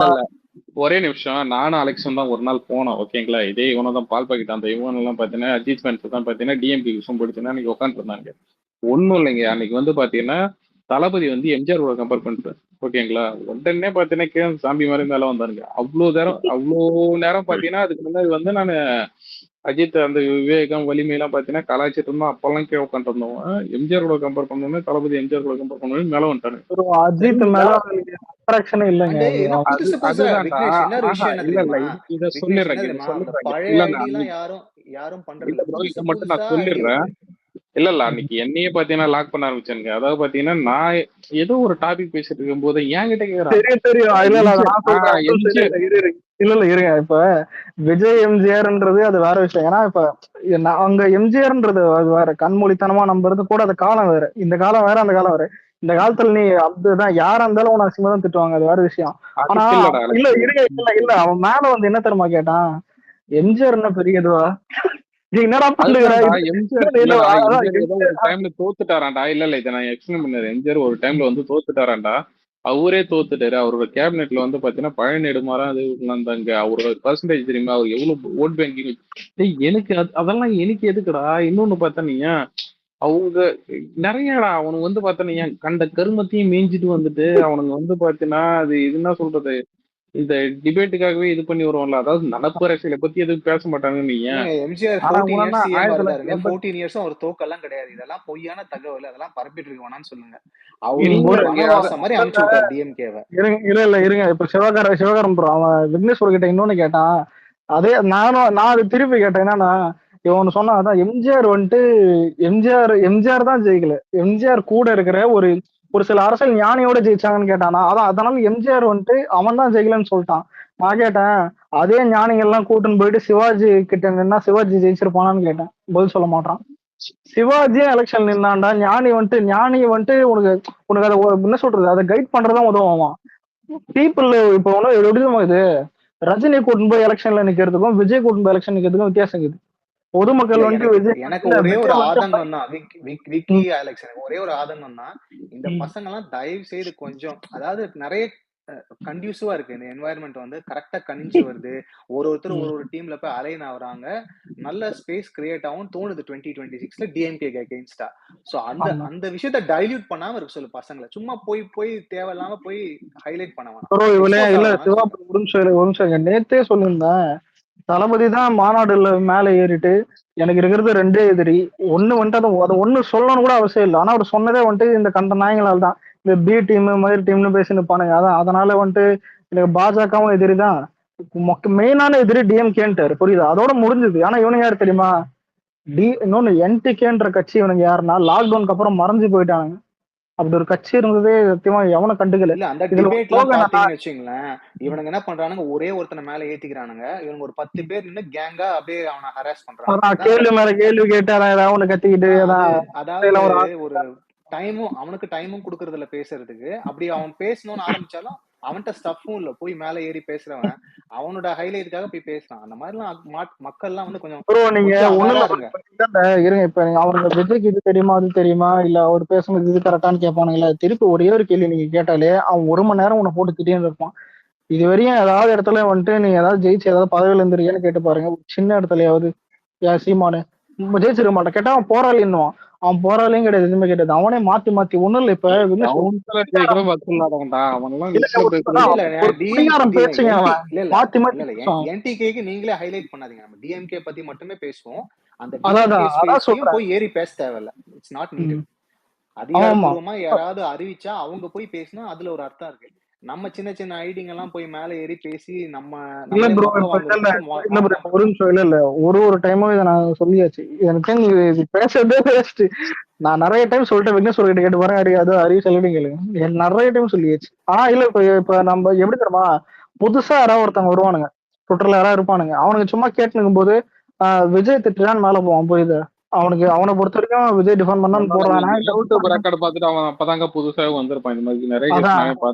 இல்ல ஒரே நிமிஷம். நானும் அலெக்ஸும் தான் ஒரு நாள் போனோம். ஓகேங்களா? இதே இவனை தான் பால் பாக்கெட் அந்த இவன் எல்லாம் பாத்தீங்கன்னா அஜித் ஃபேன்ஸ் தான் பாத்தீங்கன்னா டிஎம்கே விஷயம் போயிடுச்சுன்னா அன்னைக்கு உட்காந்துட்டு இருந்தாங்க. ஒண்ணும் இல்லைங்க. அன்னைக்கு வந்து பாத்தீங்கன்னா தளபதி வந்து எம்ஜிஆர் கூட கம்பேர் பண்ணிட்டு ஓகேங்களா? உடனே பாத்தீங்கன்னா கே சாமி மாதிரி மேல வந்தாருங்க. அவ்வளோ நேரம் பாத்தீங்கன்னா அதுக்கு முன்னாடி வந்து நான் அஜித் அந்த விவேகம் வலிமை எல்லாம் பாத்தீங்கன்னா கலாய்ச்சிட்டு இருந்தோம். அப்பெல்லாம் கே உட்காந்துட்டு இருந்தோம். எம்ஜிஆர் கூட கம்பேர் பண்ணோம்னா தளபதி எம்ஜிஆர் கூட கம்பேர் பண்ணோம்னு மேல வந்துட்டாரு. ஒரு அஜித் மேல அட்ராக்ஷனே இல்லைங்க. அண்ட் என்ன புதுசு புதுசா அதுதான்டா. விக்னேஷ் என்ன ஒரு ஆஹா, விஷயம் என்ன இல்ல இல்ல தெரியுமா? இத விக்னேஷ் சொல்லிடுறேன். என்ன இத தெரியுமா? அந்த சொல்லிடுறேன். பழைய இல்ல ஐடிலாம் யாரும் பண்றது இல்ல இல்ல. ப்ரோ, இத புதுசு மட்டும் நான் புதுசா ஐடி சொல்லிடுறேன். வருது. இல்ல அன்னைக்கு என்னையே பாத்தீங்கன்னா லாக் பண்ண ஆரம்பிச்சானுங்க. அதாவது பாத்தீங்கன்னா நான் ஏதோ ஒரு டாபிக் பேசிட்டு இருக்கும் போது என்கிட்ட கேக்குறான் தெரியும். இல்ல இல்ல, அதை நான் சொல்றேன். சரி, எம்ஜிஆர். இல்ல இல்ல இருங்க. இப்ப விஜய் எம்ஜிஆர்ன்றது அது வேற விஷயம். ஏன்னா இப்ப அங்க எம்ஜிஆர்ன்றது அது வேற, கண்மூடித்தனமா நம்புறது கூட. அது காலம் வேற, இந்த காலம் வேற, அந்த காலம் வேற. இந்த காலத்துல நீ அப்படிதான் யாரா இருந்தாலும் உனக்கு அசிங்கமா தான் திட்டுவாங்க, அது வேற விஷயம். ஆனா அதுக்கு இல்லடா இல்ல அலெக்ஸ். இருங்க, இல்ல இல்ல, அவன் மேல வந்து என்ன தெரியுமா கேட்டான்? எம்ஜிஆர் என்ன பெரிய இதுவா? நீ என்னடா பண்ணுகிற அதுதான்டா இது? எம்ஜிஆர். இல்ல, இல்ல, இல்லடா அதான் எம்ஜிஆர் ஏதோ ஒரு டைம்ல தோத்துட்டாராண்டா. இல்ல இதை நான் எக்ஸ்பிளைன் பண்ணது. எம்ஜிஆர் ஒரு டைம்ல வந்து தோத்துட்டாராண்டா. அவரே தோத்துட்டாரு. அவரோட கேபினெட்ல வந்து பாத்தீங்கன்னா பழனி நெடுமாறன் அது இருந்தாங்க. அவரோட பர்சன்டேஜ் தெரியுமா? அவர் எவ்வளவு ஓட் பேங்கிங். எனக்கு அதெல்லாம் எனக்கு எதுக்குடா? இன்னொன்னு பார்த்தா நீ அவங்க நிறையடா அவனுக்கு வந்து பார்த்தா நீ கண்ட கருமத்தையும் மேய்ஞ்சிட்டு வந்துட்டு அவனுங்க வந்து பாத்தீங்கன்னா அது இது என்ன சொல்றது, இந்த டிபேட்டுக்காகவே இது பண்ணி வருவான்ல. அதாவது நடப்பு அரசியலை பத்தி எதுவும் பேச மாட்டாங்க நீங்க. இல்லங்க, எம்ஜிஆர் ஆனா 14 உனன்னா இயர்ஸ் சிஎம் இருந்தாருங்க. 1980 14 இயர்ஸும் அவர் தோக்கெல்லாம் கிடையாது. இதெல்லாம் பொய்யான தகவல். அதெல்லாம் பரப்பிட்டு இருக்க வேணாம்னு சொல்லுங்க. அவரு ஒரு இல்லங்க வனவாசம் மாதிரி அனுப்பிச்சு விட்டார் டிஎம்கேவை. இல்ல இல்ல இருங்க. இப்ப சிவகாரம் ப்ரோ அவன் விக்னேஸ்வர் கிட்ட இன்னொன்னு கேட்டான். அதே நான் அது திருப்பி கேட்டேன். என்னன்னா இவன் சொன்னா அதான் எம்ஜிஆர் வந்துட்டு எம்ஜிஆர் தான் ஜெயிக்கல, எம்ஜிஆர் கூட இருக்கிற ஒரு ஒரு சில அரசியல் ஞானியோட ஜெயிச்சாங்கன்னு கேட்டானா. அதான் அதனால எம்ஜிஆர் வந்துட்டு அவன் தான் ஜெயிக்கலன்னு சொல்லிட்டான். நான் கேட்டேன், அதே ஞானிகள் எல்லாம் கூட்டுன்னு போயிட்டு சிவாஜி கிட்ட நின்னா சிவாஜி ஜெயிச்சிருப்பானான்னு கேட்டேன். பதில் சொல்ல மாட்டான். சிவாஜியே எலெக்ஷன் நின்னாண்டா. ஞானி வந்துட்டு உனக்கு உனக்கு அதை என்ன சொல்றது, அதை கைட் பண்றதான் உதவுவான். பீப்புள் இப்போ ஒன்னும் எப்படி தெரியுமா இது, ரஜினி கூட்டின்னு போய் எலெக்ஷன்ல நிக்கிறதுக்கும் விஜய் கூட்டின்னு போய் எலெக்ஷன் நிக்கிறதுக்கும் வித்தியாசம் இருக்குது. பொதுமக்கள் இல்ல வந்துட்டு எனக்கு விஜய் எனக்கு இல்ல ஒரே ஒரு விஜய் வந்துட்டு ஆதங்கம் தான் விக்கி அலெக்ஸ், எனக்கு ஒரே ஒரு ஆதங்கம் தான். இந்த பசங்க எல்லாம் தயவு செய்து கொஞ்சம், அதாவது நிறைய கண்டியூசிவா இருக்கு இந்த என்வாயர்மெண்ட், வந்து கரெக்டா கணிஞ்சு வருது. ஒருத்தர் ஒரு டீம்ல போய் அலைன் ஆகுறாங்க. நல்ல ஸ்பேஸ் கிரியேட் ஆகும் தோணுது 2026ல டிஎம்கே அகைன்ஸ்டா. சோ அந்த விஷயத்த டைல்யூட் பண்ணாம இருக்க சொல்லு பசங்களை. சும்மா போய் தேவையில்லாம போய் ஹைலைட் பண்ண வேணாம். இல்ல சிவா ஒரு நிமிஷம் நேத்தே சொல்லியிருந்தேன். தளபதி தான் மாநாடுல மேல ஏறிட்டு எனக்கு இருக்கிறது ரெண்டே எதிரி, ஒண்ணு வந்துட்டு அதை ஒண்ணு சொல்லணும்னு கூட அவசியம் இல்லை. ஆனா அவர் சொன்னதே வந்துட்டு இந்த கண்ட நாயங்களால் தான், இந்த பி டீம் மதுரை டீம்னு பேசி நிற்பானுங்க. அதான் அதனால வந்துட்டு எனக்கு பாஜகவும் எதிரி தான், மெயினான எதிரி டிஎம்கேன்ட்டாரு. புரியுது, அதோட முடிஞ்சது. ஆனா இவனுங்க யாரு தெரியுமா? இன்னொன்னு என்டிகேன்ற கட்சி. இவனுங்க யாருன்னா லாக்டவுனுக்கு அப்புறம் மறைஞ்சு போயிட்டானுங்க. அப்படி ஒரு கட்சி இருந்ததே சத்தியமா எவனும் கண்டுக்கல. இல்ல அந்த இதுல டிபேட் எல்லாம் பாத்தீங்கன்னு வச்சுங்களேன், இவனுங்க என்ன பண்றானுங்க, ஒரே ஒருத்தனை மேல ஏத்திக்கிறானுங்க. இவனுங்க ஒரு 10 பேர் நின்னு கேங்கா அப்படியே அவனை ஹராஸ் பண்றாங்க. கேள்வி மேல கேள்வி கேட்டு ஏதாவது ஒண்ணு கத்திக்கிட்டு அதாவது ஒரு அவனுக்கு டைமும் கொடுக்கறதுல பேசுறதுக்கு. அப்படி அவன் பேசணும்னு ஆரம்பிச்சாலும் அவன்கிட்ட ஸ்டஃப்பும் இல்ல, போய் மேல ஏறி பேசுறவன் அவனோட ஹைலைட்டுக்காக போய் பேசுறான். அந்த மாதிரி எல்லாம் மக்கள் எல்லாம் வந்து கொஞ்சம் நீங்க இருங்க. இப்ப அவனுக்கு விஜய்க்கு இது தெரியுமா அது தெரியுமா இல்ல அவர் பேசுனது இது கரெக்டான்னு கேட்பானுங்களா? திருப்பி ஒரே ஒரு கேள்வி நீங்க கேட்டாலே அவன் 1 மணி நேரம் உன்னை போட்டு திட்டின்னு இருப்பான். இது வரையும் ஏதாவது இடத்துல வந்துட்டு நீ ஏதாவது ஜெயிச்சு ஏதாவது பதவியில இருந்திருக்கியான்னு கேட்டு பாருங்க. சின்ன இடத்துலயாவது சீமானு ஜெயிச்சிருக்க மாட்டான். கேட்டா அவன் போராளின்னுவான். அவன் போராளியும் கிடையாது, எதுவுமே கிடையாது. அவனே மாத்தி ஒண்ணும் இல்ல. இப்ப பேசுங்க நீங்களே ஹைலைட் பண்ணாதீங்க. நம்ம டிஎம்கே பத்தி மட்டுமே பேசுவோம். அந்த போய் ஏறி பேச தேவையில்ல. It's not needed. அதிகாரப்பூர்வமா யாராவது அறிவிச்சா அவங்க போய் பேசினா அதுல ஒரு அர்த்தம் இருக்கு. நம்ம சின்ன சின்ன ஐடிங்க எல்லாம் போய் மேல ஏறி பேசி நம்ம ஒரு நிமிஷம் இல்ல ஒரு டைமும் இதை நான் சொல்லியாச்சு. எனக்கு பேசுறதே வேஸ்ட். நான் நிறைய டைம் சொல்லிட்டேன். விக்னேஸ்வர் கிட்ட கேட்டு பாருங்க, அது அறிவு சொல்லிட்டு கேளுங்க. நிறைய டைம் சொல்லியாச்சு. ஆனா இல்ல இப்ப நம்ம எப்படி தெரியுமா, புதுசா யாராவது ஒருத்தவங்க வருவானுங்க, ட்விட்டர்ல யாராவது இருப்பானுங்க. அவனுக்கு சும்மா கேட்டுனுக்கும் போது விஜய் திட்டுறான்னு மேல போவான். போயிது அவனை பொறுத்த வரைக்கும் விஜய் டிஃபெண்ட் பண்ணான்னு போடுறானா அவன் அப்பதாங்க புதுசாக வந்திருப்பான். இந்த மாதிரி நிறைய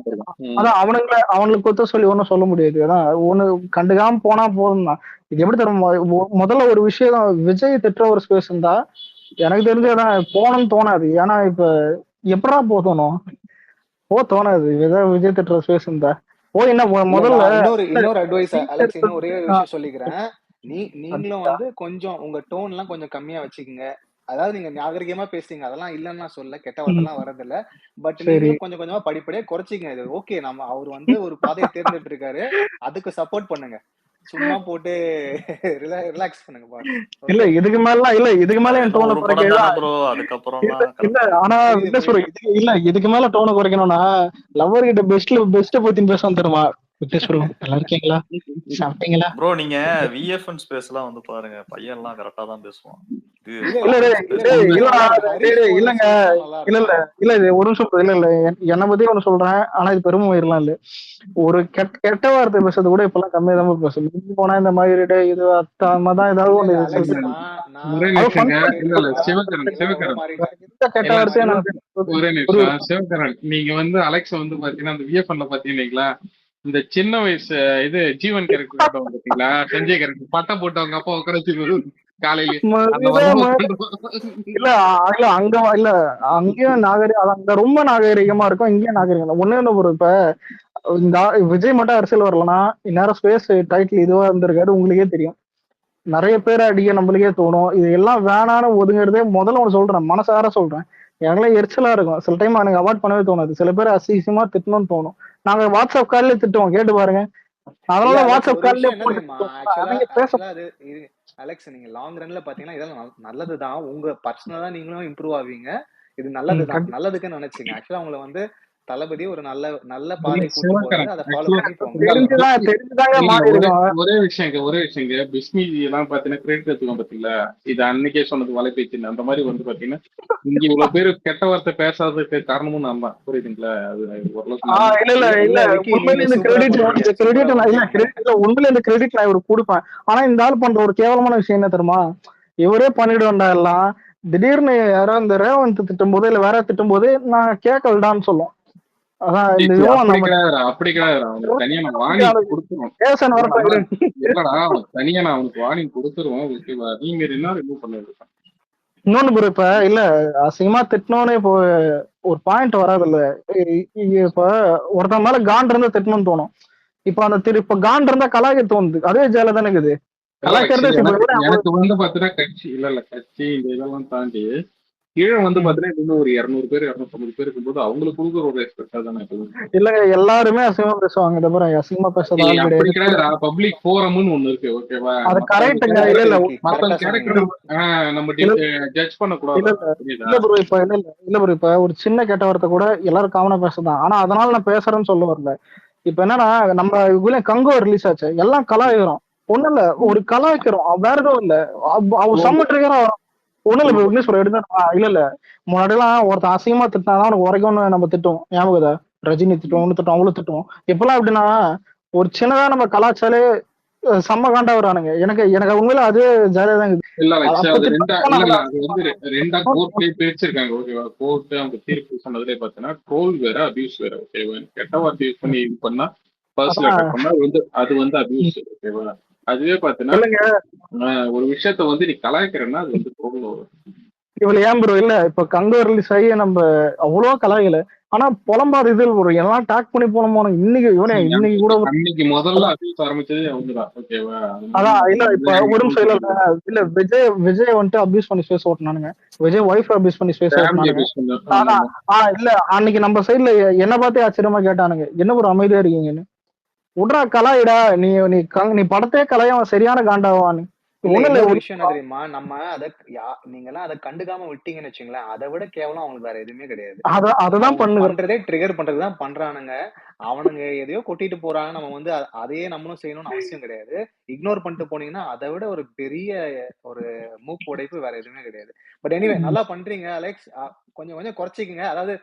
அதான் அவனுக்கு கொத்த சொல்லி ஒன்னும் சொல்ல முடியாது. அதான் ஒண்ணு கண்டுக்காம போனா போதும் தான். இது எப்படி தெரியுமா, முதல்ல ஒரு விஷயம் விஜய் திட்டுற ஒரு ஸ்பேஸ் இருந்தா எனக்கு தெரிஞ்சு அதான் போகணும்னு தோணாது. ஏன்னா இப்ப எப்படா தோணும் தோணாது. விஜய் திட்டுற ஸ்பேஸ் இருந்தா. போய் என்ன இல்ல முதல்ல நான் இன்னொரு இல்ல, இன்னொரு அட்வைஸ் speaker அலெக்ஸ், இன்னும் ஒரே ஒரு விஷயம் சொல்லிக்கிறேன். நீங்களும் அப்படியா? வந்து கொஞ்சம் உங்க டோன் எல்லாம் கொஞ்சம் கம்மியா வச்சுக்கோங்க. அதாவது நீங்க நாகரிகமா பேசுறீங்க, அதெல்லாம் இல்லைன்னு நான் சொல்ல, கெட்ட ம், வார்த்தைலாம் வரதில்ல. பட் சரி. நீங்களும் கொஞ்சம் கொஞ்சமா படிப்படியா குறைச்சிக்கங்க. இது ஓகே, நம்ம அவர் வந்து ஒரு பாதையை தேர்ந்தெடுத்து இருக்காரு, அதுக்கு சப்போர்ட் பண்ணுங்க. சும்மா போட்டு ரிலாக்ஸ் பண்ணுங்க பாஸ். இல்ல ஓகே. இதுக்கு மேல அது என் என்ன டோனை ஒரு குறைக்க படம் தானே இல்ல ப்ரோ, இல்ல அதுக்கப்புறம்லாம் இல்ல, கரெக்டா இருக்கும். ஆனா புரியுது விக்னேஷ் ப்ரோ புரியுது. இதுக்கு மேல டோனை குறைக்கணும்னா லவ்வர் கிட்ட பெஸ்ட் பத்தி பேச தருமா? விக்னேஷ் ப்ரோ நல்லா இருக்கீங்களா, சாப்பிட்டீங்களா? ப்ரோ நீங்க விஎஃப்என் ஸ்பேஸ்லாம் வந்து பாருங்க, பையன்லாம் கரெக்டா தான் பேசுவான். இது இல்ல இல்ல இல்ல ஸ்பார்க்கிங் டேய் ஸ்பேஸ் டேய் வந்து உண்மையிலே இல்லடா நல்லா இருக்கும். டேய் ஹரிஷ் டேய், போடுற இல்லங்க ஸ்பேஸ்லாம் நல்லா இல்ல இருக்கும். இது ஒரு நிமிஷம் bro. இல்ல என்னை பத்தி ஒண்ணு சொல்றேன், ஆனா இது பெருமை உயிரலாம் இல்ல. ஒரு கெட்ட வார்த்தை பேசுறது கூட இப்பெல்லாம் கம்மியா தான் பேசும். மிஞ்சி போனா இந்த மாதிரி டேய் இது அத்தாம தான் ஏதாவது இல்ல ஒண்ணு இல்ல சில அலெக்ஸ், பேர் ஒரே நான் அது உங்களை ஃபன் நிமிஷங்க. மோட்டிவேட் இல்ல இல்ல, பண்ணா சிவகரன் நான் ரொம்ப சிவகரன் மாறிட்டேன். எந்த கெட்ட இல்ல அந்த வார்த்தையும் மாதிரி நான் ஒரே புரியுது. நிமிஷம். சிவகரன், நீங்க வந்து அலெக்ஸ் வந்து பாத்தீங்கன்னா அந்த விஎஃப்என்ல பாத்தீங்களா, இந்த சின்ன வயசு இது ஜீவன் கேரக்டர் காட்டுவாங்க பாத்தீங்களா, சஞ்சய் கேரக்டர் பட்டை போட்டு அவங்க அப்பா உட்கார வச்சு காலையில அந்த மாதிரிலாம் இல்ல இல்ல இல்ல அங்கேயும் அது அங்க ரொம்ப நாகரிகமா இருக்கும், இங்கேயும் நாகரிகம் தான். ஒண்ணு ஒரு இப்ப இந்த விஜய் மட்டும் அரசியல் வரலன்னா இந்நேரம் ஸ்பேஸ் டைட்டில் இதுவா இருந்திருக்காரு, உங்களுக்கே தெரியும். நிறைய பேர் அடிக்க நம்மளுக்கே தோணும். இது எல்லாம் வேணான்னு ஒதுங்குறதே முதல்ல ஒன்று சொல்றேன், மனசார சொல்றேன். எனக்குலாம் எரிச்சலா இருக்கும் சில டைம், எனக்கு அவாய்ட் பண்ணவே தோணாது. சில பேர் அசிங்கமா திட்டணும்னு தோணும். நாங்க வாட்ஸ்அப் கால்ல திட்டுவோம், கேட்டு பாருங்க. இல்ல அதனால அலெக்ஸ், வாட்ஸ்அப் ஒரு கால்லே விஷயம் என்ன போட்டு தெரியுமா, திட்டுவோம். ஆக்சுவலா அவங்க பேச ஆக்சுவலா அது அலெக்ஸ், நீங்க லாங் ரன்ல பாத்தீங்கன்னா இதெல்லாம் நல்லதுதான். உங்க பர்சனலா நீங்களும் இம்ப்ரூவ் ஆவீங்க. இது நல்லதுதான், கண்டிப்பா. நல்லதுக்குன்னு நினைச்சுங்க. ஆக்சுவலா உங்களை வந்து தளபதி ஒரு நல்ல நல்ல பாதை கூட்டு போறாரு, சிவகரன் அதை ஃபாலோ ஆக்சுவலா பண்ணி போங்க. இல்ல இல்ல தெரிஞ்சுதாங்க இல்ல மாறி ஒரே இருக்கும். ஒரே விஷயங்க பிஸ்மி எல்லாம் பாத்தீங்கன்னா கிரெடிட் எடுத்துக்கோங்க பாத்தீங்களா, இது அன்னைக்கே சொன்னது வலைபேச்சு அந்த மாதிரி வந்து பாத்தீங்கன்னா இங்க இவ்வளவு பேரு கெட்ட வார்த்தை பேசாததுக்கு காரணமும் நான் தான், புரியுதுங்களா? அது ஓரளவுக்கு நன்றி. இல்ல இல்ல இல்ல இல்ல இல்ல விக்கி, நீங்க உண்மையில இந்த சூப்பரா கிரெடிட் பண்றீங்க, இந்த சூப்பரா கிரெடிட் இல்ல பண்றீங்க. கிரெடிட் இல்ல உண்மையில இந்த கிரெடிட் நான் இவருக்கு கொடுப்பேன். ஆனா இந்த ஆள் பண்ற ஒரு கேவலமான விஷயம் என்ன தெரியுமா, இவரே பண்ணிடுவேன்டா எல்லாம், திடீர்னு யாரோ இந்த ரேவந்த் திட்டும் போது இல்ல வேற திட்டும் போது நான் கேட்கலடான்னு சொல்லும். அதான் இந்த இவன் அப்படி நம்ம கிடையாது, அப்படி கிடையாது. அவனுக்கு தனியா நான் வார்னிங் கொடுத்துருவோம். கேசன் இல்லடா வரட்டும். இல்லடா, அவனுக்கு தனியா நான் அவனுக்கு வார்னிங் கொடுத்துருவோம். ஓகேவா? நீங்க என்ன ரிமூவ் பண்ணிருக்கேன். இன்னொன்னு bro, இப்ப இல்ல அசிங்கமா திட்டினோன்னே இப்போ ஒரு பாயிண்ட் வராது இல்ல. இப்ப ஒருத்தன் மேல காண்ட் இருந்தா திட்டணும்னு தோணும். இப்ப அந்த இப்ப காண்ட் இருந்தா கலாய்க்க தோணுது, அதே ஜால தானே இருக்குது. இல்ல கலாய்க்கிறதே ஆக்சுவலி இப்ப எனக்கு இவரே எனக்கு வந்து பாத்தீங்கன்னா கட்சி இல்ல கட்சி இந்த இதெல்லாம் தாண்டி கீழே வந்து ம். பாத்தீங்கன்னா இன்னும் ஒரு 200 பேர் 250 பேர் இருக்கும்போது அவங்களுக்கு கொடுக்குற ஒரு ரெஸ்பெக்டா தானே இருக்குது. இல்லங்க எல்லாருமே அசிங்கமா பேசுவாங்க, இந்த பாரு அசிங்கமா பேசாத இல்ல ஆள் அப்படி கிடையாது கூட. கிடையாது. பப்ளிக் ஃபோரம்னு ஒண்ணு இருக்கு. ஓகேவா? அது மத்தவங்க கரெக்டுங்க. இல்ல கேரக்டர் இல்ல விக்கி கரெக்டா மத்தவங்க சொன்னீங்க. கேரக்டர் நம்ம இல்ல ஜட்ஜ் பண்ண இல்ல கூடாதா? இல்ல புரியுதா? இல்ல ப்ரோ, இப்ப இல்ல ப்ரோ, இப்ப ஒரு சின்ன கெட்ட வார்த்தை கூட எல்லாரும் காமனா பேசதான். ஆனா அதனால நான் பேசுறேன்னு சொல்ல வரல. இப்ப என்னன்னா நம்ம இதுல கங்கோ ரிலீஸ் ஆச்சு, எல்லாம் கலாய்க்கிறோம். ஒண்ணும் இல்ல, ஒரு கலாய்க்கிறோம், வேற எதுவும் இல்ல. அவ ட்ரோல் செம்ம ட்ரிகரா ஒண்ணும் இல்ல. இப்ப ட்ரோல் விக்னேஷ் ப்ரோ எடுத்தா இல்ல இல்ல, முன்னாடி எல்லாம் ஒருத்தன் அசிங்கமா திட்டினாதான் அவனுக்கு உரைக்கும்னு நம்ம திட்டுவோம், ஞாபகம் இருக்கா? ரஜினி திட்டுவோம், ஒண்ணு திட்டுவோம், அவ்வளவு திட்டுவோம். இப்பெல்லாம் எப்படின்னா ஒரு சின்னதா நம்ம கலாச்சாலே செம்ம காண்டா வரானுங்க. எனக்கு எனக்கு உண்மையில அது ஜாலியா தான் இருக்குது. இல்ல அப்ப அது ரெண்டா திட்டம் இல்ல இல்ல நம்மள அது வந்து ரெண்டா கோர்ட்லயே பிரிச்சிருக்காங்க. ஓகேவா? கோர்ட் அவங்க தீர்ப்பு சொன்னதுலேயே பாத்தீங்கன்னா ட்ரோல் வேற அபியூஸ் வேற. ஓகேவா? கெட்ட வார்த்தை யூஸ் பண்ணி இது பண்ணா பர்சனல் அதான். அட்டாக் பண்ணா அது வந்து அபியூஸ். ஓகேவா? அதுவே பாத்தீங்கன்னா இல்லைங்க, ஒரு விஷயத்த வந்து நீ கலாய்க்கிறன்னா அது வந்து ட்ரோல் வரும். இவ்வளவு ஏன் ப்ரோ இல்ல, இப்ப கங்கோ ரிலீஸ் ஆகி நம்ம அவ்வளவா கலாய்க்கல, ஆனா புலம்பாத இதில் ஒரு எல்லாம் டேக் பண்ணி போனோம். இன்னைக்கு இன்னைக்கு கூட அன்னைக்கு முதல்ல அதான் அபியூஸ் ஆரம்பிச்சதே அவங்கதான். ஓகேவா? அதனால அதான் இல்ல அது இப்ப ஒரு ட்ரோல் நிமிஷம் இல்ல பண்ணிக்கலாம். இல்ல இல்ல விஜய் வந்துட்டு அபியூஸ் பண்ணி ஸ்பேஸ் ஓட்டினானுங்க, விஜய் ஒய்ஃப் அபியூஸ் பண்ணி ஸ்பேஸ் ஃபேமிலி ஓட்டினானுங்க. அபியூஸ் பண்ண ஆனா ஆமா. இல்ல அன்னைக்கு நம்ம சைடுல என்ன பார்த்தே ஆச்சரியமா கேட்டானுங்க, என்ன ஒரு அமைதியா இருக்கீங்கன்னு. உட்ரா கலாயிடா, நீ நீ நீ படத்தையே கலாய, அவன் சரியான காண்டாவான்னு. இல்ல ஒண்ணு இல்ல இன்னொரு விஷயம் என்ன தெரியுமா, நம்ம நீங்க எல்லாம் அதை கண்டுக்காம விட்டீங்கன்னு வச்சுங்களேன், அதை விட கேவலம் அவங்களுக்கு வேற எதுவுமே கிடையாது. அததான் அவங்க பண்ணுகிறோம். பண்றதே ட்ரிகர் பண்றதுதான் பண்றானுங்க. அவனுங்க எதையோ கொட்டிட்டு போறாங்க, நம்ம வந்து அதையே நம்மளும் செய்யணும்னு அவசியம் கிடையாது. இக்னோர் பண்ணிட்டு போனீங்கன்னா அதை விட ஒரு பெரிய ஒரு மூக்கு உடைப்பு வேற எதுவுமே கிடையாது. பட் எனிவே நல்லா பண்றீங்க அலெக்ஸ். கொஞ்சம் கொஞ்சம் குறைச்சிக்கங்க. அதாவது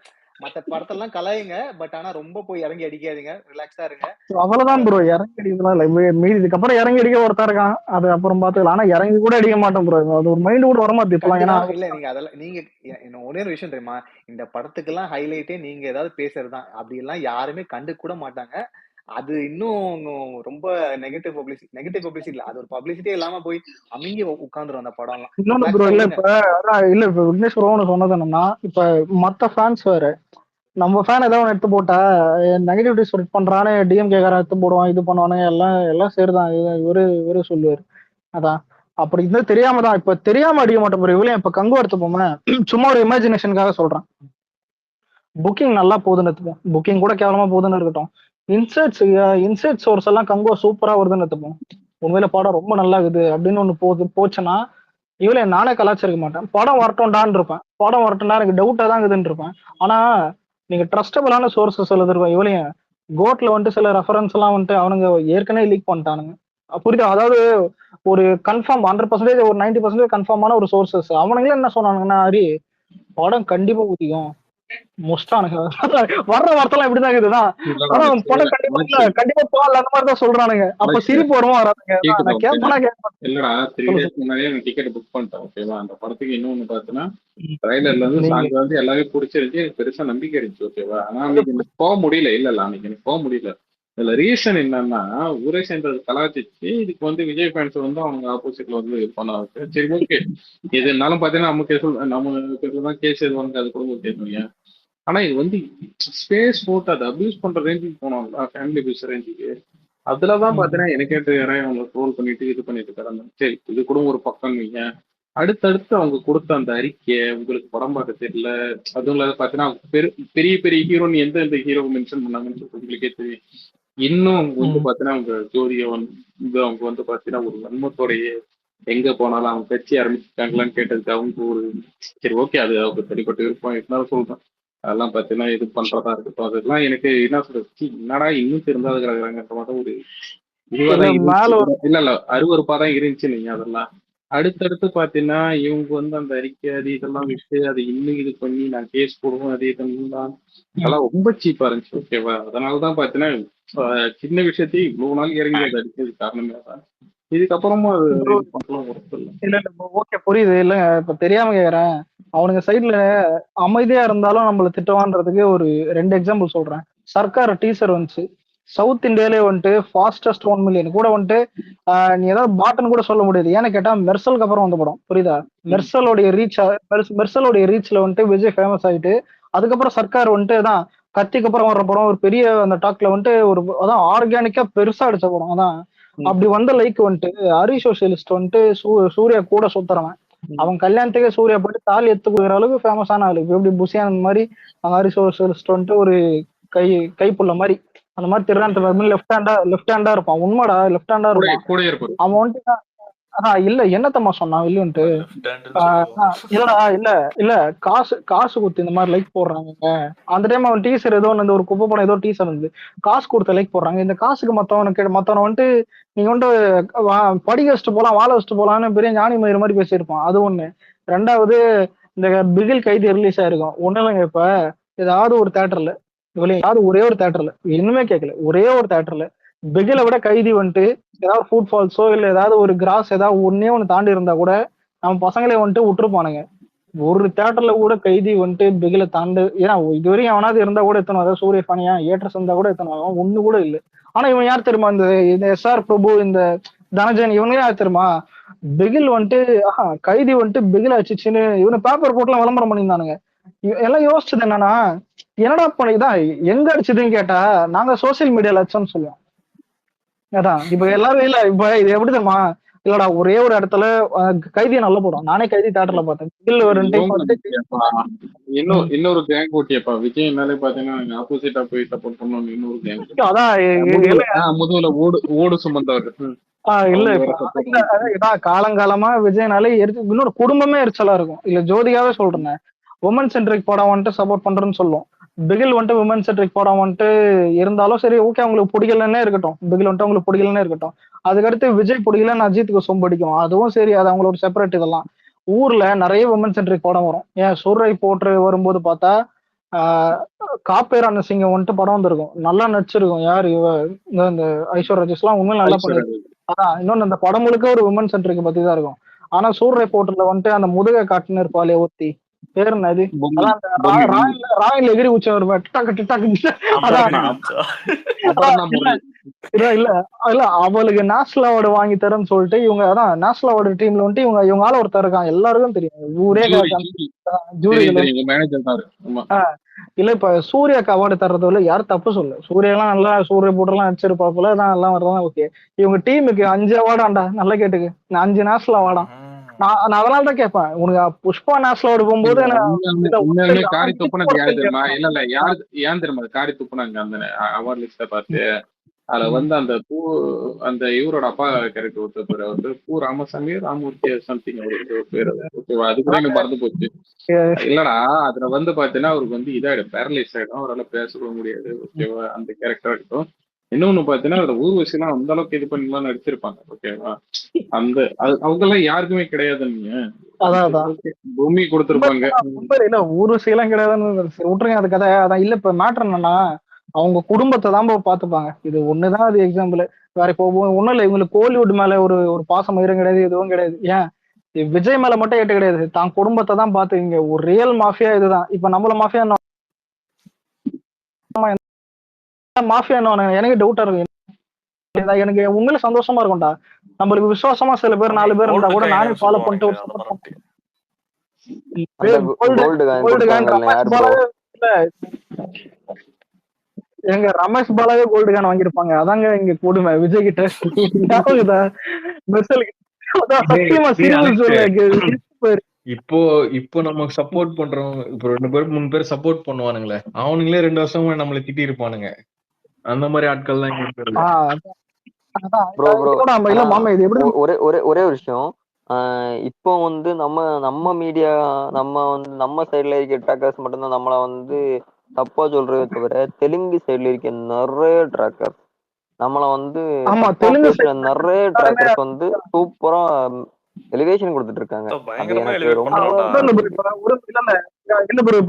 மத்த படத்தெல்லாம் கலாயுங்க, பட் ஆனா ரொம்ப போய் இறங்கி அடிக்காதீங்க, ரிலாக்ஸா இருங்க. அவ்வளவுதான் ப்ரோ, இறங்கி அடிக்கலாம் இல்ல. மீதி இதுக்கப்புறம் இறங்கி அடிக்க ஒருத்தா இருக்கான், அது அப்புறம் பாத்துக்கலாம். ஆனா இறங்கி கூட அடிக்க மாட்டேன் ப்ரோ, அது ஒரு மைண்ட் கூட வரமாட்டேன் இப்பெல்லாம். ஏன்னா கண்டுக்காம இல்ல, நீங்க அதெல்லாம் நீங்க ஒரே ஒரு விஷயம் தெரியுமா, இந்த படத்துக்கெல்லாம் ஹைலைட்டே நீங்க ஏதாவது பேசுறதுதான். அப்படி எல்லாம் யாருமே கண்டு கூட மாட்டாங்க. அது இன்னும் ரொம்ப நெகட்டிவ் பப்ளிசிட்டி இல்ல, அது ஒரு பப்ளிசிட்டியே இல்லாம போய் அமுங்கி உட்கார்ந்துரும் அந்த படம் எல்லாம். இன்னொன்னு ப்ரோ ரிலாக்ஸா இல்ல விடுங்க. இப்ப அதான் இல்ல இப்ப விக்னேஷ் ப்ரோன்னு சொன்னது என்னன்னா, இப்ப மத்த ஃபேன்ஸ் வேற நம்ம ஃபேன் ஏதாவது ஒன்று எடுத்து போட்டா நெகட்டிவிட்டி ஸ்ப்ரெட் பண்றான்னு டிஎம்கே காரன் எடுத்து போடுவான், இது பண்ணுவானுங்க, எல்லாம் எல்லாம் சரிதான். இவரு சொல்லுவாரு. அதான் அப்படி இருந்தா தெரியாம தான். இப்ப தெரியாம அடிக்க மாட்டோம் ப்ரோ. இவ்வளவு இப்ப கங்கு எடுத்து போமே, சும்மா ஒரு இமேஜினேஷனுக்காக சொல்றேன். புக்கிங் நல்லா போகுதுன்னு எடுத்துப்போம், புக்கிங் கூட கேவலமா போகுதுன்னு இருக்கட்டும். இன்சைட் சோர்ஸ் எல்லாம் கங்கோ சூப்பரா வருதுன்னு எடுத்துப்போம். உண்மையில படம் ரொம்ப நல்லா இருக்குது அப்படின்னு ஒண்ணு போச்சுன்னா இவளே நானே கலாச்சிருக்க மாட்டேன். படம் வரட்டும்டான்னு இருப்பேன். படம் வரட்டும்டா எனக்கு டவுட்டா தான் இருக்குதுன்னு இருப்பேன். ஆனா நீங்க ட்ரஸ்டபிளான சோர்சஸ் எழுதிருக்கோம். இவளையும் கோட்ல வந்துட்டு சில ரெஃபரன்ஸ் எல்லாம் வந்துட்டு அவனுங்க ஏற்கனவே லீக் பண்ணிட்டானுங்க. புரியுதா? அதாவது ஒரு கன்ஃபார்ம் 100% ஒரு 90% கன்ஃபார்மான ஒரு சோர்சஸ் அவனுங்களே என்ன சொன்னானுங்கன்னா, ஹரி படம் கண்டிப்பா ஊதிக்கும் முஸ்டானுங்க. வர்ற வார்த்தைலாம் இப்படிதான் இருக்குதுதான். இல்லடா ஆனா அலெக்ஸ், படம் கண்டிப்பா இல்ல, அலெக்ஸ், கண்டிப்பா போகல அந்த மாதிரிதான் சொல்றானுங்க. அப்ப அலெக்ஸ் சிரிப்பு வருமா வராதுங்க? கேக்குதா நான் ஓகே? கேட்பேனா கேட்பேன். இல்லடா 3 சொல்லு டேஸ் சொல்லு. முன்னாடியே நான் டிக்கெட் புக் பண்ணிட்டேன் ஓகேவா. அந்த படத்துக்கு இன்னொன்னு பார்த்தீங்கன்னா ட்ரைலர்ல இருந்து நீங்க சாங் வந்து எல்லாமே பிடிச்சிருந்துச்சு, எனக்கு பெருசா நம்பிக்கை இருந்துச்சு ஓகேவா. ஆனா அன்னைக்கு எனக்கு போக முடியல. இல்ல அன்னைக்கு எனக்கு போக முடியல. இதுல ரீசன் என்னன்னா, ஊரே சேர்ந்தது கலாச்சிச்சு. இதுக்கு வந்து விஜய் ஃபேன்ஸ் வந்து அவங்க ஆப்போசிட்ல வந்து இது பண்ணாங்க. சரி ஓகே, எது இருந்தாலும் பாத்தீங்கன்னா நம்ம பேர்ல தான் கேஸ் எதுவாங்க, அது கூட ஓகே. ஆனா இது வந்து ஸ்பேஸ் போட்டு அதை அபியூஸ் பண்ற ரேஞ்சுக்கு போனோம்ல, ஃபேமிலி அபியூஸ் ரேஞ்சுக்கு. அதுலதான் பாத்தீங்கன்னா எனக்கு யாரையும் அவங்க ட்ரோல் பண்ணிட்டு இது பண்ணிட்டு இருக்காங்க. சரி, இது கூட ஒரு பக்கம் வைங்க. அடுத்தடுத்து அவங்க கொடுத்த அந்த அறிக்கை உங்களுக்கு படம் பார்க்க தெரியல. அதுவும் இல்லாத பாத்தீங்கன்னா அவங்க பெரிய பெரிய ஹீரோன்னு எந்த ஹீரோ மென்ஷன் பண்ணாங்கன்னு சொல்லிட்டு உங்களுக்கே தெரியும். இன்னும் அவங்க வந்து பாத்தீங்கன்னா அவங்க ஜோதியை வந்து அவங்க வந்து பாத்தீங்கன்னா ஒரு வன்மத்தோடைய எங்க போனாலும் அவங்க கட்சி ஆரம்பிச்சிருக்காங்களான்னு கேட்டதுக்கு அவங்க ஒரு சரி ஓகே, அது அவங்க தனிப்பட்ட விருப்பம் இருந்தாலும் சொல்றேன். அதெல்லாம் பாத்தீங்கன்னா இது பண்றதா இருக்கட்டும். அதெல்லாம் எனக்கு என்ன சொல்றது, என்னடா இன்னும் திருந்தாத கிடக்குறாங்கன்ற மாதிரி ஒரு இல்ல இதுவாதான் மேல இருந்துச்சு. இல்ல அருவருப்பா தான் இருந்துச்சு. நீங்க அதெல்லாம் அடுத்தடுத்து பாத்தீங்கன்னா இவங்க வந்து அந்த அறிக்கை அது இதெல்லாம் விட்டு அது இன்னும் இது பண்ணி நான் கேஸ் போடுவோம் அது இதெல்லாம் அதெல்லாம் ரொம்ப சீப்பா இருந்துச்சு ஓகேவா. அதனாலதான் பாத்தீங்கன்னா சின்ன விஷயத்தையும் இவ்வளவு நாள் இறங்கி அதை அடிக்கிறது காரணமே தான். இதுக்கப்புறமா அது ப்ரோ, இது பண்றதும் உரத்து இல்லை. இல்ல இல்ல ஓகே புரியுது. இல்லங்க இப்ப தெரியாம கேக்குறேன். அவனுங்க சைட்ல அமைதியா இருந்தாலும் நம்மள திட்டுவான்றதுக்கு ஒரு 2 எக்ஸாம்பிள் சொல்றேன். சர்க்கார் டீசர் வந்துச்சு. சவுத் இந்தியாலே வந்துட்டு ஃபாஸ்டஸ்ட் 1 மில்லியன் கூட வந்துட்டு நீ ஏதாவது பாட்டுன்னு கூட சொல்ல முடியாது. ஏன்னு கேட்டா மெர்சலுக்கு அப்புறம் வந்த படம், புரியுதா? மெர்சலோடைய மெர்சலோடைய ரீச்ல வந்துட்டு விஜய் ஃபேமஸ் ஆயிட்டு அதுக்கப்புறம் சர்க்கார் வந்துட்டு தான் கத்திக்கு அப்புறம் வர்ற படம் ஒரு பெரிய அந்த டாக்ல வந்துட்டு ஒரு அதான் ஆர்கானிக்கா பெருசா அடிச்ச படம். அதான் அப்படி வந்த லைக் வந்துட்டு ஹரி சோசியலிஸ்ட் வந்துட்டு சூர்யா கூட சுத்துறவன். அவன் கல்யாணத்துக்கே சூர்யா போயிட்டு தாலி எடுத்து கொடுக்குற அளவுக்கு ஃபேமஸான ஆளு. இப்ப எப்படி புசியானந்த் மாதிரி ஹரி சோசியலிஸ்ட் வந்துட்டு ஒரு கை கைப்புள்ள மாதிரி அந்த மாதிரி திருடான் லெஃப்ட் ஹேண்டா இருப்பான். உண்மைடா லெஃப்ட் ஹேண்டா கூட இருப்பான். கூட இருப்பாரு. அவன் வந்துட்டு இல்ல என்னத்தம்மா சொன்னான் இல்லன்ட்டு லெஃப்ட் ஹேண்டுன்னு சொல்லுவோம். இல்லடா இல்ல இல்ல காசு கொடுத்து இந்த மாதிரி லைக் போடுறாங்க. அந்த டைம் அவன் டீசர் ஏதோ ஒன்று ஒரு குப்பை படம் ஏதோ டீசர் வந்து காசு கொடுத்த லைக் போடுறாங்க. இந்த காசுக்கு மத்தவனை வந்துட்டு நீங்க வந்துட்டு படிக்க வச்சுட்டு போலாம் வாழ வச்சுட்டு போலான்னு பெரிய ஞானி மயிறு மாதிரி பேசியிருப்பான். அது ஒண்ணு. ரெண்டாவது இந்த பிகில் கைதி ரிலீஸ் ஆயிருக்கும். ஒண்ணு இல்லைங்க, இப்ப ஏதாவது ஒரு தேட்டர்ல ஏதாவது ஒரே ஒரு தேட்டர்ல இன்னுமே கேட்கல, ஒரே ஒரு தேட்டர்ல பிகிலை விட கைதி வந்துட்டு ஏதாவது ஃபுட் ஃபால்ஸோ இல்ல ஏதாவது ஒரு கிராஸ் ஏதாவது ஒன்னே ஒண்ணு தாண்டி இருந்தா கூட நம்ம பசங்களே வந்துட்டு விட்டுருப்பானுங்க. ஒரு தேட்டர்ல கூட கைதி வந்துட்டு பிகில தாண்டு, ஏன்னா இதுவரையும் அவனாவது இருந்தா கூட எத்தனை, அதாவது சூரிய பானியா ஏற்றஸ் இருந்தா கூட எத்தனை ஒண்ணு கூட இல்லை. ஆனா இவன் யார் தெரியுமா, இந்த எஸ்ஆர் பிரபு இந்த தனஜன் இவனே யார் தெரியுமா, பிகில் வந்துட்டு கைதி வந்துட்டு பிகில் அடிச்சுன்னு இவனு பேப்பர் போட்டுலாம் விளம்பரம் பண்ணியிருந்தானுங்க. எல்லாம் யோசிச்சது என்னன்னா, என்னடா பண்ணிதான் எங்க அடிச்சதுன்னு கேட்டா நாங்க சோசியல் மீடியால அடிச்சோம்னு சொல்லுவோம். அதான் இப்ப எல்லாரும் இல்ல இப்ப இது எப்படி தெரியுமா, இல்லடா ஒரே ஒரு இடத்துல கைதியை நல்ல போடும். நானே கைதி தேட்டர்ல பார்த்தேன். பிகில் ஒரு 2 டைம் பார்த்துட்டு இன்னொரு கேங் ஓட்டியப்பா விஜய் மேலே பாத்தீங்கன்னா ஆப்போசிட்டா போய் சப்போர்ட் பண்ணணும். இன்னொரு கேங் அதான் முதுகுல ஓடு சுமந்தவர் இல்ல அவங்க இப்ப வேற சப்போர்ட். இதான் காலங்காலமா விஜய்னாலே இன்னொரு குடும்பமே எரிச்சலா இருக்கும். இல்ல ஜோதிகாவே சொல்றேன், உமன் சென்ட்ரிக் படம் வந்துட்டு சப்போர்ட் பண்றேன்னு சொல்லும். பிகில் வந்துட்டு உமன் சென்ட்ரிக் படம் வந்துட்டு இருந்தாலும் சரி ஓகே அவங்களுக்கு பிடிக்கலன்னே இருக்கட்டும், பிகில் வந்துட்டு அவங்களுக்கு பிடிக்கலன்னே இருக்கட்டும். அதுக்கடுத்து விஜய் பிடிக்கலன்னு அஜித்துக்கு சொம்படிக்கும், அதுவும் சரி, அது அவங்களோட செப்பரேட். இதெல்லாம் ஊர்ல நிறைய உமன் சென்ட்ரிக் படம் வரும். ஏன் சூர்ரை போட்டு வரும்போது பார்த்தா காப்பேரான சிங்கம் வந்துட்டு படம் வந்திருக்கும், நல்லா நடிச்சிருக்கும். யார் இவ இந்த ஐஸ்வர்யா ராஜேஷ் எல்லாம் உண்மையில நல்லா பண்ணிருக்கு. அதான் இன்னொன்னு அந்த படம் முழுக்க ஒரு உமன் சென்ட்ரிக் பத்தி தான் இருக்கும். ஆனா சூர்ரை போட்டுல வந்துட்டு அந்த முதுகை காட்டுன்னு இருப்பாளே ஒத்தி, பேர் என்னது, அதான் அந்த ராயல் எகிரி உச்ச வருவேன் இல்ல இல்ல அவளுக்கு நேஷனல் அவார்டு வாங்கி தரேன்னு சொல்லிட்டு இவங்க அதான் நேஷனல் அவார்டு டீம்ல வந்துட்டு இவங்க ஆள ஒருத்தர் இருக்கான், எல்லாருக்கும் தெரியும், ஊரே ஜூரிகள் இல்ல இப்ப சூர்யாக்கு அவார்டு தர்றதுல யாரும் தப்பு சொல்லு. சூர்யாலாம் நல்லா சூரிய போட்டுலாம் அடிச்சிருப்பாப்புல தான் எல்லாம் வரலாம் ஓகே. இவங்க டீமுக்கு 5 அவார்டாண்டா நல்லா கேட்டுக்கு. 5 நேஷனல் அவார்டா. நான் அதனால தான் கேட்பேன். உனக்கு புஷ்பா நேஷனல் அவார்டு போகும்போது உண்மையாலுமே காரி துப்புனது யாரு தெரியுமா? இல்ல யாரு ஏன் தெரியுமா காரி துப்புனாங்க அந்த அவார்ட் லிஸ்ட பார்த்து? அதுல வந்து அந்த இவரோட அப்பா கேரக்டர் ஒருத்தர் வந்து பூ ராமசாமி ராமூர்த்தி சம்திங் அவருக்கு பேர். ஓகேவா? அது கூட எனக்கு மறந்து போச்சு. இல்லடா அதுல வந்து பாத்தீங்கன்னா அவருக்கு வந்து இதாயிடும், பேரலைஸ் ஆயிடும், அவரால் பேச முடியாது. ஓகேவா? அந்த கேரக்டரா இருக்கட்டும். இன்னொன்னு பாத்தீங்கன்னா அதுல ஊர்வசி எல்லாம் அந்த அளவுக்கு இது பண்ணிலாம் நடிச்சிருப்பாங்க. ஓகேவா? அந்த அவங்க எல்லாம் யாருக்குமே கிடையாதுன்னு பூமி கொடுத்திருப்பாங்க. இல்ல ஊர்வசி எல்லாம் கிடையாதுன்னு விட்டுருங்க அது கதை. அதான் இல்ல இப்ப மேட்டர் என்னன்னா அவங்க குடும்பத்தை தான் பாத்துப்பாங்க. இது ஒண்ணுதான் அது எக்ஸாம்பிள். வேற இப்போ ஒண்ணும் இல்ல, இவங்களுக்கு கோலிவுட் மேல ஒரு ஒரு பாசம் மயிரும் கிடையாது, எதுவும் கிடையாது. ஏன் விஜய் மேல மட்டும் ஏட்டு கிடையாது, தான் குடும்பத்தை தான் பாத்துக்கீங்க. ஒரு ரியல் மாஃபியா இதுதான். இப்ப நம்மள மாஃபியா மாஃபியா எனக்கு டவுட்டா இருக்கு. எனக்கு உண்மையில சந்தோஷமா இருக்கும்டா. நம்மளுக்கு விசுவாசமா சில பேர் 4 பேர் இருந்தா கூட நானே ஃபாலோ பண்ணிட்டு எங்க ரமேஷ் பாலாவே கோல்டு கேன் வாங்கிருப்பாங்க. அதாங்க இங்க கொடுமை விஜய் கிட்ட. இப்போ நம்ம சப்போர்ட் பண்றோம். இப்போ 2 பேர் 3 பேர் சப்போர்ட் பண்ணுவானுங்களே, அவனுங்களே 2 வருஷமா நம்மள திட்டி இருப்பானுங்க. அந்த மாதிரி ஆட்கள் தான் இங்க இருக்காங்க. ஒரே ஒரு விஷயம். இப்போ வந்து நம்ம மீடியா நம்ம சைட்ல இருக்க ட்ராக்கர்ஸ் மட்டும்தான் நம்மள வந்து தப்பா சொல்றதே தவிர தெலுங்கு சைட்ல இருக்க நிறைய ட்ராக்கர்ஸ் நம்மள வந்து நிறைய ட்ராக்கர்ஸ் வந்து சூப்பரா எலிவேஷன் கொடுத்துட்டு இருக்காங்க.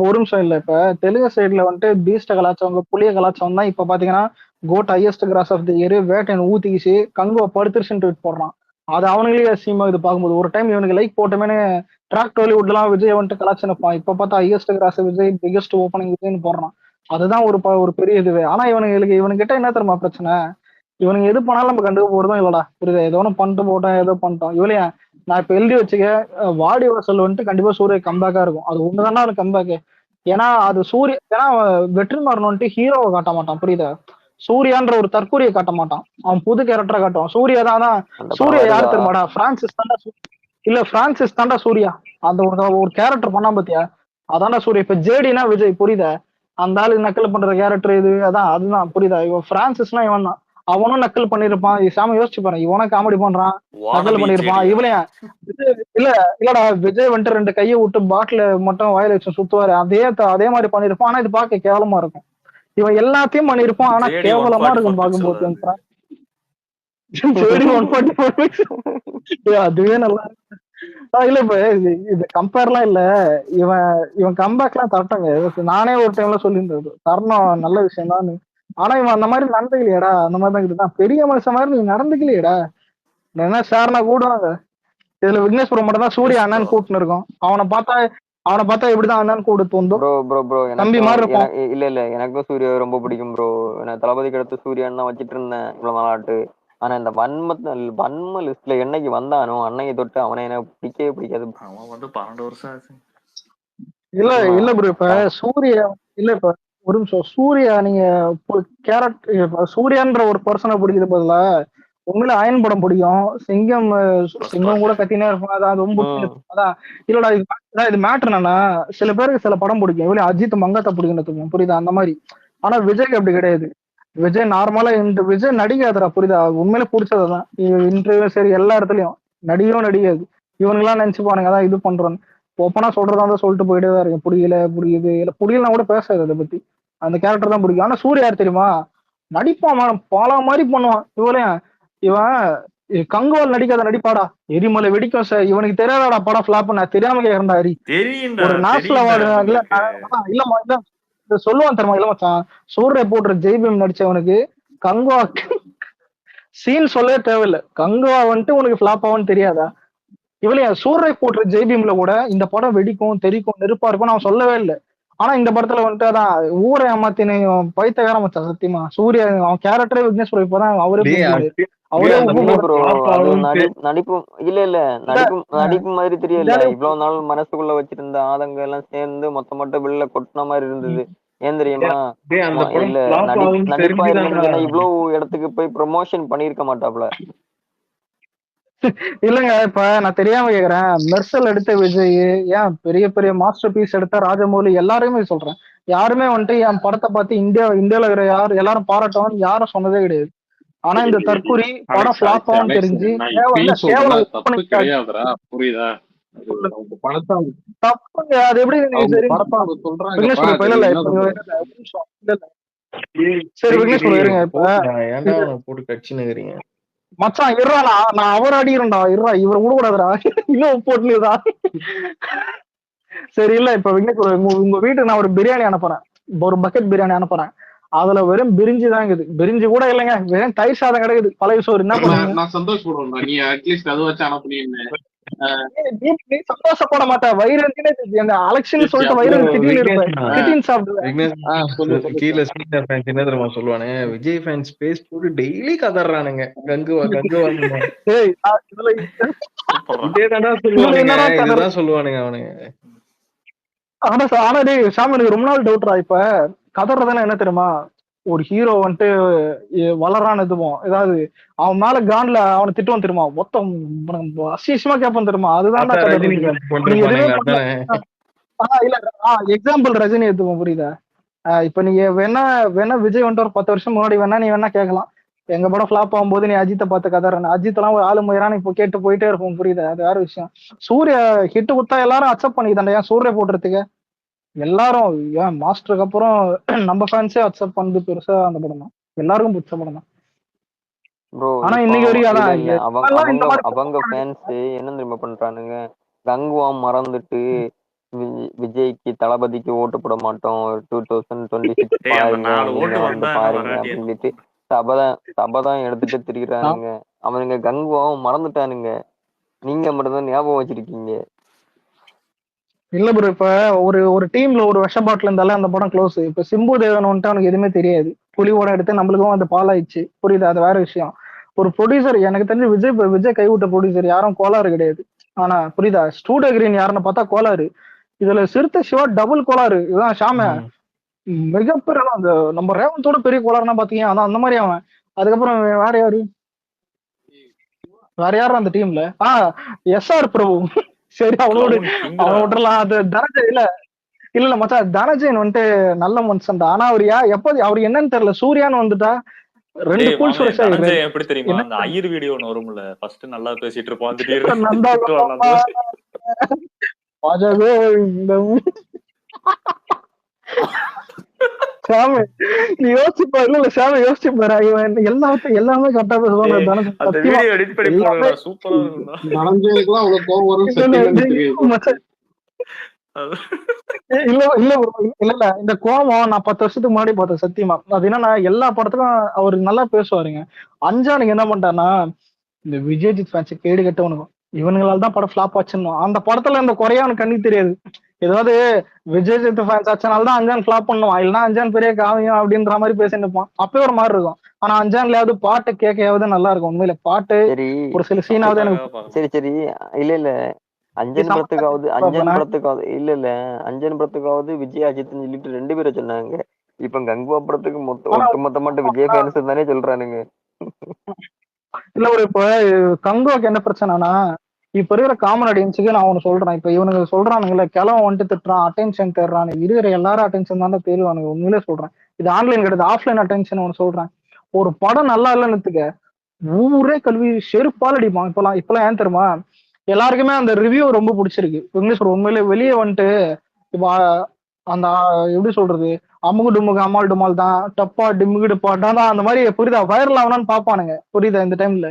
ஒரு நிமிஷம் இல்ல, இப்ப தெலுங்கு சைட்ல வந்துட்டு பீஸ்ட கலாச்சாரம் புளிய கலாச்சாரம் தான். இப்ப பாத்தீங்கன்னா GOAT highest gross of the year Vettaiyan ஊத்திக்கிச்சு கங்குவா படுத்துருச்சுன்னு ட்வீட் போடுறான். அது அவனுங்களே அசியமா இது பார்க்கும்போது ஒரு டைம் இவனுக்கு லைக் போட்டோமே ட்ராக் டாலிவுட் எல்லாம் விஜய் வந்துட்டு கலாச்சாரம் இருப்பான். இப்ப பார்த்தா highest gross Vijay biggest opening விஜய்னு போடுறான். அதுதான் ஒரு பெரிய இதுவே. ஆனா இவனுக்கிட்ட என்ன தெரியுமா பிரச்சனை? இவனுக்கு எது பண்ணாலும் நம்ம கண்டுக்க போறதும் இல்லடா. புரியுதா? ஏதோ ஒன்று பண்ணிட்டு போட்டோம், ஏதோ பண்ணிட்டோம். இவளையா நான் இப்ப எழுதி வச்சுக்க வாடி வாசல் வந்துட்டு கண்டிப்பா சூரிய கம்பேக்கா இருக்கும். அது ஒண்ணுதானா அது கம்பேக்கு. ஏன்னா அது ஏன்னா வெற்றிமாறன் வந்துட்டு ஹீரோவை காட்ட மாட்டான். புரியுதா? சூர்யான்ற ஒரு தற்கூரியை காட்ட மாட்டான். அவன் புது கேரக்டரா காட்டுவான். சூர்யா தான். சூர்யா யாரு தெரியுமாடா? பிரான்சிஸ் தாண்டா. இல்ல பிரான்சிஸ் தாண்டா சூர்யா. அந்த ஒரு கேரக்டர் பண்ணா பாத்தியா? அதான்டா சூர்யா. இப்ப ஜேடினா விஜய். புரியுதா? அந்த ஆளு நக்கல் பண்ற கேரக்டர் இது அதுதான். புரியுதா? இவன் பிரான்சிஸ்னா இவன் தான். அவனும் நக்கல் பண்ணிருப்பான். சாம யோசிச்சு பாரு, இவனும் காமெடி பண்றான், நக்கல் பண்ணிருப்பான். இவளையா இல்லடா விஜய் வந்துட்டு 2 கையை விட்டு பாட்டில மட்டும் வாயில வச்சு சுத்துவாரு. அதே மாதிரி பண்ணிருப்பான். ஆனா இது பாக்க கேவலமா இருக்கும். இவன் எல்லாத்தையும் பண்ணிருப்பான். ஆனா கேவலமா இருக்கும் பாக்கும்போது. அதுவே நல்லா இல்ல. இப்ப இது கம்பேர்லாம் இல்ல. இவன் கம்பேக் எல்லாம் தரட்டங்க. நானே ஒரு டைம்ல சொல்லியிருந்தது தரணும், நல்ல விஷயம் தான். ஆனா இவன் அந்த மாதிரி நடந்துக்கலையடா. அந்த மாதிரி தான் இருக்குதான். பெரிய மனுஷன் மாதிரி நீ நடந்துக்கலையடா. என்ன சார்னா கூடுவாங்க. இதுல விக்னேஸ்வரம் மட்டும் தான் சூர்யா அண்ணன் கூட்டுன்னு இருக்கும். அவனை பார்த்தா எப்படிதான் அண்ணன் கூட தோணும். தம்பி மாதிரி இருக்கும். இல்ல எனக்கும் சூர்யா ரொம்ப பிடிக்கும் ப்ரோ. நான் தளபதிக்கு அடுத்து சூர்யான்னு தான் வச்சிட்டு இருந்தேன் இவ்வளவு நாளாட்டு. ஆனா இந்த வன்ம லிஸ்ட்ல என்னைக்கு வந்தானோ அன்னைக்கு தொட்டு அவனை எனக்கு பிடிக்காது. அவன் வந்து 12 வருஷம் ஆச்சு. இல்ல ப்ரோ. இப்ப சூர்யா இல்ல இப்ப ஒரு நிமிஷம். சூர்யா நீங்க கேரக்டர் சூர்யான்ற ஒரு பர்சனை பிடிக்கிறது பதிலா உண்மையில அயன் படம் பிடிக்கும். சிங்கம் கூட கத்தினே இருப்பான். அதான் ரொம்ப அதான் இல்லடா. இது மேட்டர் என்னன்னா சில பேருக்கு சில படம் பிடிக்கும். இவ்வளவு அஜித் மங்கத்தை பிடிக்கணும். புரியுதா? அந்த மாதிரி. ஆனா விஜய்க்கு அப்படி கிடையாது. விஜய் நார்மலா விஜய் நடிகாதரா. புரியுதா? உண்மையில பிடிச்சதான் இன்டர்வியூ சரி எல்லா இடத்துலயும் நடிகாது. இவனுங்கெல்லாம் நினைச்சுப்பானுங்க அதான் இது பண்றோன்னு. ஓப்பனா சொல்றதா தான் சொல்லிட்டு போயிட்டே தான் இருக்கேன். புரியலன்னா கூட பேசாது அதை பத்தி. அந்த கேரக்டர் தான் பிடிக்கும். ஆனா சூர்யா யார் தெரியுமா? நடிப்பான் பல மாதிரி பண்ணுவான். இவன் கங்குவால் நடிக்காத நடிப்பாடா. எரிமலை வெடிக்கும் சார். இவனுக்கு தெரியாதாடா படம் ஃபிளாப். நான் தெரியாம கேக்குறேன்டா. ஹரி ஒரு நேஷனல் அவார்டு இல்லம்மா இல்ல சொல்லுவான் தெரியுமா? இல்ல மச்சான், சூர்யா போடுற ஜெய்பீம் நடிச்சவனுக்கு கங்குவா சீன் சொல்லவே தேவையில்லை. கங்குவா வந்துட்டு உனக்கு ஃபிளாப் ஆகும்னு தெரியாதா? இவளையா சூர்யா போடுற ஜெய்பீம்ல கூட இந்த படம் வெடிக்கும் தெரிக்கும் நெருப்பா இருக்கும் அவன் சொல்லவே இல்லை. ஆனா இந்த படத்துல வந்துட்டு அதான் ஊரை ஏமாத்தின பைத்தியக்கார மச்சான். சத்தியமா சூர்யா அவன் கேரக்டரே விக்னேஸ்வரர் இப்பதான் அவரே நடிப்பு இல்ல நடிப்பு மாதிரி தெரியல. இவ்வளவு நாள் மனசுக்குள்ள வச்சிருந்த ஆதங்க எல்லாம் சேர்ந்து மொத்தமொட்ட வெளில கொட்டின மாதிரி இருந்தது. ஏன் தெரியுமா? அந்த படம் இல்ல flop ஆகும்னு நடிப்பா தெரிஞ்சுதான்டா. இருந்திருந்தீங்கன்னா இவ்வளவு இடத்துக்கு போய் ப்ரமோஷன் பண்ணிருக்க மாட்டாப்ல. இல்லங்க இப்ப நான் தெரியாம கேக்குறேன். மெர்சல் எடுத்த விஜய், ஏன் பெரிய பெரிய மாஸ்டர் பீஸ் எடுத்த ராஜமௌலி எல்லாருமே சொல்றேன், யாருமே வந்துட்டு என் படத்தை பார்த்து இந்தியால இருக்கிற எல்லாரும் பாராட்டுவான்னு யாரும் சொன்னதே கிடையாது. ஆனா இந்த தற்கூரி படம் ஃபிளாப் ஆகும் தெரிஞ்சு நான் இப்பயும் சொல்றேன், தப்பு கிடையாதுடா, புரியுதா? படத்தை தப்புங்க. அது எப்படி நீங்க சரி படத்தை அவங்க சொல்றாங்க. விக்னேஷ் bro, இப்ப இல்ல இல்ல இப்ப ஒரு நிமிஷம். இல்ல சரி விக்னேஷ் bro இருங்க. இப்ப ஏன்டா அவனை போட்டு கட்சி நகரீங்க மச்சான் இருறா, நான் அவர் அடிக்கிறேன்டா, இருறா இவரை விடக்கூடாதுடா, இன்னும் போட்டுதா. சரி இல்ல இப்ப விக்னேஷ் bro, உங்க வீட்டுக்கு நான் ஒரு பிரியாணி அனுப்புறேன், ஒரு பக்கெட் பிரியாணி அனுப்புறேன். அதுல வெறும் பிரிஞ்சு தான் இருக்குது, பிரிஞ்சு கூட இல்லைங்க, வெறும் தயிர் சாதம் கிடைக்குது, பழைய சோறு. என்ன பண்ணுவீங்க? நான் சந்தோஷப்படுவேன், நீ அட்லீஸ்ட் அதை வச்சு அனுப்புனீன்னு. நீ சந்தோஷப்பட மாட்டேன், வயிறு அலெக்ஷன் சொல்லிட்டு வயிறு திடீர்னு இருப்பேன், திடீர்னு சாப்பிடுவேன். கீழே என்ன தெரியுமா சொல்லுவானு, விஜய் ஃபேன்ஸ் பேஸ் போட்டு டெய்லி கதறானுங்க, கங்குவா கங்குவா. இதேதான்டா சொல்லுவானுங்க, இதுதான் சொல்லுவானுங்க அவனுங்க. ஆனா டேய் சாமி, எனக்கு ரொம்ப நாள் டவுட்ரா. இப்ப கதறதுன்னா என்ன தெரியுமா? ஒரு ஹீரோ வந்துட்டு வளரான இதுவும் ஏதாவது அவன் மேல கான்ல அவனை திட்டுவான் தெரியுமா, மொத்தம் அசியமா கேட்பான் தெரியுமா, அதுதான் இல்ல. எக்ஸாம்பிள் ரஜினி எடுத்துப்போம், புரியுதா? இப்ப நீங்க வேணா விஜய் வந்துட்டு ஒரு 10 வருஷம் முன்னாடி வேணா நீ வேணா கேட்கலாம், எங்க படம் ஃபிளாப் ஆகும்போது நீ அஜித்தை பார்த்து கதறேன், அஜித் எல்லாம் ஒரு ஆளு முயறான்னு இப்போ கேட்டு போயிட்டே இருப்போம், புரியுதா? அது வேற விஷயம். சூர்யா ஹிட் கொடுத்தா எல்லாரும் அக்செப்ட் பண்ணிக்கிட்டாண்டா, ஏன் சூர்யா போடுறதுக்கு எல்லாரும், ஏன் மாஸ்டருக்கு அப்புறம் நம்ம ஃபேன்ஸே அக்செப்ட் பண்ணது பெருசா அந்த படம் தான், எல்லாருக்கும் பிடிச்ச படம் தான். ஆனா இன்னைக்கு வரைக்கும் அவங்க ஃபேன்ஸ் என்ன தெரியுமா பண்றானுங்க, கங்குவாம் மறந்துட்டு விஜய்க்கு தளபதிக்கு ஓட்டு போட மாட்டோம் 2026 பாருங்க நீங்க வந்து பாருங்க அப்படின்னு சொல்லிட்டு சபதான் எடுத்துட்டு திரிகிறானுங்க. அவனுங்க கங்குவாவும் மறந்துட்டானுங்க, நீங்க மட்டும்தான் ஞாபகம் வச்சிருக்கீங்க. இல்ல ப்ரோ, இப்ப ஒரு டீம்ல ஒரு விஷ பாட்டில் இருந்தாலும் அந்த படம் க்ளோஸ். இப்ப சிம்பு தேவன் வந்துட்டு அவனுக்கு எதுவுமே தெரியாது, புலிவோட எடுத்து நம்மளுக்கும் அந்த பாலாயிடுச்சு, புரியுது? அது வேற விஷயம். ஒரு ப்ரொடியூசர், எனக்கு தெரிஞ்சு விஜய் கைவிட்ட ப்ரொடியூசர் யாரும் கோளாறு கிடையாது. ஆனா புரியுதா, ஸ்டூடியோ கிரீன் யாருன்னு பார்த்தா கோளாறு, இதுல சிறுத்தை சிவா டபுள் கோளாறு. இதுதான் ஷாம மிகப்பெரிய அந்த நம்ம ரேவந்தோட பெரிய கோளாறுனா பாத்தீங்க, அதான் அந்த மாதிரி அவன். அதுக்கப்புறம் வேற யாரும் அந்த டீம்ல SR பிரபு. சரி அவனோட விட்டுறலாம். அது தனஜய் இல்ல மச்சான், தனஜயன் வந்துட்டு நல்ல மனுஷன்டா. ஆனா அவர் அவரு என்னன்னு தெரியல, சூர்யான்னு வந்துட்டா ரெண்டு கூல் சுரேஷ் எப்படி தெரியுமா, அந்த ஐயர் வீடியோ ஒன்று வரும்ல, ஃபர்ஸ்ட் நல்லா பேசிட்டு இருப்போம், நீ யோசிச்சு பாரு, இல்ல சாமி யோசிச்சு பாரு, இவன் எல்லாமே கரெக்டா பேசுவாங்க. இல்ல இந்த கோவம் நான் 10 வருஷத்துக்கு முன்னாடி பார்த்தேன் சத்தியமா. அது என்னன்னா எல்லா படத்துக்கும் அவரு நல்லா பேசுவாருங்க. அஞ்சானுக்கு என்ன பண்ணிட்டான்னா, இந்த விஜய்ஜித் ஃபேன்ஸ் கேடு கட்டவனுக்கும் இவனுங்களால தான் படம் ஃபிளாப் ஆச்சுன்னு, அந்த படத்துல இந்த குறையா அவனுக்கு கண்ணுக்கு தெரியாது. ஏதாவது விஜய்ஜித் ஃபேன்ஸ் ஆச்சனால தான் அஞ்சான் ஃபிளாப் பண்ணுவான், இல்லைன்னா அஞ்சான் பெரிய காவியம் அப்படின்ற மாதிரி பேசிட்டு இருப்பான், அப்பவே ஒரு மாதிரி இருக்கும். ஆனா அஞ்சான்லயாவது பாட்டு கேட்கயாவது நல்லா இருக்கும். உண்மையில பாட்டு ஒரு சில சீனாவது எனக்கு சரி இல்ல அஞ்சன் படத்துக்காவது விஜய் அஜித்னு சொல்லிட்டு 2 பேரை சொன்னாங்க. இப்ப கங்குவா படத்துக்கு ஒட்டுமொத்தமா விஜய் ஃபேன்ஸ் தானே சொல்றானுங்க. இல்ல ஒரு இப்ப கங்குவாக்கு என்ன பிரச்சனைனா, இப்ப இருக்கிற காமன் ஆடியன்ஸுக்கு நான் ஒண்ணு சொல்றேன். இப்ப இவனுங்க சொல்றானுங்கல்ல, கிளவன் வந்துட்டு திட்டுறான், அட்டென்ஷன் தேடுறான், இருக்கிற எல்லாரும் அட்டென்ஷன் தானே தேடுவானுங்க. உண்மையிலே சொல்றேன், இது ஆன்லைன் கிடையாது, ஆஃப்லைன் அட்டென்ஷன் ஒன்று சொல்றேன். ஒரு படம் நல்லா இல்லைன்னு ஊரே கல்வி செருப்பால் அடிப்பான். இப்பெல்லாம் ஏன் தெரியுமா, எல்லாருக்குமே அந்த ரிவ்யூ ரொம்ப பிடிச்சிருக்கு. இங்கிலீஷ் உண்மையிலே வெளியே வந்துட்டு இப்ப அந்த எப்படி சொல்றது, அமுகு டுமுகு அம்மாள் டுமால் தான், டப்பா டிமுகு பாட்டான் தான், அந்த மாதிரி புரியுதா, வைரல் ஆகணும்னு பாப்பானுங்க, புரியுதா? இந்த டைம்ல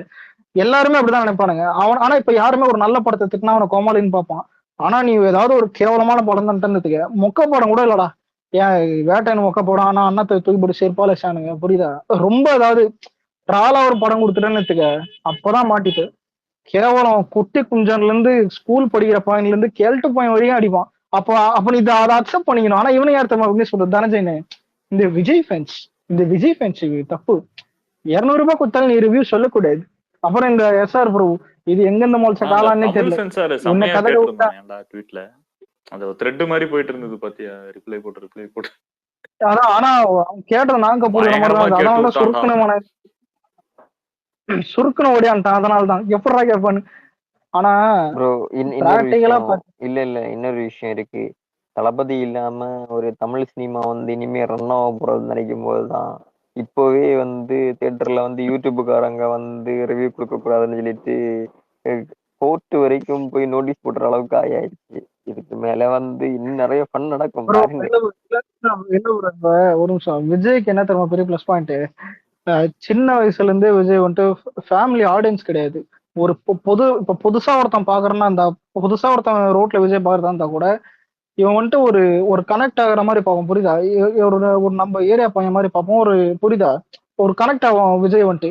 எல்லாருமே அப்படிதான் நினைப்பானுங்க. ஆனா இப்ப யாருமே ஒரு நல்ல படத்தை திட்டினா அவனை கோமாளின்னு பார்ப்பான். ஆனா நீ ஏதாவது ஒரு கேவலமான படம் தான்ட்டு மொக்க படம் கூட இல்லடா, ஏன் வேட்டைன்னு மொக்க படம், ஆனா அண்ணத்தை தூக்கி போட்டு சேர்ப்பால வச்சானுங்க, புரியுதா? ரொம்ப ஏதாவது ட்ராலா ஒரு படம் கொடுத்துட்டேன்னு அப்பதான் மாட்டிட்டு கேவலம் குட்டி குஞ்சன்ல இருந்து ஸ்கூல் படிக்கிற பாயிண்ட்ல இருந்து கேல்ட்டு பாயிண்ட் வரையும் அடிப்பான். அப்ப நீ அதை அக்செப்ட் பண்ணிக்கணும். ஆனா இவனை யார் தெரியுமா சொல்றது, தனஜயனு, இந்த விஜய் ஃபேன்ஸ் தப்பு. 200 ரூபாய் கொடுத்தாலும் நீ ரிவ்யூ சொல்லக்கூடாது. அப்புறம் இந்த SR பிரபு, இது எங்க மொழிச்ச காலான்னே தெரியல, அந்த த்ரெட் மாதிரி போயிட்டு இருந்தது பாத்தியா, ரிப்ளை போட்டு அதான் ஆனா அவன் கேட்டது நாங்க புரியுற மாதிரி பயங்கரமா தான் இருக்கு. கேட்டு அதனால விட்டான்டா. சுருக்குன்னு ஓடியான்ட்டான். அதனால தான் எப்படா கேட்பான்னு. ஆனா ப்ரோ இன்னொரு பிராக்டிகலா விஷயம், இல்ல இன்னொரு விஷயம் இருக்கு. தளபதி இல்லாம ஒரு தமிழ் சினிமா வந்து இனிமே ரன் ஆக போறது நினைக்கும் போதுதான் இப்போவே வந்து தியேட்டர்ல வந்து யூடியூபுக்காரங்க வந்து ரிவ்யூ கொடுக்க கூடாதுன்னு சொல்லிட்டு கோர்ட் வரைக்கும் போய் நோட்டீஸ் போடுற அளவுக்கு ஆயாயிடுச்சு. இதுக்கு மேல வந்து இன்னும் நிறைய ஃபன் நடக்கும் ப்ரோ பாருங்க. என்ன ப்ரோ இப்ப ஒரு நிமிஷம், விஜய்க்கு என்ன தெரியுமா பெரிய ப்ளஸ் பாயிண்ட்? சின்ன வயசுல இருந்தே விஜய் வந்துட்டு ஃபேமிலி ஆடியன்ஸ் கிடையாது. ஒரு இப்ப புதுசா ஒருத்தன் பாக்குறேன்னா, அந்த புதுசா ஒருத்தன் ரோட்ல விஜய் பாக்குறதா இருந்தா கூட இவன் வந்துட்டு ஒரு ஒரு கனெக்ட் ஆகுற மாதிரி பார்ப்போம், புரியுதா? ஒரு ஒரு நம்ம ஏரியா பையன் மாதிரி பார்ப்போம், ஒரு புரியுதா? ஒரு கனெக்ட் ஆகும் விஜய் வந்துட்டு.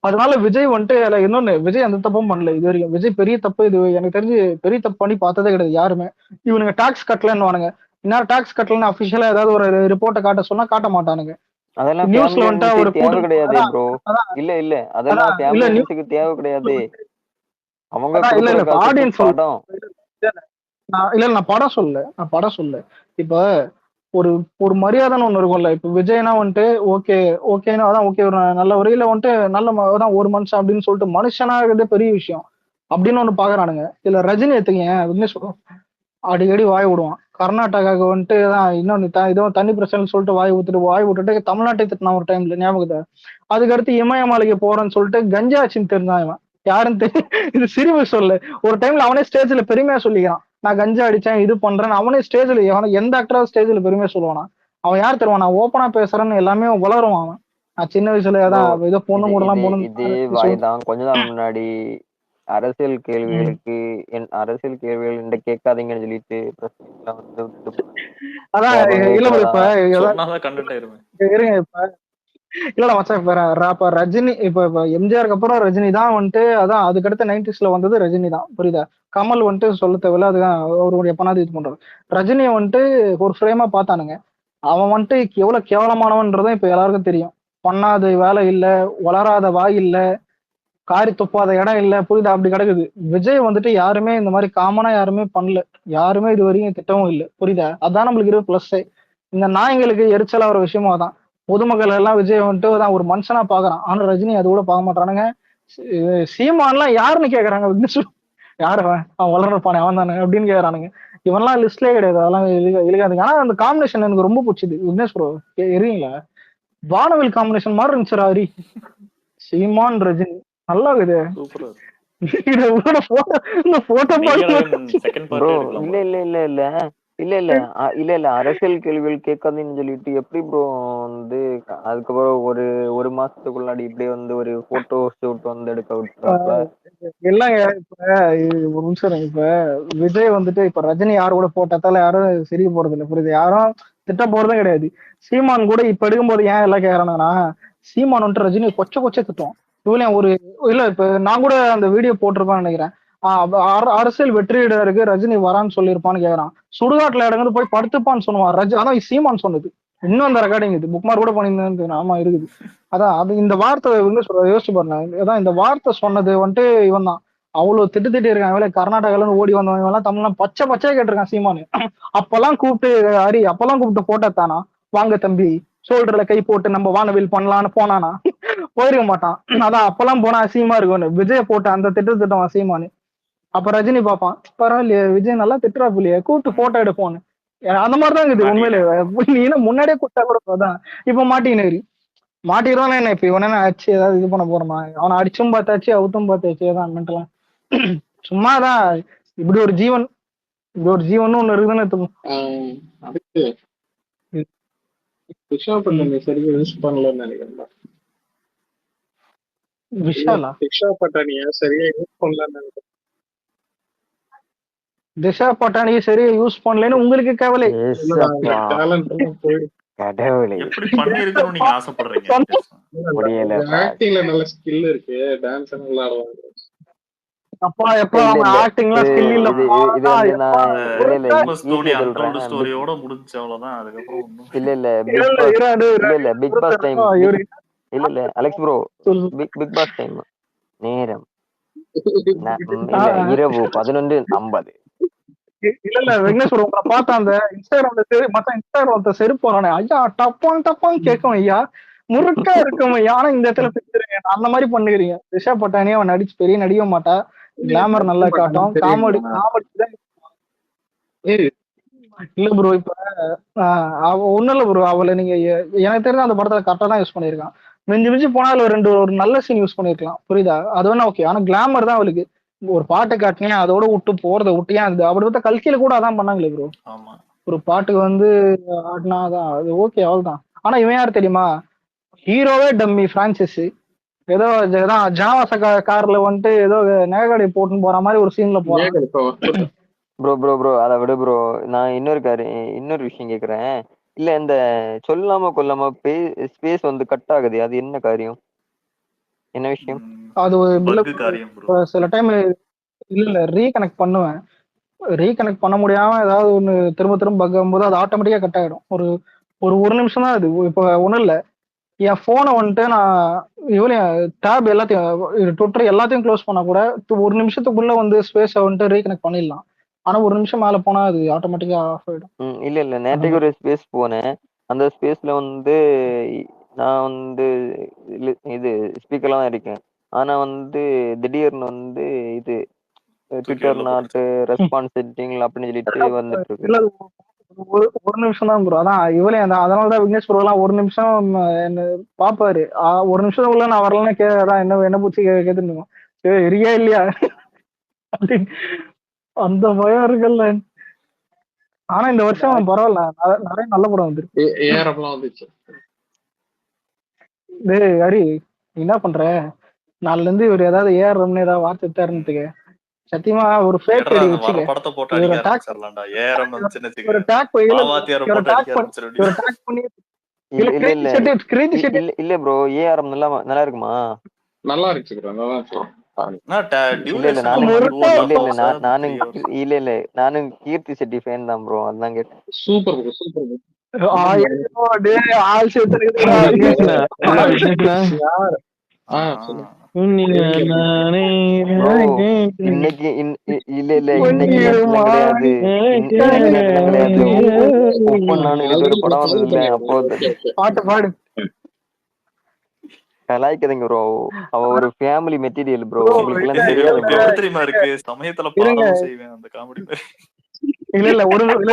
அதனால விஜய் வந்துட்டு அதுல இன்னொன்னு, விஜய் அந்த தப்பும் பண்ணல இது வரைக்கும். விஜய் பெரிய தப்பு இது எனக்கு தெரிஞ்சு பெரிய தப்பு பண்ணி பார்த்ததே கிடையாது யாருமே. இவனுங்க டாக்ஸ் கட்டலன்னு வானுங்க. இன்னும் டாக்ஸ் கட்டலன்னு அபிஷியலா ஏதாவது ஒரு ரிப்போர்ட்டை காட்ட சொன்னா காட்ட மாட்டானுங்க. அதெல்லாம் நியூஸ்ல ஃபேமிலி வந்துட்டு ஆடியன்ஸுக்கு ஒரு தேவை கிடையாதே அதான் ப்ரோ. அதான் இல்ல அதெல்லாம் அதான் இல்ல ஃபேமிலி ஆடியன்ஸுக்கு தேவை கிடையாது. அவங்க அதான் இல்ல கொடுக்குற இல்ல இப்ப காசுக்கு ஆடியன்ஸ் படம். நான் படம் சொல்ல. இப்ப ஒரு ஒரு மரியாதைன்னு ஒண்ணு இருக்கும்ல. இப்ப விஜய்னா வந்துட்டு ஓகே ஓகேன்னா அதான் ஓகே, ஒரு நல்ல வரையில வந்துட்டு நல்ல அதான் ஒரு மனுஷன் அப்படின்னு சொல்லிட்டு மனுஷனா இருக்கிறது பெரிய விஷயம் அப்படின்னு ஒண்ணு பாக்குறானுங்க. இல்ல ரஜினி எடுத்துக்கங்க, விக்னேஷ் அடிக்கடி வாய் விடுவான். கர்நாடகாவுக்கு வந்துட்டு தான் இன்னொன்னு இதோ தண்ணி பிரச்சனைன்னு சொல்லிட்டு வாய் விட்டுட்டு தமிழ்நாட்டை திட்டினா ஒரு டைம்ல ஞாபகத்தை. அதுக்கடுத்து இமயமலைக்கு போறேன்னு சொல்லிட்டு கஞ்சா ஆச்சுன்னு தெரிஞ்சான் இவன். யாருன்னு தெரியும் இது சிரிப்பு சொல்லு. ஒரு டைம்ல அவனே ஸ்டேஜ்ல பெருமையா சொல்லிக்கிறான், நான் கஞ்சா அடிச்சேன் இது பண்றேன். அவனே ஸ்டேஜ்ல எந்த ஆக்டரா ஸ்டேஜ்ல பெருமையா சொல்லுவானா? அவன் யார் தெரியுமா? நான் ஓப்பனா பேசுறேன்னு எல்லாமே வளருவான் அவன். நான் சின்ன வயசுல ப்ரோ ஏதாவது ஏதோ பொண்ணு கூட எல்லாம் இதே பொண்ணு வாய் சொல்லிட்டு தான் கொஞ்ச நாள் முன்னாடி அரசியல் கேள்விகளுக்கு அரசியல் கேள்விகள் என்கிட்ட கேட்காதீங்கன்னு சொல்லிட்டு press meet ல வந்து விட்டுட்டு போனாங்க. அதான் ஞாபகம் இல்ல bro, இருக்கிறதா? இப்ப சொன்னாதான் கண்டென்ட் ஆயிருமே. இருங்க. இல்லடா மச்சான், இப்ப ரஜினி இப்ப எம்ஜிஆருக்கு அப்புறம் ரஜினி தான் வந்துட்டு, அதான் அதுக்கடுத்து 90sல வந்தது ரஜினி தான், புரியுதா? கமல் வந்துட்டு சொல்ல தேவையில்ல, அதுதான் அவருடைய எப்பனாவது இது பண்றது. ரஜினியை வந்துட்டு ஒரு ஃப்ரேமா பார்த்தானுங்க. அவன் வந்துட்டு எவ்வளவு கேவலமானவன்றதும் இப்ப எல்லாருக்கும் தெரியும். பண்ணாத வேலை இல்ல, வளராத வாய் இல்ல, காரி துப்பாத இடம் இல்ல, புரியுதா? அப்படி கிடக்குது. விஜய் வந்துட்டு யாருமே இந்த மாதிரி காமனா யாருமே பண்ணல. யாருமே இது வரைக்கும் திட்டமும் இல்லை, புரியுதா? அதான் நம்மளுக்கு இருக்க பிளஸ். இந்த நாய்களுக்கு எரிச்சலா ஒரு விஷயமும் அதான். பொதுமக்கள் எல்லாம் விஜய் வந்துட்டு தான் ஒரு மனுஷனா பாக்குறான். ஆனா ரஜினி அது கூட பார்க்க மாட்டானுங்க. சீமான்லாம் யாருன்னு கேக்குறாங்க. யாரு அவன் வளர்றப்பானே அவன் தானே அப்படின்னு கேக்குறானுங்க. இவன்லாம் லிஸ்ட்லயே கிடையாது. அதெல்லாம் இழுக்காதுங்க. ஆனா அந்த காம்பினேஷன் எனக்கு ரொம்ப பிடிச்சது. விக்னேஷ் ப்ரோ எரியுங்களா? வானவில் காம்பினேஷன் மாதிரி இருந்துச்சுடா ஹரி. சீமான் ரஜினி நல்லா இருக்குது. சூப்பரா இருக்கு. இந்த photo Meiyazhagan second bro part எடுக்கலாம் இல்ல போல. இல்ல இல்ல இல்ல இல்ல இல்ல அரசியல் கேள்விகள் கேட்காதுன்னு சொல்லிட்டு எப்படி ப்ரோ வந்து அதுக்கப்புறம் ஒரு மாசத்துக்குள்ளாடி இப்படியே வந்து ஒரு போட்டோ ஷூட் வந்து எடுக்க விட்டுறாப்ல. இல்லங்க. இப்ப ஒரு நிமிஷம் இருங்க. இப்ப விஜய் வந்துட்டு இப்ப ரஜினி யாரு கூட போட்டதால யாரும் சிரிக்க போறது இல்லை, புரியுது? யாரும் திட்ட போறதும் கிடையாது. சீமான் கூட இப்ப எடுக்கும்போது ஏன் எல்லாம் கேக்குறானுங்கன்னா, சீமான் வந்துட்டு ரஜினி கொச்ச திட்டம். இவ்வளவு ஒரு இல்ல, இப்ப நான் கூட அந்த வீடியோ போட்டிருப்பான்னு நினைக்கிறேன். அரசியல் வெற்றியிடருக்கு ரஜினி வரான்னு சொல்லியிருப்பான்னு கேக்குறான். சுடுகாட்டுல இடங்கு போய் படுத்துப்பான்னு சொல்லுவான் அதான் சீமான் சொன்னது. இன்னும் அந்த ரெக்கார்டிங் இது புக் மார்க் கூட பண்ணியிருந்தேன். ஆமா இருக்குது. அதான் அது இந்த வார்த்தை வந்து யோசிச்சு பாருங்க. அதான் இந்த வார்த்தை சொன்னது வந்துட்டு இவன் தான். அவ்வளவு திட்டு இருக்கான். வேலை கர்நாடகால இருந்து ஓடி வந்தவங்க எல்லாம் தமிழ்லாம் பச்சையா கேட்டிருக்கான் சீமானு. அப்பெல்லாம் கூப்பிட்டு போட்டத்தானா, வாங்க தம்பி ஷோல்டர்ல கை போட்டு நம்ம வானவில் பண்ணலான்னு போனானா? போயிருக்க மாட்டான். அதான் அப்பெல்லாம் போனா அசிங்கமா இருக்கும். விஜய் போட்ட அந்த திட்டம் அசிங்கமானு. அப்ப ரஜினி பாப்பான், பரவாயில்லையே விஜய் நல்லா திட்டுறாப்புலையே, கூப்பிட்டு போட்டோ எடுப்போன்னு. அந்த மாதிரிதான் இருக்குது உண்மையிலே. நீ முன்னாடியே கூப்பிட்டா கூட அதான் இப்ப மாட்டிடுவானே என்ன? இப்ப இவன அடிச்சு ஏதாவது இது பண்ண போறோமா? அவனை அடிச்சும் பார்த்தாச்சு, அவுத்தும் பார்த்தாச்சு. ஏதான் மென்டலாம் சும்மாதான். இப்படி ஒரு ஜீவன் ஒண்ணு இருக்குதுன்னு எடுத்துக்கணும். அதுக்கு விஷாப்பட்டனை சரியா யூஸ் பண்ணலன்னு நினைக்கிறேன். விஷாலா? திஷா பட்டானியா சரியா யூஸ் பண்ணலன்னு நினைக்கிறேன். திஷா பட்டானியை சரியா யூஸ் பண்ணலன்னு உங்களுக்கு கவலை. டேலண்ட் எல்லாம் போயிடுச்சு. கடவுளே எப்படி பண்ணிருக்கணும்னு நீங்க ஆசைப்படுறீங்க? முடியல. ஆக்டிங்ல நல்ல ஸ்கில் இருக்கு, டான்ஸ் நல்லா ஆடுவாங்க. அப்பா எப்ப அவங்க ஆக்டிங்லாம் ஸ்கில் இது வந்து நான் இல்ல ஈஸியா அன்டோல்டு சொல்றேன். ஸ்டோரியோட முடிஞ்சு அவ்வளவுதான். அதுக்கப்புறம் ஒண்ணும் இல்ல பிக் பாஸ் டைம் இல்ல Alex bro, Bigg Boss time நேரம் இல்ல இரவு 11:50 இல்ல விக்னேஸ்வர் உங்களை பார்த்தா அந்த இன்ஸ்டாகிராம்ல செருப்பு போறானே ஐயா டப்பான் டப்பான்னு கேட்கும் ஐயா, முறுக்கா இருக்கும் ஐயா. ஆனா இந்த இடத்துல பிடிச்சிருங்க அந்த மாதிரி பண்ணுகிறீங்க. ரிஷா பட்டானே அவன் நடிச்சு பெரிய நடிக்க மாட்டா, கிளாமர் நல்லா காட்டும், காமெடி தான். இல்ல ப்ரோ இப்ப அவ ஒண்ணும் இல்ல ப்ரோ, அவளை நீங்க எனக்கு தெரிஞ்ச அந்த படத்துல கரெக்டா தான் யூஸ் பண்ணிருக்கான். மிஞ்சி மிஞ்சி போனா அதுல ஒரு நல்ல சீன் யூஸ் பண்ணிருக்கலாம், புரியுதா? அது வேணா ஓகே. ஆனா கிளாமர் தான் அவளுக்கு. ஒரு பாட்டை காட்டினேன் அதோட விட்டு போறதை விட்டு ஏன் அது அப்படி பார்த்தா கல்கியில கூட அதான் பண்ணாங்களே ப்ரோ. ஒரு பாட்டுக்கு வந்து ஆடினாதான் அது ஓகே, அவ்வளவுதான். ஆனா இவன் யாரு தெரியுமா? ஹீரோவே டம்மி பிரான்சிஸ். ஏதோ ஜாவா கார்ல வந்துட்டு ஏதோ நகைக்கடை போட்டுன்னு போற மாதிரி ஒரு சீன்ல போறான். ப்ரோ அதை விட ப்ரோ, நான் இன்னொரு விஷயம் கேக்குறேன். இல்ல இந்த சொல்லாம கொல்லாம ஸ்பேஸ் வந்து கட் ஆகுது, அது என்ன காரியம், என்ன விஷயம்? அது சில டைம் இல்ல ரீகனெக்ட் பண்ணுவேன், ரீகனெக்ட் பண்ண முடியாம ஏதாவது ஒண்ணு திரும்ப பக் ஆகும்போது அது ஆட்டோமேட்டிக்கா கட் ஆயிடும். ஒரு நிமிஷம் தான் அது. இப்ப ஒண்ணும் இல்ல, என் போனை வந்துட்டு நான் இவ்வளவு டேப் எல்லாத்தையும் ட்விட்டர் எல்லாத்தையும் க்ளோஸ் பண்ணா கூட ஒரு நிமிஷத்துக்குள்ள வந்து ஸ்பேஸை வந்துட்டு ரீகனெக்ட் பண்ணிடலாம். ஆனா ஒரு நிமிஷம் மேல போனா அது ஆட்டோமேட்டிக்கா ஆஃப் ஆயிடும். இல்ல நேற்றுக்கு ஒரு ஸ்பேஸ் போனேன். அந்த ஸ்பேஸ்ல வந்து நான் வந்து இது ஸ்பீக்கர்லாம் இருக்கேன். ஆனா வந்து திடீர்னு வந்து இது ட்விட்டர் நாட் ரெஸ்பான்ஸ் செட்டிங் அப்படின்னு சொல்லிட்டு வந்துட்டு இருக்கு. ஒரு நிமிஷம் தான் ப்ரோ. அதான் இவளே அதனாலதான் விக்னேஷ் ப்ரோ எல்லாம் ஒரு நிமிஷம் என்ன பாப்பாரு. ஒரு நிமிஷத்துக்குள்ள நான் வரலன்னு கேதான் என்ன பூச்சி கேட்டுருந்தோம் இருக்கியா இல்லையா அந்த பயம் இருக்குல்ல. ஆனா இந்த வருஷம் பரவாயில்ல, நிறைய நல்ல படம் வந்துருக்கு. வந்துச்சு. டேய் ஹரி, என்ன பண்ற? நாலுல இருந்து இவர் ஏதாவது ஏஆர்எம்னு ஏதாவது வார்த்தை தரணுத்துக்கு சத்தியமா ஒரு ஃபேக் ஐடி வச்சுக்க. படத்தை போட்டு அடிக்க ஆரம்பிச்சிரலாம்டா. ஏஆர்எம் வந்துச்சுன்னு ஒரு டாக் பண்ணி இல்ல ப்ரோ, ஏஆர்எம் நல்லா இருக்குமா? நல்லா இருக்கு ப்ரோ, நல்லா இருக்கு. நானும் கீர்த்தி செட்டி ஃபேன் தான் ப்ரோ, அதான் கேட்டேன். Super bro, super bro. இன்னைக்கு இல்ல கிடையாது. ஒரு படம் இல்ல அப்போ கலாய்க்கதுங்க ப்ரோ. அவ ஒரு ஃபேமிலி மெட்டீரியல் ப்ரோ, உங்களுக்கு எல்லாம் தெரியாது. தெரியுமா இருக்கு சமயத்துல பாடவும் செய்வேன் அந்த காமெடி மாதிரி. இல்ல ஒரு நிமிஷம்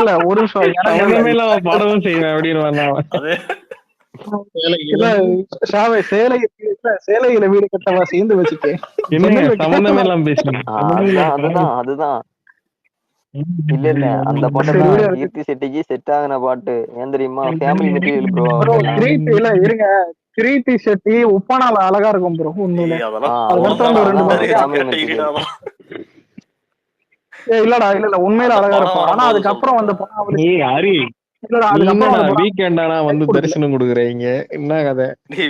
பாடவும் செய்வேன் அப்படின்னு சேலையில வீடு கட்டவா சேர்ந்து வச்சுக்கேன். சம்பந்தமே எல்லாம் பேசுறேன். அதுதான் இல்ல அந்த பாட்டு தான் கீர்த்தி செட்டிக்கு செட் ஆகின பாட்டு. ஏன் தெரியுமா? Family material bro. இல்ல இருங்க, கிரீத்தி செட்டி உப்பானால அழகா இருக்கும் ப்ரோ. உண்மையில இல்ல உண்மையில அழகா இருக்கும். ஆனா அதுக்கப்புறம் வந்த வீக்கெண்டானா வந்து தரிசனம் கொடுக்குறீங்க, என்ன கதை?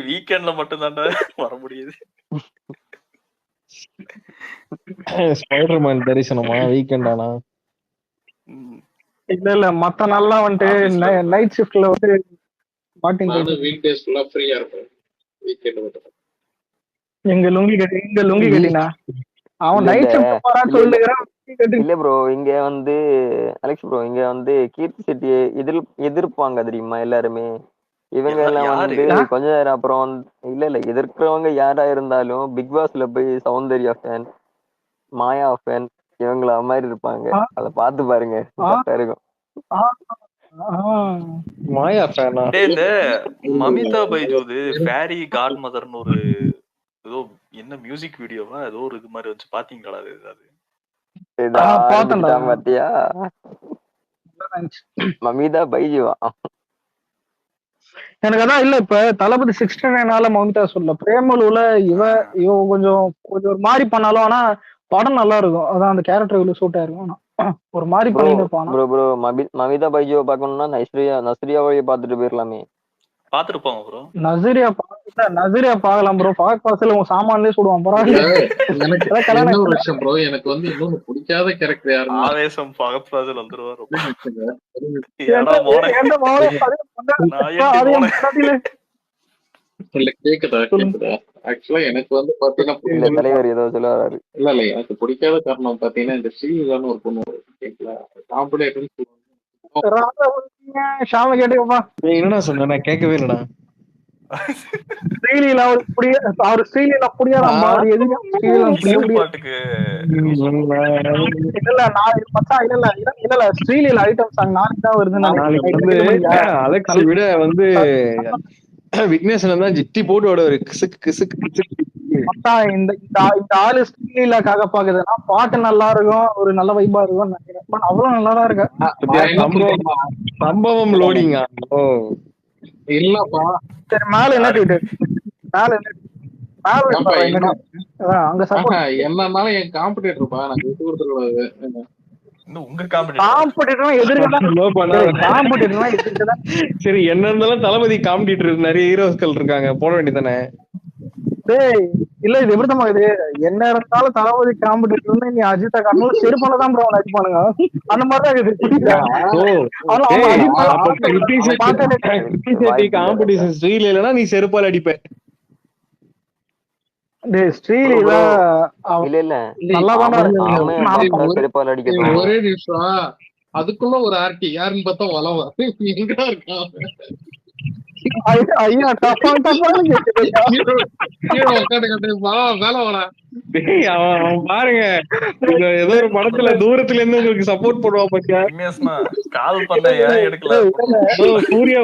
வீக்கெண்ட்ல மட்டும் தான்டா வர முடியுது. ஸ்பைடர்மேன் தரிசனமா வீக்கெண்டானா? இல்ல மத்த நாள்லாம் வந்துட்டு நைட் ஷிஃப்ட்ல வந்து வீக் டேஸ் ஃபுல்லா ஃப்ரீயா இருப்பேன். வீக்கெண்ட் மட்டும் எங்க லுங்கி கட்டினா அவன் நைட் ஷிஃப்ட் போறான்னு சொல்லுகிறான். இல்ல ப்ரோ, இங்க வந்து அலெக்ஸ் ப்ரோ, இங்க வந்து கீர்த்தி செட்டியை எதிர்ப்பாங்க தெரியுமா எல்லாருமே. இவங்க எல்லாம் வந்து கொஞ்ச நேரம் அப்புறம் இல்ல எதிர்க்கிறவங்க யாரா இருந்தாலும் பிக் பாஸ்ல போய் சௌந்தர்யா ஃபேன், மாயா ஃபேன் இவங்கள மாதிரி இருப்பாங்க. அத பாத்து பாருங்க, கரெக்டா இருக்கும். மாயா ஃபேனா? இந்த மமிதா பைஜூது ஃபேரி காட் மதர்னு ஒரு ஏதோ என்ன மியூசிக் வீடியோவா ஏதோ ஒரு இது மாதிரி வச்சு பாத்தீங்களா? பாத்தியா மமிதா பைஜுவா? எனக்கு அதான் இல்ல, இப்ப தளபதி 69 மமிதா சொல்ல பிரேமலுல இவ கொஞ்சம் ஒரு மாதிரி பண்ணாலும் ஆனா படம் நல்லா இருக்கும். அதான் அந்த கேரக்டர் இவ்வளவு சூட் ஆயிருக்கும். ஒரு மாதிரி பண்ணிருப்பான் ப்ரோ. மமிதா பைஜுவை பார்க்கணும்னா நஸ்ரியா வழியை பாத்துட்டு போயிடலாமே. பாத்துருப்பாங்க ப்ரோ. நசீரியா பாக்கலாம் ப்ரோ. பாக்கல உங்க சாமான்லயே சொல்லுவான். பரவாயில்ல. எனக்கு ஒரு விஷயம் ப்ரோ, எனக்கு வந்து இன்னொன்னு பிடிக்காத கேரக்டர் யாருன்னா ஆவேசம் பகத்ராஜில் வந்துருவாரு. கேக்குதா? ஆக்சுவலா எனக்கு வந்து பாத்தீங்கன்னா இல்ல பிடிக்காத தலைவர் ஏதோ சொல்ல வராரு. இல்ல எனக்கு பிடிக்காத காரணம் பாத்தீங்கன்னா இந்த ஸ்ரீலங்கான்னு ஒரு பொண்ணு வரும் ஓகேங்களா, காம்படேட்டர்னு சொல்லுவாங்க. ஷாம கேட்டுக்கப்பா. என்னடா சொன்ன? நான் கேட்கவே இல்லடா. ஸ்ரீலீலா அவர் ஸ்ரீலீலா புடியாதாம்பா, அவர் எதிரி ஸ்ரீலீலா இசை பாட்டுக்கு இல்ல நான் மச்சான் இல்ல ஸ்ரீலீலா ஐட்டம் சாங் நாளைக்கு தான் வருதுன்னு நாளைக்கு வந்து அலெக்ஸ் விட வந்து விக்னேஸ்வரன் தான் ஜிட்டி போட்டு விடுவாரு. கிசுக்கு கிசுக்கு கிசுக்கு. மச்சான் இந்த ஆளு ஸ்ரீலீலாக்காக பாக்குதுன்னா பாட்டு நல்லா இருக்கும், ஒரு நல்ல வைபா இருக்கும் நினைக்கிறேன். அவ்வளவு நல்லாதான் இருக்கு. சம்பவம் லோடிங்கா. ஓ இல்லப்பா சரி மேல என்ன ட்வீட்? மேல என்ன அங்க சப்போர்ட் என்னன்னாலும் என் காம்படேட்டர்ப்பா, நான் விட்டு கொடுத்துக்கூடாது. உங்க காம்படிட்டர் எதிர்க்கதான். சரி என்ன இருந்தாலும் தளபதி காம்படிட்டர் நிறைய ஹீரோஸ்கள் இருக்காங்க, போட வேண்டியதானே? டேய் இல்ல இது எப்படித்தமா இது, என்ன இருந்தாலும் தளபதி காம்படிட்டர் நீ அஜித்தை காரணம் செருப்பாலதான் ப்ரோ அடிப்பானுங்க, அந்த மாதிரிதான் இது. காம்படிஷன் ஸ்ரீல இல்லனா நீ செருப்பால் அடிப்ப. ஸ்ரீலீலா இல்ல செருப்பால் அடிக்க. ஒரே நிமிஷம், அதுக்குள்ள ஒரு ஆர்டி யாருன்னு பார்த்தா வளவா எங்க இருக்கான் ஐயா பாருங்க ஏதோ ஒரு படத்துல தூரத்துல இருந்து உங்களுக்கு சப்போர்ட் பண்ணுவா பாத்தியா? கால் பண்ண எடுக்கல. சூரிய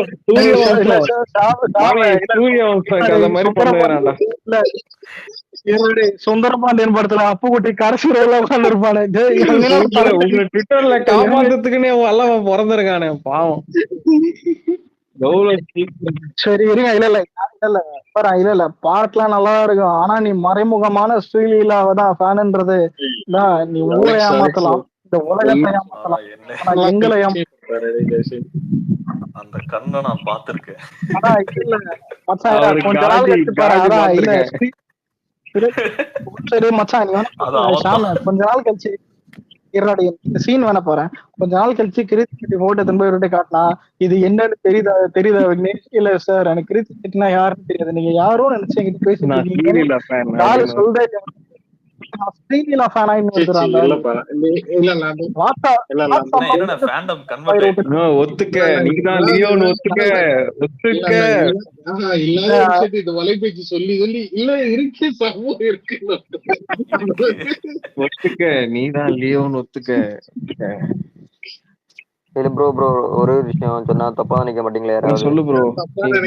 வம்சம் அந்த மாதிரி பண்ணுறான்டா. சுந்தரபாண்டியன் படத்துல அப்பு குட்டி கடைசி உட்கார்ந்து இருப்பானே, உங்க ட்விட்டர்ல காப்பாத்துறதுக்குன்னு எல்லாம் பிறந்திருக்கானே பாவம். சரி இருங்க, இல்ல பாட்டுலாம் நல்லா இருக்கும். ஆனா நீ மறைமுகமான ஸ்ரீலீலாவதான் ஃபேன்ன்றது நீ ஊரை ஏமாத்தலாம், இந்த உலகத்தை ஏமாத்தலாம், ஆனா எங்களை அந்த கண்ணை நான் பாத்திருக்கேன். கொஞ்ச நாள் கழிச்சு பாரு. சரி மச்சான் கொஞ்ச நாள் கழிச்சு இந்த சீன் வேணா போறேன். கொஞ்ச நாள் கழிச்சு கிரிக்கெட் போட்டு திரும்ப காட்டினா இது என்னன்னு தெரியுதா விக்னேஷ்? இல்ல சார் எனக்கு கிரிக்கெட்னா யாருன்னு தெரியாது, நீங்க யாரும் நினைச்சு என்கிட்ட பேசிட்டு சொல்றேன். ஸ்ரீலீலா ஃபேனா ஒத்துக்க நீதான் லியோன்னு ஒத்துக்க வலைபேச்சு சொல்லி இல்ல இருக்கு சமூகம் இருக்கு ஒத்துக்க நீதான் லியோன்னு ஒத்துக்க. இல்ல ப்ரோ ஒரே ஒரு விஷயம் சொன்னா தப்பா நினைக்க மாட்டீங்களா யாராவது? சொல்லு ப்ரோ. சொல்லுங்க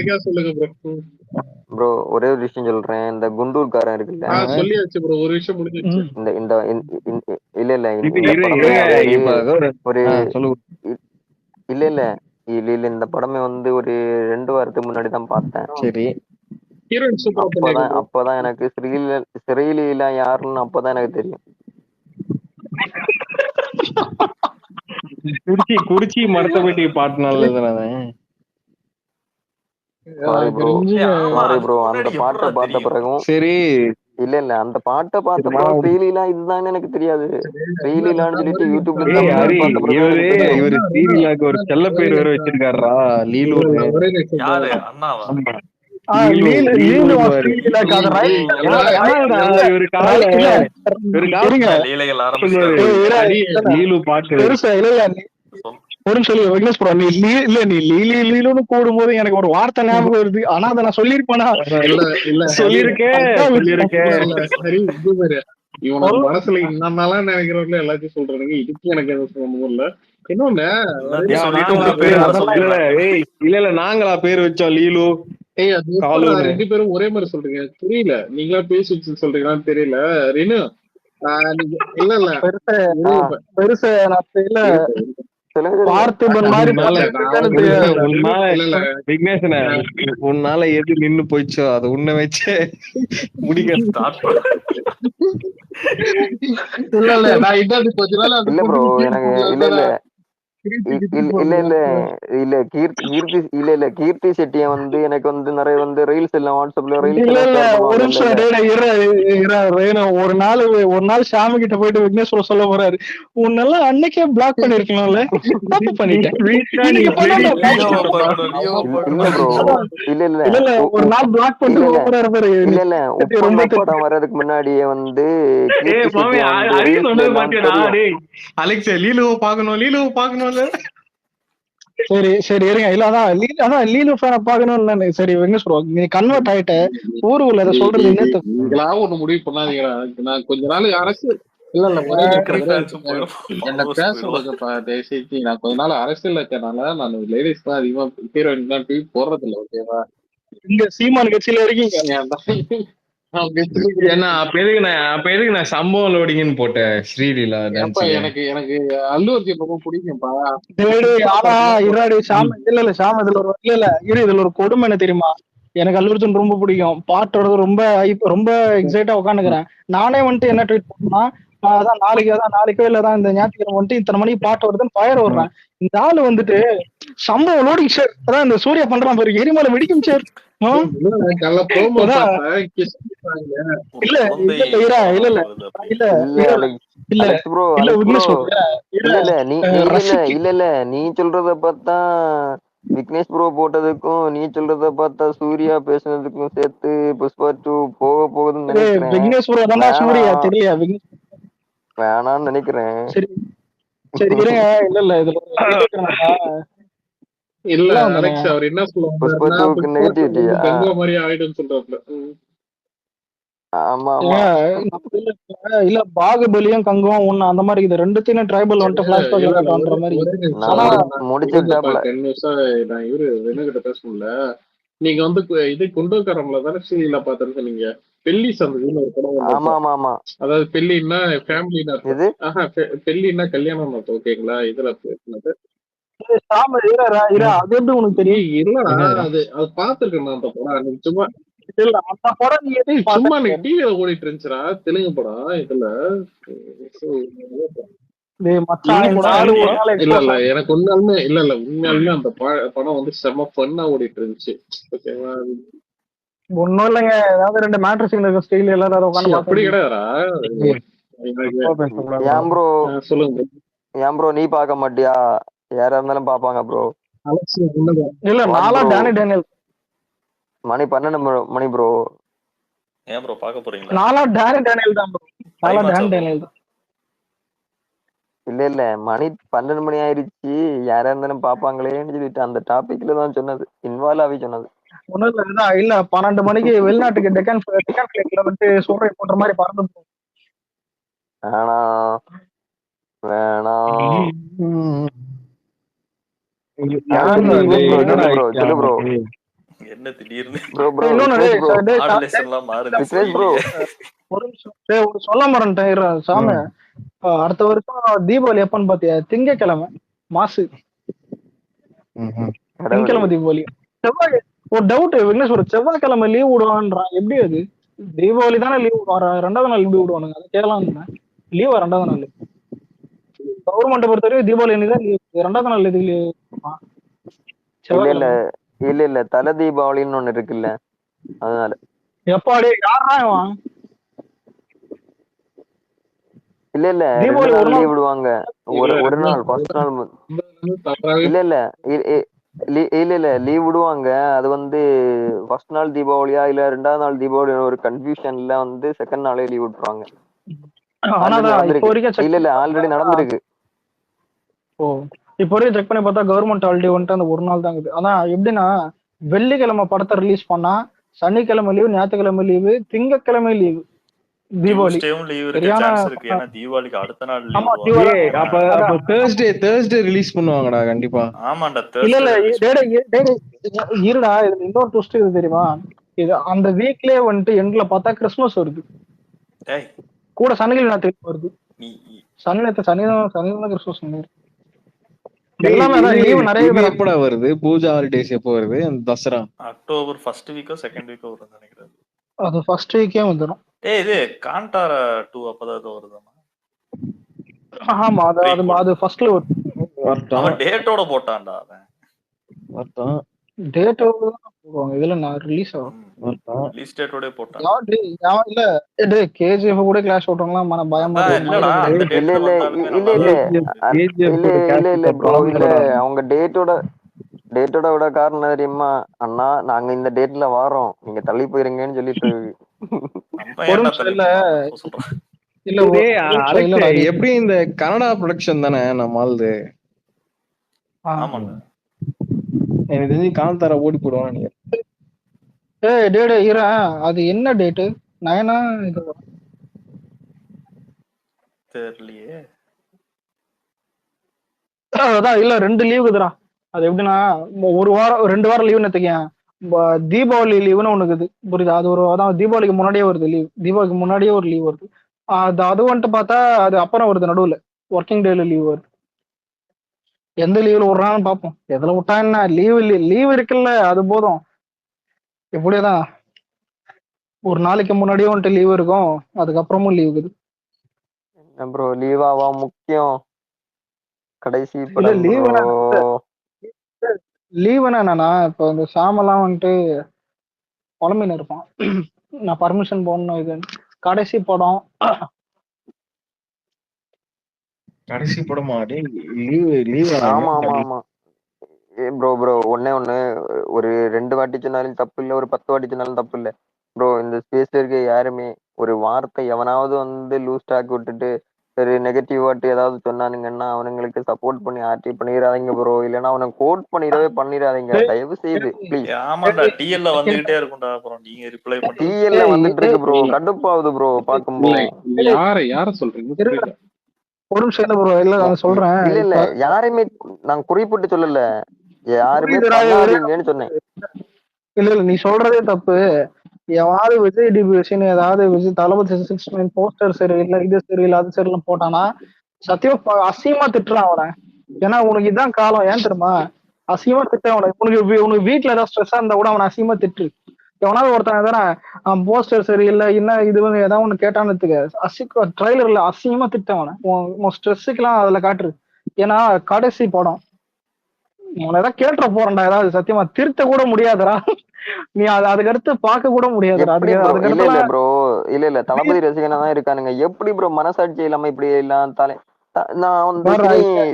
ப்ரோ ஒரே ஒரு விஷயம் சொல்றேன். இந்த குண்டூர்காரன் இருக்குல்ல, சொல்லியாச்சு ப்ரோ, ஒரு விஷயம் முடிஞ்சிருச்சு. இந்த இந்த படமே வந்து ஒரு 2 வாரத்துக்கு முன்னாடி தான் பார்த்தேன். சரி, அப்பதான் எனக்கு ஸ்ரீலீலா யாருன்னு அப்பதான் எனக்கு தெரியும். குறிச்சி மரத்தப்பட்டி பாட்டுனால ப்ரோ அந்த பாட்டை பார்த்த பிறகும் சரி இல்ல அந்த பாட்டை பார்த்த பிறகு ஸ்ரீலீலா இதுதான் எனக்கு தெரியாது. ஸ்ரீலீலான்னு சொல்லிட்டு யூடியூப்ல இவரு ஸ்ரீலீலாக்கு ஒரு செல்ல பேர் வேற வச்சிருக்காரா, லீலு. கூடும்போது எனக்கு ஒரு வார்த்தை ஞாபகம் வருது, ஆனா அதை நான் சொல்லிருப்பேனா? சொல்லிருக்கேன். இவனோட மனசுல என்னன்னாலாம் நினைக்கிறவங்கள எல்லாத்தையும் சொல்றானுங்க. இதுக்கு எனக்கு எதுவும் சம்பந்தம் இல்ல. இன்னொன்னு இல்ல நாங்களா பேர் வச்சோம் லீலு. ரெண்டு பேரும் ஒரே மாதிரி சொல்றீங்க, புரியல. நீங்களா பேசி வச்சு சொல்றீங்களான்னு தெரியல. ரினு இல்ல பெருசு உன்னால எது நின்னு போயிச்சோ அது உன்னை வச்சு முடிக்க ஸ்டார்ட் பண்ண. இல்ல ப்ரோ எனக்கு இல்ல இல்ல இல்ல இல்ல கீர்த்தி செட்டிய வந்து எனக்கு வந்து நிறைய வந்து ரீல்ஸ் எல்லாம் வாட்ஸ்அப்ல ரீல்ஸ் இல்ல எல்லாம் இல்ல ஷேர் ஒரு பண்ணுவாங்க. இல்ல நிமிஷம் ரேணு ஒரு நாள் ஷாமு கிட்ட போயிட்டு விக்னேஸ்வர சொல்ல போறாரு, உன்னெல்லாம் அன்னைக்கே பிளாக் பண்ணிருக்கலாம்ல, தப்பு பண்ணிட்டேன், இன்னைக்கு பண்ணாம லியோவை பார்க்கணும், லியோவை இல்ல ப்ரோ, பார்க்கணும். இல்ல இல்ல இல்ல ஒரு நாள் பிளாக் இல்ல பண்ணிட்டு இல்ல போறாரு பாரு. இல்ல இல்ல ரொம்ப உப்பண்ணா தெரியும். படம் வர்றதுக்கு முன்னாடியே வந்து ஏய் கீர்த்தி மாமி, செட்டிய வந்து அரிய ரீல்ஸ்ல சொன்னது எல்லாம் பாத்தியாடா? தெரியும். டேய் அலெக்ஸ், லீலுவை பார்க்கணும்ல. சரி சரி இருங்க. இல்ல அதான் லீலு ஃபேனை பாக்கணும்னு. சரி வெங்கடேஸ்வரா, நீ கன்வெர்ட் ஆயிட்ட, ஊருக்குள்ள அதை சொல்றது இன்னும் நீங்களா ஒண்ணு முடிவு பண்ணாதீங்கடா. நான் கொஞ்ச நாள் அரசியல் இல்ல ஒரே இருக்கிற நிமிஷம் ஃபேன்ஸும் போயிடும், என்ன followers பேச போயிடுவாங்க. விடுங்கப்பா தயவுசெய்து. நான் கொஞ்ச நாள் அரசியல் இருக்கனால நான் லேடிஸ் தான் அதிகமா ஹீரோயின் தான் டிவி போடுறது இல்ல. ஓகேவா? இங்க சீமான் கட்சியில இருக்கீங்க. ஏன்னா அப்ப எதுக்கு நான் சம்பவம் லோடிங்னு போட்டேன் ஸ்ரீலீலா ஏப்பா டான்ஸ்ல. எனக்கு எனக்கு அல்லு அர்ஜுன் ரொம்ப பிடிக்கும்பா. ஆனா இராடி சாம இல்ல சாம இதுல ஒரு கொடுமை என்ன தெரியுமா? எனக்கு அல்லு அர்ஜுன் ரொம்ப பிடிக்கும், பாட்டோட ரொம்ப ரொம்ப எக்ஸைட்டா உட்காந்துக்கிறேன். நானே வந்துட்டு என்ன ட்வீட் பண்ணா, அதான் நாளைக்கோ இல்லதான் இந்த ஞாயிற்றுக்கிழமை வந்துட்டு இத்தனை மணிக்கு பாட்டு வருதுன்னு ஃபயர் விடுறேன். இந்த ஆளு வந்துட்டு சம்பவம் லோடிங் சார், அதான் இந்த சூர்யா பண்றான் பாரு, எரிமலை வெடிக்கும் சார். நல்ல ப்ரோமோ அதான் பார்த்தேன். ஒரு இல்ல குழந்தை இல்ல இல்ல படம் இல்ல இல்ல வருது அப்படி. இல்ல இல்ல இல்ல அலெக்ஸ் இல்ல அலெக்ஸ் ப்ரோ இல்ல அலெக்ஸ் ப்ரோ விக்னேஸ்வர் இல்ல இல்ல நீ இல்ல இல்ல ரசிக்கு இல்ல இல்ல நீ சொல்றத பார்த்தா விக்னேஷ் ப்ரோ போட்டதுக்கும் நீ சொல்றத பார்த்தா சூர்யா பேசுனதுக்கும் சேர்த்து புஷ்பா 2 போக போகுதுன்னு நினைக்கிறேன். விக்னேஸ்வர் தானே சூர்யா வேணாம் தெரியல வேணாம்னு நினைக்கிறேன். சரி சரி இருங்க. இல்ல இதுல ஒரு இது என்னன்னா, இல்ல எல்லாம் வந்துங்க. அலெக்ஸ் அவர் என்ன புஷ்பா சொல்லுவாருன்னா, 2க்கு நெகட்டிவிட்டியா? கங்கா மாதிரி ஆயிடும் சொல்றாப்ல. ஆமா ஆமா இல்ல பாகுபலியும் கங்கம் ஒண்ணு அந்த மாதிரி இது ரெண்டுத்தையும் ட்ரைபல் வந்துட்டு பிளாஷ்பேக்ல இல்ல காட்டுன்ற மாதிரி. ஒரே நிமிஷம் ஆனா முடிச்சு விட்டாப்ல. 10 நிமிஷம் நான் இவரு வெண்ணுகிட்ட பேசணும்ல. நீங்க வந்து இது குண்டோக்காரம்ல தானே சீரியல பாத்துன்னு சொன்னீங்க. பெல்லி சந்ததின்னு ஒரு படம் ஆமா வந்திருக்கும். ஆமா ஆமா அதாவது பெல்லின்னா ஃபேமிலின்னு அர்த்தம். இது பெல்லின்னா கல்யாணம் அர்த்தம். ஓகேங்களா? இதுல பேசுனது சாம அது எப்படி உனக்கு தெரியும்? இல்லடா, என்னதுடா? அது அது பாத்துருக்கேன் நான் அந்த படம். அன்னைக்கு சும்மா இல்ல அந்த படம் நீ எதுவும் சும்மா பாத்த? அன்னைக்கு டிவில ஓடிட்டு இருந்துச்சுடா, தெலுங்கு படம். இதுல மச்சான் என்ன இந்த படம்? ஆளு ஒரு இல்ல நாள் இல்ல எக்ஸ்போஸ் எனக்கு உண்மையாலுமே அந்த படம் வந்து செம ஃபன்னா ஓடிட்டு இருந்துச்சு. ஓகேவா? ஒண்ணும் இல்லைங்க, ஏதாவது ரெண்டு மேட்ரு சீன் இருக்க ஸ்டைல் எல்லாரும் உட்காந்து அப்படி பாத்து கிடையாதுடா. எனக்கு ஏன் ப்ரோ சொல்லுங்க ஏன் ப்ரோ நீ பார்க்க மாட்டியா? யாரா இருந்தாலும் பாப்பாங்க ப்ரோ. அலெக்ஸ். உண்மைதான். இல்ல வாட் நாளா ப்ரோ டேனியல் மணி 12 மணி ப்ரோ. ஏன் ப்ரோ பார்க்க போறீங்களா? நாளா டேனியல் தான் ப்ரோ. நாளா டைம் ஆச்சா ப்ரோ? டேனியல் தான். இல்ல மணி 12 மணி ஆயிருச்சு, யாரா இருந்தாலும் பாப்பாங்களேன்னு சொல்லிட்டு அந்த டாபிக்ல தான் சொன்னது, இன்வால்வ் ஆகி சொன்னது. ஒண்ணும் இல்ல இதான் இல்ல 12 மணிக்கு வெளிநாட்டுக்கு டெக்கன் பிளைட்ல வந்துட்டு சூறை போன்ற மாதிரி பறந்து போகும். வேணாம் வேணாம். சொல்லு ப்ரோ. என்ன திடீர்னு ப்ரோ ப்ரோ இன்னொன்னு விக்னேஷ் ப்ரோ மாடுலேஷன் எல்லாம் மாறுது. விக்னேஷ் ப்ரோ ஒரு நிமிஷம் ஒரு சொல்ல மறந்துட்டேன் சாமி. அடுத்த வருஷம் தீபாவளி எப்பன்னு பாத்தியா? திங்கக்கிழமை மாசு. திங்கக்கிழமை தீபாவளி. செவ்வாய் ஒரு டவுட் விக்னேஷ், ஒரு செவ்வாய்க்கிழமை லீவ் விடுவான்றான், எப்படி அது? தீபாவளி தானே லீவ் விடுவான், ரெண்டாவது நாள் லீவ் விடுவானுங்க, அதை கேட்கலாம். லீவா ரெண்டாவது நாள்? கவர்மெண்ட் பொறுத்த வரைக்கும் தீபாவளி அன்னைக்கு லீவ், ரெண்டாவது நாள் எதுக்கு லீவ்? இல்ல தலை தீபாவளின்னு ஒண்ணு இருக்குல்ல, அதனால. எப்பாடி யாரா இல்ல தீபாவளி 2 ஒரு நாள் நாள் லீவ் விடுவாங்க. ஒரு நாள் ஃபர்ஸ்ட் நாள் இல்ல லீவ் விடுவாங்க. அது வந்து ஃபர்ஸ்ட் நாள் தீபாவளியா இல்ல 2வது நாள் தீபாவளி ஒரு கன்ஃபியூஷன்ல வந்து செகண்ட் நாளே லீவ் விட்டுருவாங்க. ஆல்ரெடி நடந்திருக்கு. ஓ இப்போ வரைக்கும் செக் பண்ணி பார்த்தா கவர்மெண்ட் ஹாலிடே வந்துட்டு அந்த ஒரு நாள் தாங்க. அதான் எப்படின்னா, வெள்ளிக்கிழமை படத்தை ரிலீஸ் பண்ணா சனிக்கிழமை லீவு, ஞாயிற்றுக்கிழமை லீவு, திங்கக்கிழமை லீவு. தீபாவளி லீவ் இருக்க சான்ஸ் இருக்கு. ஏன்னா தீபாவளிக்கு அடுத்த நாள் லீவ் ஆமா விடுவாங்க. அப்ப தேர்ஸ்டே ரிலீஸ் பண்ணுவாங்கடா கண்டிப்பா. ஆமாண்டா இல்ல இருடா, இதுல இன்னொரு ட்விஸ்ட் இது தெரியுமா? இது அந்த வீக்லயே வந்துட்டு எண்ட்ல பார்த்தா கிறிஸ்மஸ் வருது, கூட சனிக்கிழமை ஞாயிற்றுக்கிழமை வருது. சனிதான் கிறிஸ்மஸ் எல்லாமே. அதான் லீவு நிறைய எப்படா வருது? பூஜா ஹாலிடேஸ் எப்போ வருது? தசரா அக்டோபர் ஃபர்ஸ்ட் வீக்கோ செகண்ட் வீக்கோ வரும்னு நினைக்கிறேன். அது ஃபர்ஸ்ட் வீக்கே வந்துடும். இது காண்டாரா 2 அப்பதான் வருதுமா? ஆமா அது ஃபர்ஸ்ட்ல வருது. வரட்டும் அவன் டேட்டோட போட்டான்டா அவன். வரட்டும் டேட் போடுவாங்க இதுல நான் ரிலீஸ் ஆகும். வரட்டும் ரிலீஸ் டேட்டோட போட்டான். இல்ல டேய் கேஜிஎஃப் கூட கிளாஷ் ஓட்டுறவங்களாம் மன பயமா அதான் இருக்கு. இல்லடா அந்த இல்ல டேட்ல இல்ல வந்தாலுமே இல்ல நல்லா இல்ல இருக்கும். இல்ல இல்ல ப்ரோ இல்ல படம் அவங்க டேட்டோட விட காரணம் தெரியுமா அண்ணா, நாங்க இந்த டேட்ல வாரோம், நீங்க தள்ளி போயிருங்கன்னு சொல்லிட்டு நம்ம ஒரு ஏன்டா நிமிஷம் தள்ளி இல்ல போனோம் சொல்றான். இல்ல ஒரு நிமிஷம் அலெக்ஸ் இல்லடா டேய். எப்படி இந்த கனடா ப்ரொடக்ஷன் தானே நம்ம ஆளுது. ஆ. ஆமால எனக்கு தெரிஞ்சு காந்தாரா ஓடி போடுவான்னு நினைக்கிறேன். ஏய் டேய் இரு, அது என்ன டேட்டு? 9 இது தெரியலையே. அதான் இல்ல 2 லீவ் இருக்குதுடா. அது எப்படின்னா ஒரு வாரம் 2 வாரம் லீவுன்னு எடுத்துக்கேன். தீபாவளி லீவுன்னு ஒண்ணு இருக்குது புரியுதா? அது ஒரு அதான் தீபாவளிக்கு முன்னாடியே வருது லீவ். தீபாவளிக்கு முன்னாடியே ஒரு லீவ் வருது. அது வந்துட்டு பார்த்தா அது அப்புறம் வருது நடுவுல ஒர்க்கிங் டேல லீவ் வருது. எந்த லீவ்ல விடுறான்னு பார்ப்போம். எதுல விட்டா என்ன லீவ் இருக்குல்ல அது போதும். எப்படியேதான் ஒரு நாளைக்கு முன்னாடியே வந்துட்டு லீவ் இருக்கும், அதுக்கப்புறமும் லீவ் இருக்குது. ப்ரோ லீவாவா முக்கியம், கடைசி இல்ல படம் லீவ் ப்ரோ. லீவுன்னா என்னன்னா இப்போ இந்த சாமெல்லாம் வந்துட்டு புலம்பின்னு இருப்பான். நான் பர்மிஷன் போடணும் இது கடைசி படம். கடைசி படமா லீவ் ஆமா ஆமா ஆமா ப்ரோ ஒண்ணு ஒரு 2 வாட்டி சொன்னாலும் தப்பு இல்ல, ஒரு 10 வாட்டி சொன்னாலும் தப்பு இல்ல ப்ரோ. இந்த ஸ்பேஸ்ல இருக்க யாருமே ஒரு வார்த்தை எவனாவது வந்து லூஸ் டாக் விட்டுட்டு ஒரு நெகட்டிவ் வாட்டி ஏதாவது சொன்னானுங்கன்னா அவனுங்களுக்கு சப்போர்ட் பண்ணி ஆர்டி பண்ணிடாதீங்க ப்ரோ. இல்லைன்னா அவனை கோட் பண்ணிடாதீங்க தயவு செய்து ப்ளீஸ். ஆமாண்டா டிஎல்ல வந்துகிட்டே இருக்கும்டா. அப்புறம் நீங்க ரிப்ளை பண்ணுங்க. டிஎல்ல வந்துட்டு இருக்கு ப்ரோ, கடுப்பாகுது ப்ரோ பாக்கும்போது. யார சொல்றீங்க புரியல. ஒரு நிமிஷம் இல்ல ப்ரோ, இல்ல நான் சொல்றேன். இல்ல யாரையுமே நான் குறிப்பிட்டு சொல்லல, யாருமே புரியுதுடா, பண்ணாதீங்கன்னு சொன்னேன். இல்ல நீ சொல்றதே தப்பு. எவனாவது விஜய் டிபிஎஸ்சின்னு ஏதாவது விஜய் தளபதி 69 போஸ்டர் சரியில்லை, இது சரியில்லை, அது சரியில்லை போட்டானா சத்தியமா அசிங்கமா திட்டுறான் அவனை. ஏன்னா உனக்கு இதான் காலம். ஏன் தெரியுமா அசிங்கமா திட்ட அவனை? உனக்கு வீட்டுல ஏதாவது ஸ்ட்ரெஸ்ஸா இருந்தா கூட அவனை அசிங்கமா திட்டு. எவனாவது ஒருத்தன் தானே போஸ்டர் சரியில்லை என்ன இது ஏதாவது ஒண்ணு கேட்டான்னு ட்ரைலர்ல அசிங்கமா திட்ட அவனை. உன் ஸ்ட்ரெஸ்ஸுக்கெல்லாம் அதுல காட்டுரு. ஏன்னா கடைசி படம் உன்னை ஏதாவது கேட்டுற போறேன்டா, ஏதாவது சத்தியமா திருத்த கூட முடியாதுடா. நீ அதுக்கடுத்து பார்க்க கூட முடியாதுடா. இல்ல ப்ரோ இல்ல தளபதி ரசிகனா தான் இருக்கானுங்க. எப்படி ப்ரோ மனசாட்சி இல்லாம இப்படி எல்லாம் நான் வந்து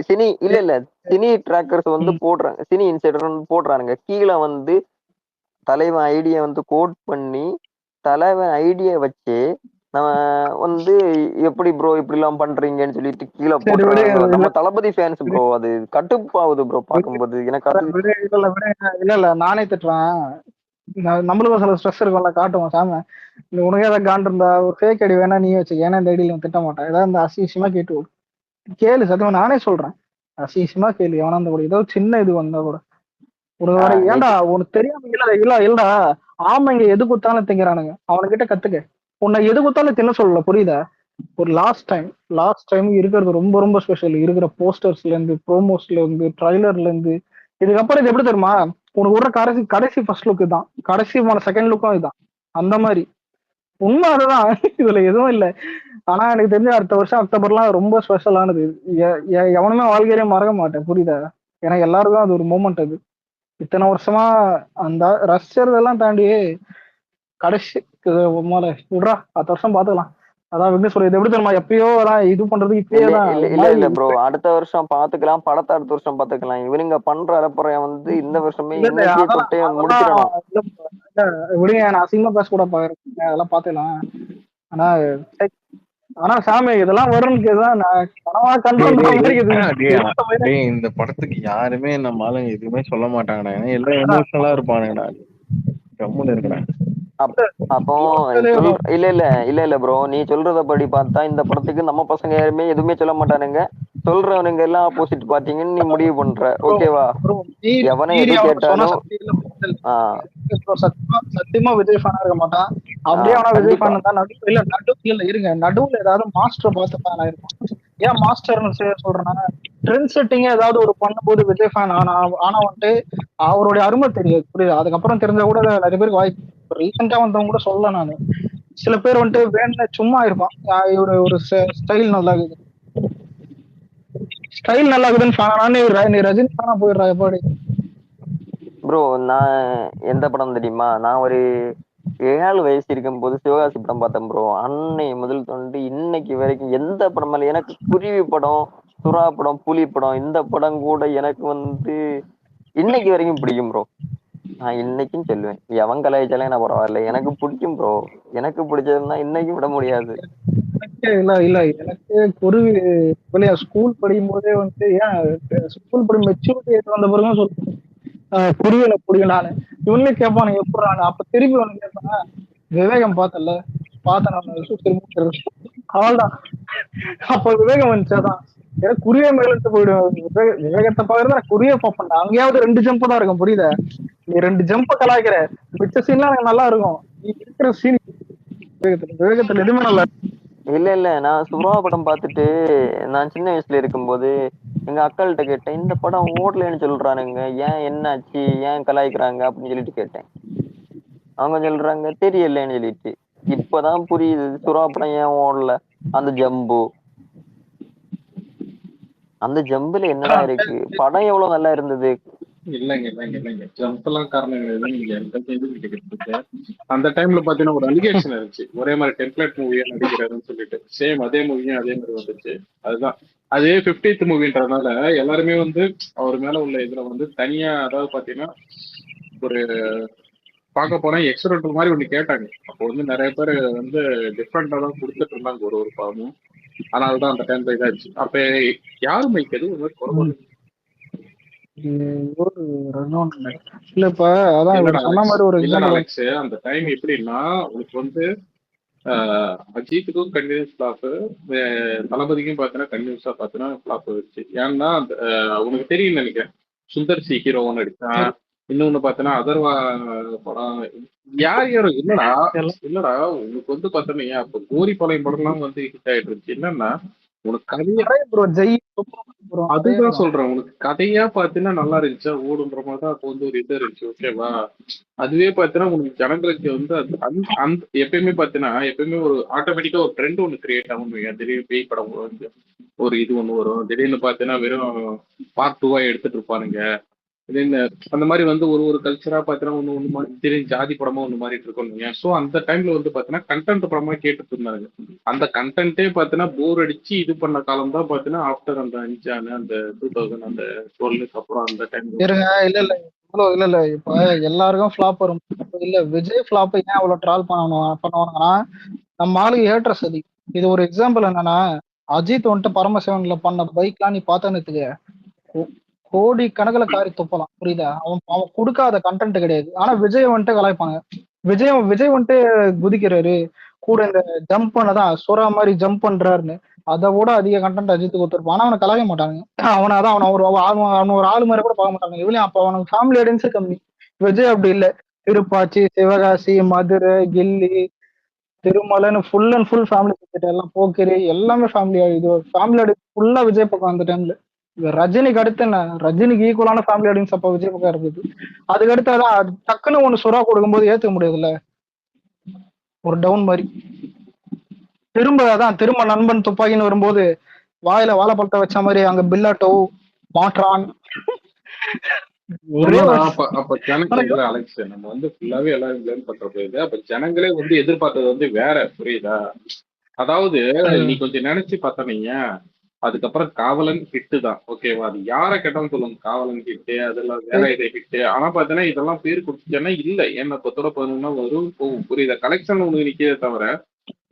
சினி ட்ராக்கர்ஸ் வந்து போடுறேன், சினி இன்சைடர் போடுறானுங்க. கீழே வந்து தலைவன் ஐடியா வந்து கோட் பண்ணி தலைவன் ஐடியா வச்சு நம்ம வந்து எப்படி ப்ரோ இப்படி எல்லாம் பண்றீங்கன்னு சொல்லிட்டு கீழே போட்டுறாங்க. நம்ம தளபதி ஃபேன்ஸ் ப்ரோ, அது கட்டுப்பாகுது ப்ரோ பாக்கும்போது எனக்கு. அது இல்ல நானே திட்டுறேன். நம்மளுக்கும் சில ஸ்ட்ரெஸ் இருக்கும்ல, காட்டுவோம் சாம. உனக்கு ஏதாவது காண்டு இருந்தா ஒரு ஃபேக் ஐடி வேணா நீ வச்சுக்க. ஏன்னா இந்த ஐடியில திட்ட மாட்டேன். ஏதாவது இந்த அசிங்கமா கேளு சத்தியமா நானே சொல்றேன். அசிங்கமா கேளு எவனா இருந்தா கூட, ஏதோ சின்ன இது வந்தா கூட உனக்கு வர. ஏன்டா உனக்கு தெரியாம இல்லடா ஆமாங்க எது குத்தாலும் திங்கிறானுங்க. அவனுக்கிட்ட கத்துக்க. உன்னை எது குத்தாலும் தின்ன சொல்லல புரியுதா? ஒரு லாஸ்ட் டைம் இருக்கிறது ரொம்ப ரொம்ப ஸ்பெஷல். இருக்கிற போஸ்டர்ஸ்ல இருந்து, ப்ரோமோஸ்ல இருந்து, ட்ரைலர்ல இருந்து, இதுக்கப்புறம் இது எப்படி தெரியுமா உனக்கு விடுற கடைசி ஃபர்ஸ்ட் லுக்கு தான், கடைசி செகண்ட் லுக்கும் இதுதான். அந்த மாதிரி உண்மை அதுதான். இதுல எதுவும் இல்லை. ஆனா எனக்கு தெரிஞ்ச அடுத்த வருஷம் அக்டோபர்லாம் ரொம்ப ஸ்பெஷலானது. எவனுமே வாழ்க்கையிலே மறக்க மாட்டேன் புரியுதா? ஏன்னா எல்லாருக்கும் அது ஒரு மூமெண்ட். அது இத்தனை வருஷமா அந்த ரசிச்சதெல்லாம் தாண்டி கடைசி விடுறா 10 வருஷம் பாத்துக்கலாம். அதான் விக்னேஷ் இது எப்படி தெரியுமா எப்பயோ இது பண்றது இப்பயேதான். இல்ல ப்ரோ அடுத்த வருஷம் பாத்துக்கலாம், படத்தை அடுத்த வருஷம் பாத்துக்கலாம். இவனுங்க பண்ற அலப்புறைய வந்து இந்த வருஷமே இன்னைக்கு தொட்டே முடிச்சிடணும். விடுங்க, நான் அசிங்கமா பேச கூட பாக்குறேன், அதெல்லாம் பாத்துக்கலாம். ஆனா சாமி இதெல்லாம் வரும்னு இந்த படத்துக்கு யாருமே நம்ம ஆளுங்க எதுவுமே சொல்ல மாட்டாங்கடா. எல்லாம் எமோஷனலா இருப்பானுங்கடா. கம்முன்னு இருக்கடா. அப்போ இல்ல ப்ரோ, நீ சொல்றத படி பார்த்தா இந்த படத்துக்கு நம்ம பசங்க யாருமே எதுவுமே சொல்ல மாட்டானுங்க. சொல்றவனுங்க எல்லாம் ஆப்போசிட் பாத்தீங்கன்னு நீ முடிவு பண்ற, ஓகேவா? எவனை எது கேட்டாலும் சத்தியமா விஜய் ஃபேனா இருக்க மாட்டான். அப்படியே அவனா விஜய் ஃபேன் தான். நடுவுல ஏதாவது மாஸ்டர் பார்த்து ஃபேன் ஆயிருப்பான். ஏன் மாஸ்டர்னு சொல்றேன்னா ட்ரெண்ட் செட்டிங்க ஏதாவது ஒரு பண்ணும்போது விஜய் ஃபேன் ஆனா வந்துட்டு அவருடைய அருமை தெரியாது புரியுது. அதுக்கப்புறம் தெரிஞ்சா கூட நிறைய பேருக்கு வாய்ப்பு. ரீசெண்டா வந்தவங்க கூட சொல்ல நானு. சில பேர் வந்துட்டு வேணும்னு சும்மா இருப்பான், ஒரு ஸ்டைல் நல்லா இருக்குது. ஸ்டைல் நல்லா இருக்குதுன்னு ஃபேனா நீ ரஜினி ஃபேனா போயிடுறா எப்படி? ப்ரோ நான் எந்த படம் தெரியுமா, நான் ஒரு 7 வயசு இருக்கும்போது சிவகாசி படம் பார்த்தேன் ப்ரோ. அன்னை முதல் தொண்டு இன்னைக்கு வரைக்கும் எந்த படம் மேல எனக்கு குருவி படம், சுறா படம், புலி படம், இந்த படம் கூட எனக்கு வந்து இன்னைக்கு வரைக்கும் பிடிக்கும் ப்ரோ. நான் இன்னைக்கும் சொல்லுவேன், எவன் கலாய்ச்சாலும் எனக்கு பரவாயில்ல, எனக்கு பிடிக்கும் ப்ரோ. எனக்கு பிடிச்சதுன்னா இன்னைக்கும் விட முடியாது. இல்ல எனக்கு குருவி வெளியா ஸ்கூல் படிக்கும் போதே வந்து ஏன் ஸ்கூல் படி மெச்சூரிட்டி வந்த பிறகு சொல்லுவேன் குருவி எனக்கு பிடிக்கும். நானு இவனே கேட்பானு எப்படி அப்ப திருப்பி ஒண்ணு கேட்பான், விவேகம் பார்த்தல பார்த்தேன் அவள்தான். அப்ப விவேகம் வந்துச்சாதான் எனக்கு குருவிய மேலிட்டு போயிடுவேன். விவேகத்தை பாக்குறது நான் குருவிய பார்ப்பேன். அங்கேயாவது 2 ஜம்ப் தான் இருக்கும், புரியுத? நீ 2 ஜம்ப் கலாய்க்கிற, மிச்ச சீன்லாம் எனக்கு நல்லா இருக்கும். நீ இருக்கிற சீன் விவேகத்துல எதுவுமே நல்லா இல்ல நான் சுறா படம் பார்த்துட்டு நான் சின்ன வயசுல இருக்கும்போது எங்க அக்காள்கிட்ட கேட்டேன், இந்த படம் ஓடலன்னு சொல்றானுங்க, ஏன் என்னாச்சு, ஏன் கலாய்க்கிறாங்க அப்படின்னு சொல்லிட்டு கேட்டேன். அவங்க சொல்றாங்க தெரியலன்னு சொல்லிட்டு. இப்பதான் புரியுது சுறா படம் ஏன் ஓடல. அந்த ஜம்புல என்னடா இருக்கு, படம் எவ்வளவு நல்லா இருந்தது. இல்லைங்க ஜம்ப் எல்லாம் காரணம் கிடையாது. நீங்க எந்த கேள்வி கேட்டுக்கிட்டு அந்த டைம்ல பாத்தீங்கன்னா ஒரு அலிகேஷன் இருந்துச்சு, ஒரே மாதிரி டெம்ப்ளேட் மூவியா நடிக்கிறாருன்னு சொல்லிட்டு. சேம் அதே மூவியும் அதே மாதிரி வந்துச்சு. அதுதான் அதே 50th மூவின்றதுனால எல்லாருமே வந்து அவர் மேல உள்ள இதுல வந்து தனியா, அதாவது பாத்தீங்கன்னா ஒரு பார்க்க போனா எக்ஸ்பெரிமெண்ட் மாதிரி ஒண்ணு கேட்டாங்க. அப்போ வந்து நிறைய பேர் வந்து டிஃப்ரெண்டா தான் கொடுத்துட்டு இருந்தாங்க ஒரு பாவமும். அதனாலதான் அந்த டைம்ல இதாச்சு. அப்ப யாரு மைக் எது ஒரு மாதிரி குறைபாடு இல்ல. இப்ப அதான் சொன்ன மாதிரி ஒரு எக்ஸாம்பிள் அலெக்ஸ், அந்த டைம் எப்படின்னா உனக்கு வந்து அஜித்துக்கும் கண்டினியூஸ் ஃபிளாப், தளபதிக்கும் பாத்தீங்கன்னா கண்டினியூஸா பாத்தீங்கன்னா ஃபிளாப் வச்சு. ஏன்னா உனக்கு தெரியும் நினைக்கிறேன், சுந்தர் சி ஹீரோன்னு நடிச்சான். இன்னொன்னு பாத்தீங்கன்னா அதர்வா படம் யார் இல்லடா உனக்கு வந்து பாத்தீங்கன்னா அப்ப கோரிப்பாளையம் படம்லாம் வந்து ஹிட் ஆயிட்டு இருந்துச்சு. என்னன்னா உனக்கு கதையா, அதுதான் சொல்றேன், உனக்கு கதையா பாத்தீங்கன்னா நல்லா இருந்துச்சா ஓடுன்ற மாதிரிதான் அப்போ வந்து ஒரு இது இருந்துச்சு. ஓகேவா? அதுவே பாத்தீங்கன்னா உனக்கு ஜனங்களுக்கு வந்து அந்த எப்பயுமே பாத்தீங்கன்னா எப்பயுமே ஒரு ஆட்டோமேட்டிக்கா ஒரு ட்ரெண்ட் ஒண்ணு கிரியேட் ஆகும். திடீர்னு பேய் படம் வந்து ஒரு இது ஒண்ணு வரும், திடீர்னு பாத்தீங்கன்னா வெறும் பார்ட் 2-ஆ எடுத்துட்டு இருப்பானுங்க. அந்த மாதிரி வந்து ஒரு கல்ச்சரா பாத்தீங்கன்னா ஒண்ணு மாதிரி திடீர்னு ஜாதி படமா ஒண்ணு மாறிட்டு இருக்கோம். சோ அந்த டைம்ல வந்து பாத்தீங்கன்னா கண்டென்ட் படமா கேட்டுட்டு இருந்தாங்க. அந்த கண்டென்ட்டே பாத்தீங்கன்னா போர் அடிச்சு இது பண்ண காலம் தான் பாத்தீங்கன்னா ஆஃப்டர் அந்த அஞ்சான அந்த 2000 அந்த 12க்கு அப்புறம் அந்த டைம். இல்ல இப்ப எல்லாருக்கும் ஃபிளாப் வரும். இல்ல விஜய் ஃபிளாப் ஏன் அவ்வளவு ட்ரால் பண்ணுவாங்கன்னா நம்ம ஆளுக்கு ஏட்ரஸ் அதிகம். இது ஒரு எக்ஸாம்பிள் என்னன்னா, அஜித் வந்துட்டு பரமசிவன்ல பண்ண பைக்லாம் நீ பார்த்தேன்னு கோடி கணக்குல காரி துப்பலாம், புரியுதா? அவன் கொடுக்காத கண்டென்ட் கிடையாது. ஆனா விஜய் வந்துட்டு கலாய்ப்பாங்க. விஜய் வந்துட்டு குதிக்கிறாரு கூட, இந்த ஜம்ப் பண்ணதான் சுறா மாதிரி ஜம்ப் பண்றாருன்னு அதை விட அதிக கண்டென்ட் அஜித்து கொடுத்துருப்பான். ஆனா அவனை கலாய மாட்டாங்க. அவனை ஒரு ஆளு மாதிரி கூட பார்க்க மாட்டாங்க. இவளையும் அப்ப அவனுக்கு ஃபேமிலி ஆடியன்ஸே கம்மி. விஜய் அப்படி இல்லை. திருப்பாச்சி, சிவகாசி, மதுரை, கில்லி, திருமலைன்னு full and full family cricket, எல்லாம் போக்கிரி, எல்லாமே ஃபேமிலி. இது ஃபேமிலி ஆடியன்ஸ் ஃபுல்லா விஜய் பக்கம் அந்த டைம்ல. ரஜினிக்கு அடுத்து என்ன, ரஜினிக்கு ஈக்குவலான ஃபேமிலி ஆடியன்ஸ் அப்ப விஜய் பக்கம் இருக்குது. அதுக்கு அடுத்து அதான் டக்குன்னு ஒண்ணு சுறா கொடுக்கும்போது ஏத்துக்க முடியாதுல்ல, ஒரு டவுன் மாதிரி. திரும்ப நண்பன் துப்பாக்கின்னு வரும்போது வாயில வாழைப்பழத்தை வச்ச மாதிரி அங்க பில்லாட்டோ மாற்றான். அப்ப ஜனங்களே அலெக்ஸ் நம்ம வந்து ஃபுல்லாவே எல்லாரும் பிளேம் பண்ற போயிது. அப்ப ஜனங்களே வந்து எதிர்பார்த்தது வந்து வேற, புரியுதா? அதாவது நீ கொஞ்சம் நினைச்சு பார்த்தனீங்க, அதுக்கப்புறம் காவலன் ஹிட்டு தான். ஓகேவா? அது யாரை கேட்டாலும் சொல்லுவாங்க காவலன் ஹிட்டு, அதெல்லாம் வேற இதை ஹிட்டு. ஆனா பாத்தீங்கன்னா இதெல்லாம் பேர் கொடுத்துச்சேன்னா இல்ல, ஏன்னா 10 பதினொன்னா வரும் போகும், புரியுதா? கலெக்ஷன் உனக்கு நிக்கிறதே தவிர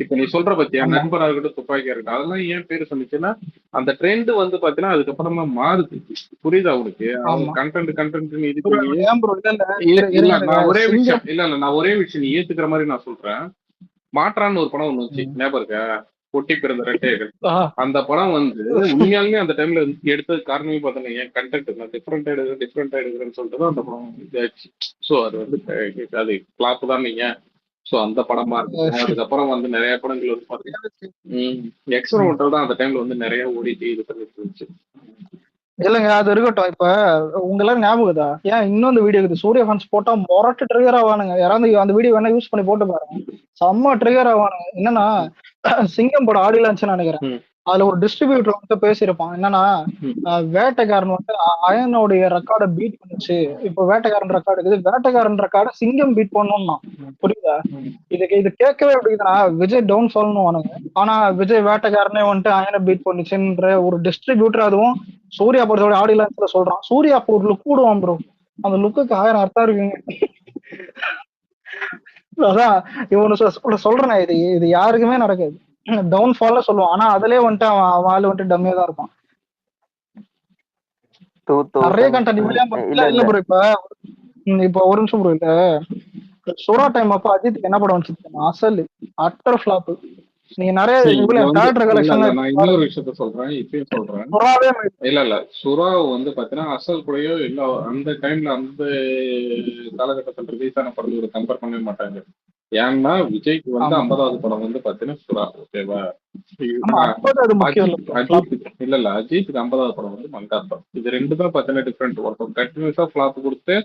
இப்ப நீ சொல்ற பத்தியா நண்பராக இருக்கட்டும் துப்பாக்கியா இருக்கட்டும் அதெல்லாம் ஏன் பேரு சொன்னிச்சுன்னா அந்த ட்ரெண்ட் வந்து பாத்தீங்கன்னா அதுக்கப்புறம் தான் மாறுது. புரியுதா உனக்கு? அவங்க கண்டென்ட் இது பண்ணி நான் ஒரே விஷயம் நான் ஒரே விஷயம் நீ ஏத்துக்கிற மாதிரி நான் சொல்றேன். மாற்றான்னு ஒரு படம் ஒண்ணு வச்சு ஞாபகம் இருக்கா? பொட்டி பிறந்த ரெட்டைகள். அந்த படம் வந்து உண்மையாலுமே அந்த டைம்ல எடுத்தது காரணமே பார்த்தோன்னா என் கண்டென்ட் டிஃப்ரெண்டா எடுக்கிறேன்னு சொல்லிட்டு அந்த படம் இதாச்சு. ஸோ அது வந்து அது கிளாப் தான் நீங்க. ஸோ அந்த படமா இருக்கு. அதுக்கப்புறம் வந்து நிறைய படங்கள் வந்து பாத்தீங்கன்னா எக்ஸ்பெரிமெண்டல் தான் அந்த டைம்ல வந்து நிறைய ஓடிட்டு இது பண்ணிட்டு இருந்துச்சு. இல்லைங்க அது இருக்கட்டும். இப்ப உங்க எல்லாரும் ஞாபகதா ஏன் இன்னொரு வீடியோ இருக்குது, சூர்யா ஃபேன்ஸ் போட்டா மொரட்டு ட்ரிகர் ஆவானுங்க. யாராவது அந்த வீடியோ வேணா யூஸ் பண்ணி போட்டு பாருங்க, செம்ம ட்ரிகர் ஆவானுங்க. என்னன்னா சிங்கம் படம் ஆடி லான்ச்னு நினைக்கிறேன். அதுல ஒரு டிஸ்ட்ரிபியூட்டர் வந்து பேசியிருப்பான் என்னன்னா, வேட்டைக்காரன் வந்து அயனுடைய ரெக்கார்டை பீட் பண்ணுச்சு. இப்போ வேட்டைக்காரன் ரெக்கார்டு இருக்குது, வேட்டைக்காரன் ரெக்கார்டை சிங்கம் பீட் பண்ணணும்னா புரியுதா? இது கேட்கவே அப்படிங்குதுன்னா விஜய் டவுன் சொல்லணும். ஆனா விஜய் வேட்டைக்காரனே வந்துட்டு அயனை பீட் பண்ணுச்சுன்ற ஒரு டிஸ்ட்ரிபியூட்டர், அதுவும் சூர்யா படத்தோட ஆடியோ லான்ச்ல சொல்றான். சூர்யா அப்போ ஒரு லுக் விடுவான் ப்ரோ, அந்த லுக்குக்கு 1000 அர்த்தம் இருக்குங்க. அதான் இவனு சொல்றேன், இது யாருக்குமே நடக்காது. டவுன் ஃபால்ல சொல்லுவான். ஆனா அதுலயே வந்துட்டு அவன் ஆளு வந்துட்டு டம்மியா தான் இருப்பான். நிறைய கண்டென்ட் இல்ல ப்ரோ. இப்ப ஒரு நிமிஷம் ப்ரோ, இல்ல சுறா டைம் அப்ப அஜித்துக்கு என்ன படம் வந்துச்சு? அசல் அட்டர் ஃபிளாப். நீங்க நிறைய இன்னொரு விஷயத்த சொல்றேன், இப்பயும் சொல்றேன். இல்ல சுறா வந்து பாத்தீங்கன்னா அசல் கூடயோ இல்ல அந்த டைம்ல அந்த காலகட்டத்தில் ரிலீஸ் ஆன படத்தோட கம்பேர் பண்ணவே மாட்டாங்க. ஏன்னா விஜய்க்கு வந்து 50வது படம் வந்து பாத்தீங்கன்னா சுறா. ஓகேவா? இல்ல அஜித்துக்கு 50வது படம் வந்து மங்காத்தா. இது ரெண்டு தான் பாத்தீங்கன்னா டிஃபரெண்ட். ஒருத்தர் கண்டினியூஸா ஃபிளாப் கொடுத்து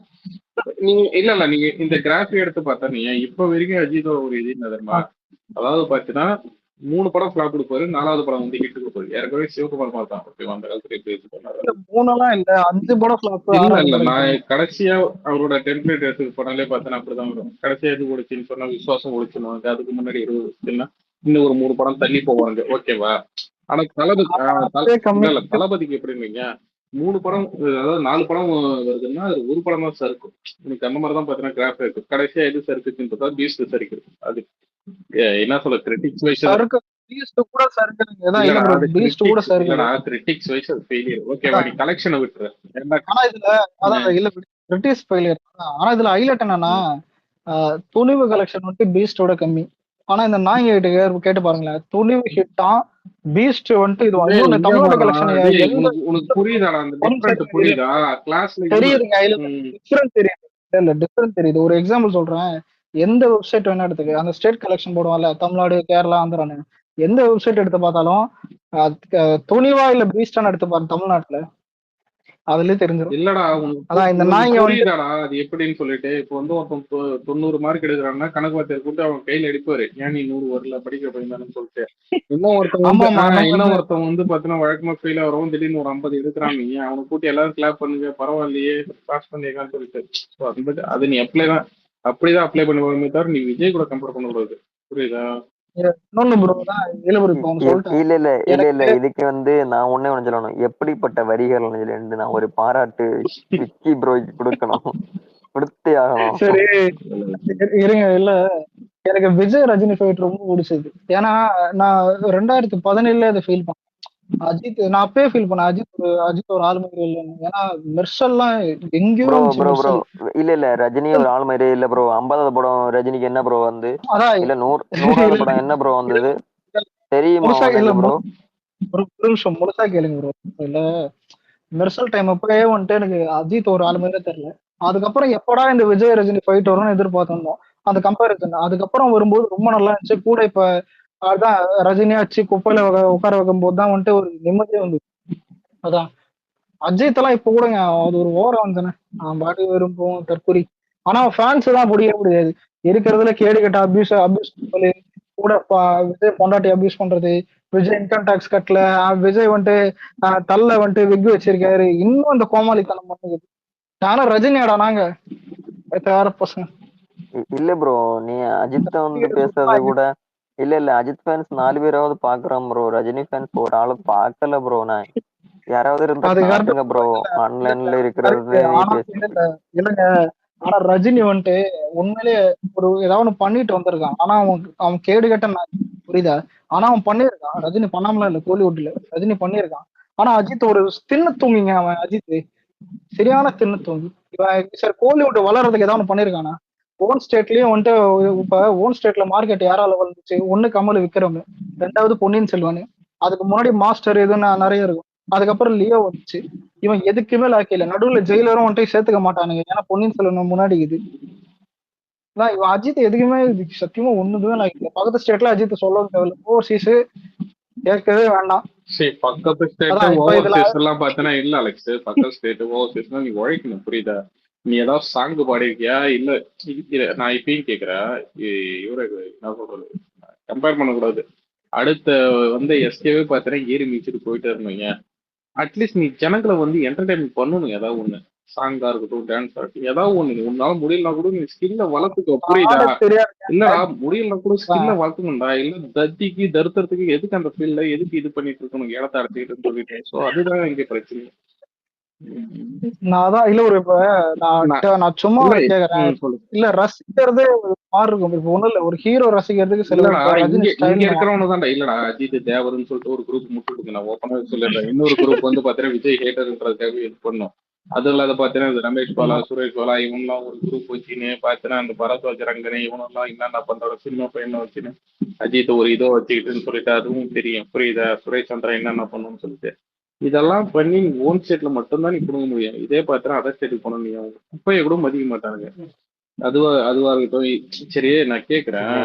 நீங்க இல்ல நீங்க இந்த கிராஃபி எடுத்து பார்த்தா நீங்க இப்ப வரைக்கும் அஜித்தோட ஒரு இது என்ன தெரியுமா? அதாவது பாத்தீங்கன்னா 3 படம் ஃபிளாப் கொடுப்பாரு, 4வது படம் வந்து ஹிட் கொடுப்பாரு. ஏற்கனவே சிவகுமார் மாதிரி தான். ஓகேவா? அந்த காலத்துல 3 இல்ல 5 படம் ஃபிளாப். இல்ல நான் கடைசியா அவரோட டெம்ப்ளேட் எடுத்து படம்லே பார்த்தேன்னா அப்படிதான் வரும். கடைசியா எது ஓடிச்சுன்னு சொன்னா விசுவாசம் ஓடிச்சுன்னு, அதுக்கு முன்னாடி 20 வருஷத்துனா இன்னும் ஒரு 3 படம் தள்ளி போவாங்க. ஓகேவா? ஆனா தளபதிக்கு எப்படின்னீங்க 3 படம், அதாவது 4 படம் வருதுன்னா அது ஒரு படம் தான் சறுக்கும். எனக்கு அந்த மாதிரி தான் பாத்தீங்கன்னா கிராஃப் இருக்கு. கடைசியா எது சறுக்குச்சுன்னு பார்த்தா பீஸ்ட் சறுக்குது. அது என்ன சொல்ல, கிரிட்டிக்ஸ் வைஸ் கிரிட்டிக்ஸ் வைஸ் அது ஃபெயிலியர். ஓகேவா? நீ கலெக்ஷனை விட்டுரு. ஆனா இதுல கிரிட்டிக்ஸ் ஃபெயிலியர். ஆனா இதுல ஹைலைட் என்னன்னா, துணிவு கலெக்ஷன் வந்து பீஸ்டோட கம்மி. ஆனா இந்த நாய்ங்க கிட்ட கேட்டு பாருங்களேன், துணிவு ஹிட்டா பீஸ்ட் வந்துட்டு இது தமிழோட கலெக்ஷன். உனக்கு புரியுதாடா அந்த டிஃபரண்ட்? புரியுதா? கிளாஸ்ல தெரியுதுங்க, டிஃபரன்ஸ் தெரியுது. இல்ல டிஃபரன்ஸ் தெரியுது. ஒரு எக்ஸாம்பிள் சொல்றேன். எந்த வெப்சைட் வேணா எடுத்துக்க, அந்த ஸ்டேட் கலெக்ஷன் போடுவான்ல, தமிழ்நாடு, கேரளா, ஆந்திரான்னு, எந்த வெப்சைட் எடுத்து பார்த்தாலும் துணிவா இல்ல பீஸ்டான்னு எடுத்து பாருங்க தமிழ்நாட்டுல, அதுலயே தெரிஞ்சிடும். இல்லடா அதான் இந்த நாய்ங்க புரியுதாடா அது எப்படின்னு சொல்லிட்டு. இப்போ வந்து ஒருத்தன் 90 மார்க் எடுக்கிறான்னா கணக்கு வாத்தியார் கூட்டு அவன் கையில அடிப்பாரு, ஏன் நீ 100 வரல படிக்க போயிருந்தான்னு சொல்லிட்டு. இன்னொருத்தன் வந்து பாத்தீங்கன்னா வழக்கமா ஃபெயில் ஆகிறவன் திடீர்னு ஒரு 50 எடுக்கிறான், நீ அவனை கூட்டி எல்லாரும் கிளாப் பண்ணுங்க, பரவாயில்லையே பாஸ் பண்ணிருக்கான்னு சொல்லிட்டு. அது நீ அப்படிதான் அப்ளை பண்ணுவாங்க தவிர நீ விஜய் கூட கம்பேர் பண்ணக்கூடாது. புரியுதா? இல்ல இதுக்கு வந்து நான் ஒண்ணே ஒண்ணு சொல்லணும். எப்படிப்பட்ட வரிகள் நான் ஒரு பாராட்டு விக்கி ப்ரோய்க்கு கொடுக்கணும், கொடுத்தே ஆகணும். சரி இருங்க. இல்ல எனக்கு விஜய் ரஜினி ஃபைட் ரொம்ப பிடிச்சது. ஏன்னா நான் 2017 அதை ஃபீல் பண்ணேன். அஜித் நான் அப்பயே ஃபீல் பண்ணேன், அஜித் ஒரு ஆள் மாதிரி இல்லைன்னு. ஏன்னா மெர்சல்லாம் எங்கேயோ இல்ல ரஜினி ஒரு ஆள் மாதிரி இல்ல ப்ரோ. 50வது படம் ரஜினிக்கு என்ன ப்ரோ வந்து, இல்ல 100வது படம் என்ன ப்ரோ வந்தது தெரியுமா ப்ரோ? ஒரு நிமிஷம் முழுசா கேளுங்க ப்ரோ. இல்ல மெர்சல் டைம் அப்பயே வந்துட்டு எனக்கு அஜித் ஒரு ஆள் மாதிரியே தெரியல. அதுக்கப்புறம் எப்படா இந்த விஜய் ரஜினி ஃபைட் வரும்னு எதிர்பார்த்திருந்தோம். அந்த கம்பேரிசன் அதுக்கப்புறம் வரும்போது ரொம்ப நல்லா இருந்துச்சு. கூட இப்ப அதான் ரஜினியாச்சு குப்பையில உட்கார வைக்கும் போது தான் வந்துட்டு ஒரு நிம்மதியே வந்து. அதான் அஜித் எல்லாம் இப்ப கூடங்க அது ஒரு ஓரம் வந்தேனே, பாடி விரும்பும் தற்கொலை. ஆனா ஃபேன்ஸ் தான் முடியவே முடியாது. இருக்கிறதுல கேடு கட்ட அபியூஸ் சொல்லி கூட விஜய் பொண்டாட்டி அபியூஸ் பண்றது, விஜய் இன்கம் டாக்ஸ் கட்டல, விஜய் வந்துட்டு தள்ள வந்துட்டு விக் வச்சிருக்காரு, இன்னும் அந்த கோமாளித்தனம் பண்ணுது. ஆனா ரஜினியாடா நாங்க வேற பசங்க. இல்ல ப்ரோ, நீ அஜித் வந்து பேசுறது கூட இல்ல அஜித் ஃபேன்ஸ் 4 பேராவது பாக்குறோம் ப்ரோ. ரஜினி ஃபேன்ஸ் ஒரு ஆளு பாக்கல ப்ரோ. நான் யாராவது இருந்தா காட்டுங்க ப்ரோ, ஆன்லைன்ல இருக்கிறது. இல்லங்க, ஆனா ரஜினி வந்துட்டு உண்மையிலேயே ஒரு ஏதாவது ஒண்ணு பண்ணிட்டு வந்திருக்கான். ஆனா அவன் கேடு கட்ட புரியுதா? ஆனா அவன் பண்ணிருக்கான். ரஜினி பண்ணாமலாம் இல்ல, கோலிவுட்ல ரஜினி பண்ணிருக்கான். ஆனா அஜித் ஒரு தின்னு தூங்கிங்க. அவன் அஜித் சரியான தின்னு தூங்கி. சார் கோலிவுட் வளர்றதுக்கு ஏதாவது ஒண்ணு பண்ணிருக்கானா? ஓன் ஸ்டேட்லயும் வந்துட்டு இப்ப ஓன் ஸ்டேட்ல மார்க்கெட் யாரால வளர்ந்துச்சு? ஒண்ணு கமல் விக்ரம், 2வது பொன்னியின் செல்வன், அதுக்கு முன்னாடி மாஸ்டர் எதுன்னு நிறைய இருக்கும். அதுக்கப்புறம் லியோ வந்துச்சு. இவன் எதுக்குமே லாக்கில. நடுவுல ஜெயிலரும் வந்துட்டு சேர்த்துக்க மாட்டானுங்க, ஏன்னா பொன்னியின் செல்வன் முன்னாடி இது. இவன் அஜித் எதுக்குமே சத்தியமா ஒண்ணுக்குமே லாக்கில. பக்கத்து ஸ்டேட்ல அஜித் சொல்லவும் தேவையில்ல. ஓவர்சீஸ் கேட்கவே வேண்டாம். பக்கத்து ஸ்டேட் ஓவர்சீஸ் எல்லாம் பாத்தீங்கன்னா இல்ல அலெக்ஸ். பக்கத்து ஸ்டேட் ஓவர்சீஸ் நீ உழைக்கணும். புரியுதா? நீ ஏதாவது சாங் பாடிருக்கியா? இல்ல நான் இப்பயும் கேக்குறேன், இவரை என்ன சொல்றது, கம்பேர் பண்ணக்கூடாது. அடுத்த வந்து எஸ்கேவே பார்த்தீங்கன்னா ஏறி மிதிச்சுட்டு போயிட்டே இருந்தீங்க. அட்லீஸ்ட் நீ ஜனங்களை வந்து என்டர்டைன்மெண்ட் பண்ணணும். ஏதாவது ஒண்ணு சாங்கா இருக்கட்டும், டான்ஸா இருக்கட்டும், ஏதாவது ஒண்ணு. உன்னால முடியலனா கூட நீ ஸ்கில்ல வளர்த்துக்கோ, புரியுதா? ஆட தெரியாது. இல்லடா முடியலனா கூட ஸ்கில்ல வளர்த்துக்கணும்டா. இல்ல தத்திக்கு தருத்தறதுக்கு எதுக்கு அந்த ஃபீல்ட்ல எதுக்கு இது பண்ணிட்டு இருக்கணும், இடத்த அடைச்சிக்கிட்டுன்னு சொல்லிட்டு. ஸோ அதுதான் இங்க பிரச்சனை. நான் அதான் இல்ல ஒரு இப்ப நான் நான் சும்மா இல்ல கேக்குறேன். சொல்லு. இல்ல ரசிக்கிறதே மாறி இருக்கும். இப்ப ஒண்ணும் இல்ல, ஒரு ஹீரோ ரசிக்கிறதுக்கு சில இல்லடா இப்ப இங்க ரஜினி இங்க ஸ்டைல் இருக்கிறவனு தான்டா. இல்லடா அஜித் தேவர்னு சொல்லிட்டு ஒரு குரூப் முட்டுடுங்க. நான் ஓப்பனா சொல்லிடுறேன். இன்னொரு குரூப் வந்து பாத்தீங்கன்னா விஜய் ஹேட்டர்ன்றதுக்காக இது பண்ணும். அது இல்லாத பாத்தீங்கன்னா இந்த ரமேஷ் பாலா, சுரேஷ் பாலா இவங்கெல்லாம் ஒரு குரூப் வச்சுன்னு பாத்தீங்கன்னா அந்த பரத்வாஜ் ரங்கனே இவனெல்லாம் என்னென்ன பண்றாரு சினிமா பையனை வச்சுன்னு அஜித் ஒரு இதோ வச்சுக்கிட்டுன்னு சொல்லிட்டு அதுவும் தெரியும், புரியுதா? சுரேஷ் சந்திரா என்னென்ன பண்ணணும்னு சொல்லிட்டு இதெல்லாம் பண்ணி ஓன் ஸ்டேட்ல மட்டும்தான் நீ கொடுக்க முடியும். இதே பாத்தீங்கன்னா அதர் ஸ்டேட்டுக்கு போனோம் நீ குப்பையை கூட மதிக்க மாட்டாங்க. அதுவா இருக்கட்டும். சரி நான் கேக்குறேன்,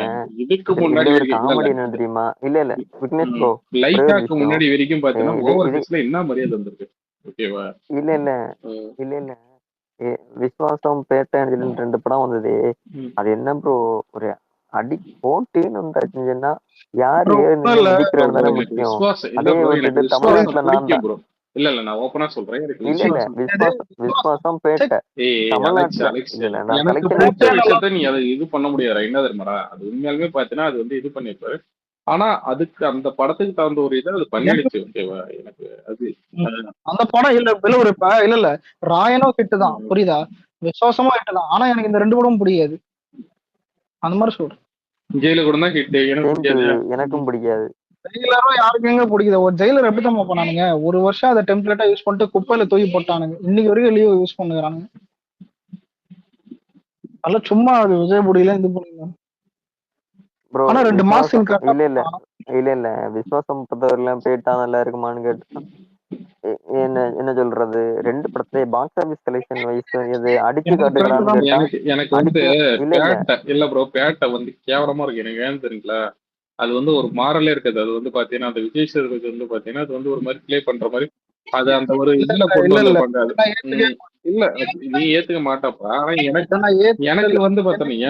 இதுக்கு முன்னாடி இதுல ஒரு வரைக்கும் காமெடி என்ன தெரியுமா? இல்ல விக்னேஷ் ப்ரோ, ஒரே ஒரு லைட்டாக்கு விஷயம். முன்னாடி வரைக்கும் பாத்தீங்கன்னா இது ஓவர் இது கேஸ்ல என்ன மரியாதை வந்திருக்கு, ஓகேவா? இல்ல விஸ்வாசம், பேட்டைன்னு 2 படம் வந்தது. அது என்ன ப்ரோ, ஒரு அடி போட்டின்னு வந்தாச்சுன்னா யாரு bro, ஏறு ஒண்ணும் நின்று இல்ல மிதிக்கிறது தானே எனக்கு முக்கியம். விசுவாசம் இல்ல அதே ப்ரோ, எனக்கு விட்டுட்டு விசுவாசம் தமிழ்நாட்டுல நான் பிடிக்கும் தான். ப்ரோ. இல்ல நான் ஓப்பனா சொல்றேன், எனக்கு இல்ல விசுவாசம். விஸ்வாசம், பேட்டை அலெக்ஸ் தமிழ்நாட்டுல அலெக்ஸ் இல்ல நான் எனக்கு கலெக்ஷன் பிடிச்ச எடுத்தேன். விஷயத்த நீ அதை இது பண்ண முடியாது. என்ன தெரியுமாடா, அது உண்மையாலுமே பாத்தீங்கன்னா அது வந்து இது பண்ணிருப்பாரு. ஆனா அதுக்கு அந்த படத்துக்கு தகுந்த ஒரு இதை அது பண்ணிடுச்சு, ஓகேவா? எனக்கு அது அந்த படம் இல்ல இல்ல ஒரு இப்ப இல்ல ராயனோ ஹிட் தான், புரியுதா? விசுவாசமா ஹிட் தான். ஆனா எனக்கு இந்த 2 படமும் பிடிக்காது. அந்த மாதிரி சொல்றேன். ஜெயில கூட தான் ஹிட் எனக்கு பிடிக்காது. எனக்கும் பிடிக்காது. ஜெயிலரும் யாருக்கு எங்க பிடிக்குது? ஒரு ஜெயிலர் எப்படி தான் பண்ணானுங்க, ஒரு வருஷம் அதை டெம்ப்ளேட்டா யூஸ் பண்ணிட்டு குப்பையில தூக்கி போட்டானுங்க. இன்னைக்கு வரைக்கும் லீவ் யூஸ் பண்ணுறானுங்க. அதெல்லாம் சும்மா அது விஜய் முடியல இது பண்ணிருந்தாங்க. ப்ரோ ஆனா 2 மாசம் இல்ல விஸ்வாசம் பொறுத்தவரையிலும் பேட்டா நல்லா இருக்குமான்னு கேட்டா என்ன சொல்றது, 2 படத்துல பாக்ஸ் ஆபீஸ் கலெக்ஷன் வைஸ் இது அடிச்சு காட்டுங்களான்னு கேட்டா எனக்கு வந்து இல்ல ப்ரோ, பேட்டை வந்து கேவலமா இருக்கு. எனக்கு ஏன்னு தெரியல, அது வந்து ஒரு மாரலே இருக்காது. அது வந்து பாத்தீங்கன்னா அந்த விஜய் சேதுபதி வந்து பாத்தீங்கன்னா அது வந்து ஒரு மாதிரி பிளே பண்ற மாதிரி அது அந்த ஒரு இதுல கொண்டு வந்திருப்பாங்க. அது இல்ல நீ ஏத்துக்க மாட்டப்பா. ஆனா எனக்கு வந்து பாத்தீங்க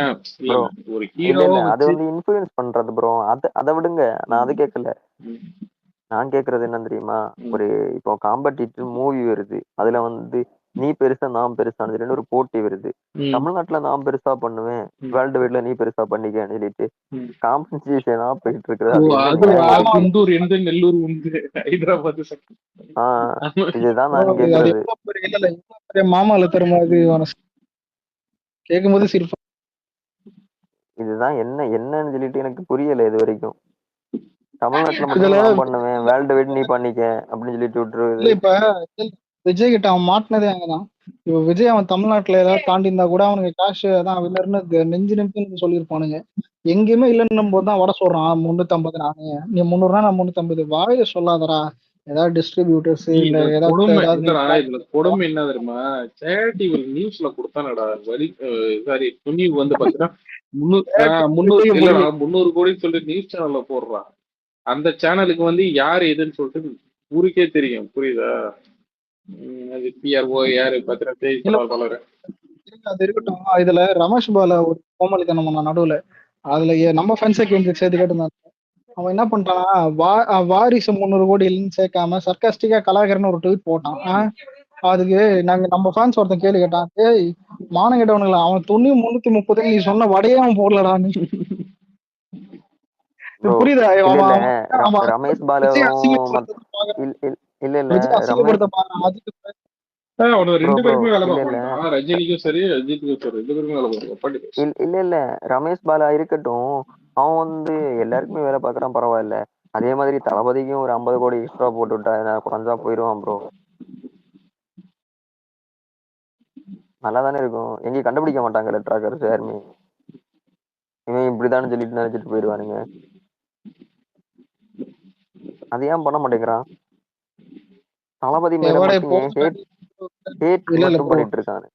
ஒரு ஹீரோ அது வந்து இன்ஃபுளுன்ஸ் பண்றது ப்ரோ. அதை விடுங்க, நான் அது கேட்கல. நான் கேக்குறது என்ன தெரியுமா, ஒரு இப்போ காம்படிட்டிவ் மூவி வருது, அதுல வந்து நீ பெருசா நான் பெருசானது 2 ஒரு போட்டி வருது. தமிழ்நாட்டுல நான் பெருசா பண்ணுவேன், வேர்ல்டு வைட்ல நீ பெருசா பண்ணிக்கன்னு சொல்லிட்டு காம்படிஷனா போயிட்டு இருக்குது. குண்டூர் எந்த நெல்லூர் உண்டு ஹைதராபாத் இதுதான் நான் கேக்குறது. மாமால தருமாது கேட்கும்போது சிரிப்பா. இதுதான் என்னன்னு சொல்லிட்டு எனக்கு புரியல இது வரைக்கும். தமிழ்நாட்டுல மட்டும் நான் பண்ணுவேன், வேர்ல்டு வைட் நீ பண்ணிக்க அப்படின்னு சொல்லிட்டு விட்டுருவது. இப்ப விஜய் கிட்ட அவன் மாட்டினதே அங்கதான். இப்ப விஜய் அவன் தமிழ்நாட்டுல ஏதாவது தாண்டி இருந்தா கூட அவனுக்கு காசு தான் வின்னர்னு நெஞ்சு நிமிஷம் சொல்லியிருப்பானுங்க. எங்கேயுமே இல்லைன்னும் போதுதான் வட சொல்றான் 350 நானு, நீ 300 நான் 350. வாயில சொல்லாதடா. ஏதாவது டிஸ்ட்ரிபியூட்டர்ஸ் இல்ல இதுல கொடுமை என்ன தெரியுமா, சேரிட்டி நியூஸ்ல கொடுத்தானடா வழி சாரி துணி வந்து பாத்தீங்கன்னா 300 கோடி சொல்லிட்டு நியூஸ் சேனல்ல போடுறான். அந்த சேனலுக்கு வந்து யாரு எதுன்னு சொல்லிட்டு ஊருக்கே தெரியும், புரியுதா? அது பிஆர்ஓ யாரு பாத்தீங்கன்னா அது இருக்கட்டும். இதுல ரமேஷ் பாலா ஒரு கோமலித்தனம் பண்ண நடுவுல, அதுல நம்ம ஃபேன்ஸை சேர்த்து கேட்டிருந்தாங்க. அவன் என்ன பண்ணிட்டானா, வாரிசு 300 கோடி இல்லைன்னு சேர்க்காம சர்க்காஸ்டிக்கா கலாகரன்னு ஒரு ட்வீட் போட்டான். அதுக்கு நம்ம ஃபேன்ஸ் ஒருத்தன் கேள்வி கேட்டான், ஏய் மானம் கேட்டவனுங்களா, அவன் 330 நீ சொன்ன வடையே அவன் போடலடான்னு. புரியுதா? ரமேஷ் பாலாவும் இல்ல ரமேஷ் பாலா இருக்கட்டும், அவன் வந்து எல்லாருக்குமே வேலை பாக்குறான், பரவாயில்ல. அதே மாதிரி தளபதிக்கும் ஒரு 50 கோடி எக்ஸ்ட்ரா போட்டு விட்டா குறைஞ்சா போயிடுவான் ப்ரோ. நல்லா தானே இருக்கும். எங்கேயும் கண்டுபிடிக்க மாட்டாங்கல்ல ட்ராக்கர்ஸ் யாருமே. இவன் இப்படிதான்னு சொல்லிட்டு நினைச்சிட்டு போயிடுவானுங்க. அது ஏன் பண்ண மாட்டேங்கிறான்? தளபதி மேல பண்ணிட்டு இருக்கானு.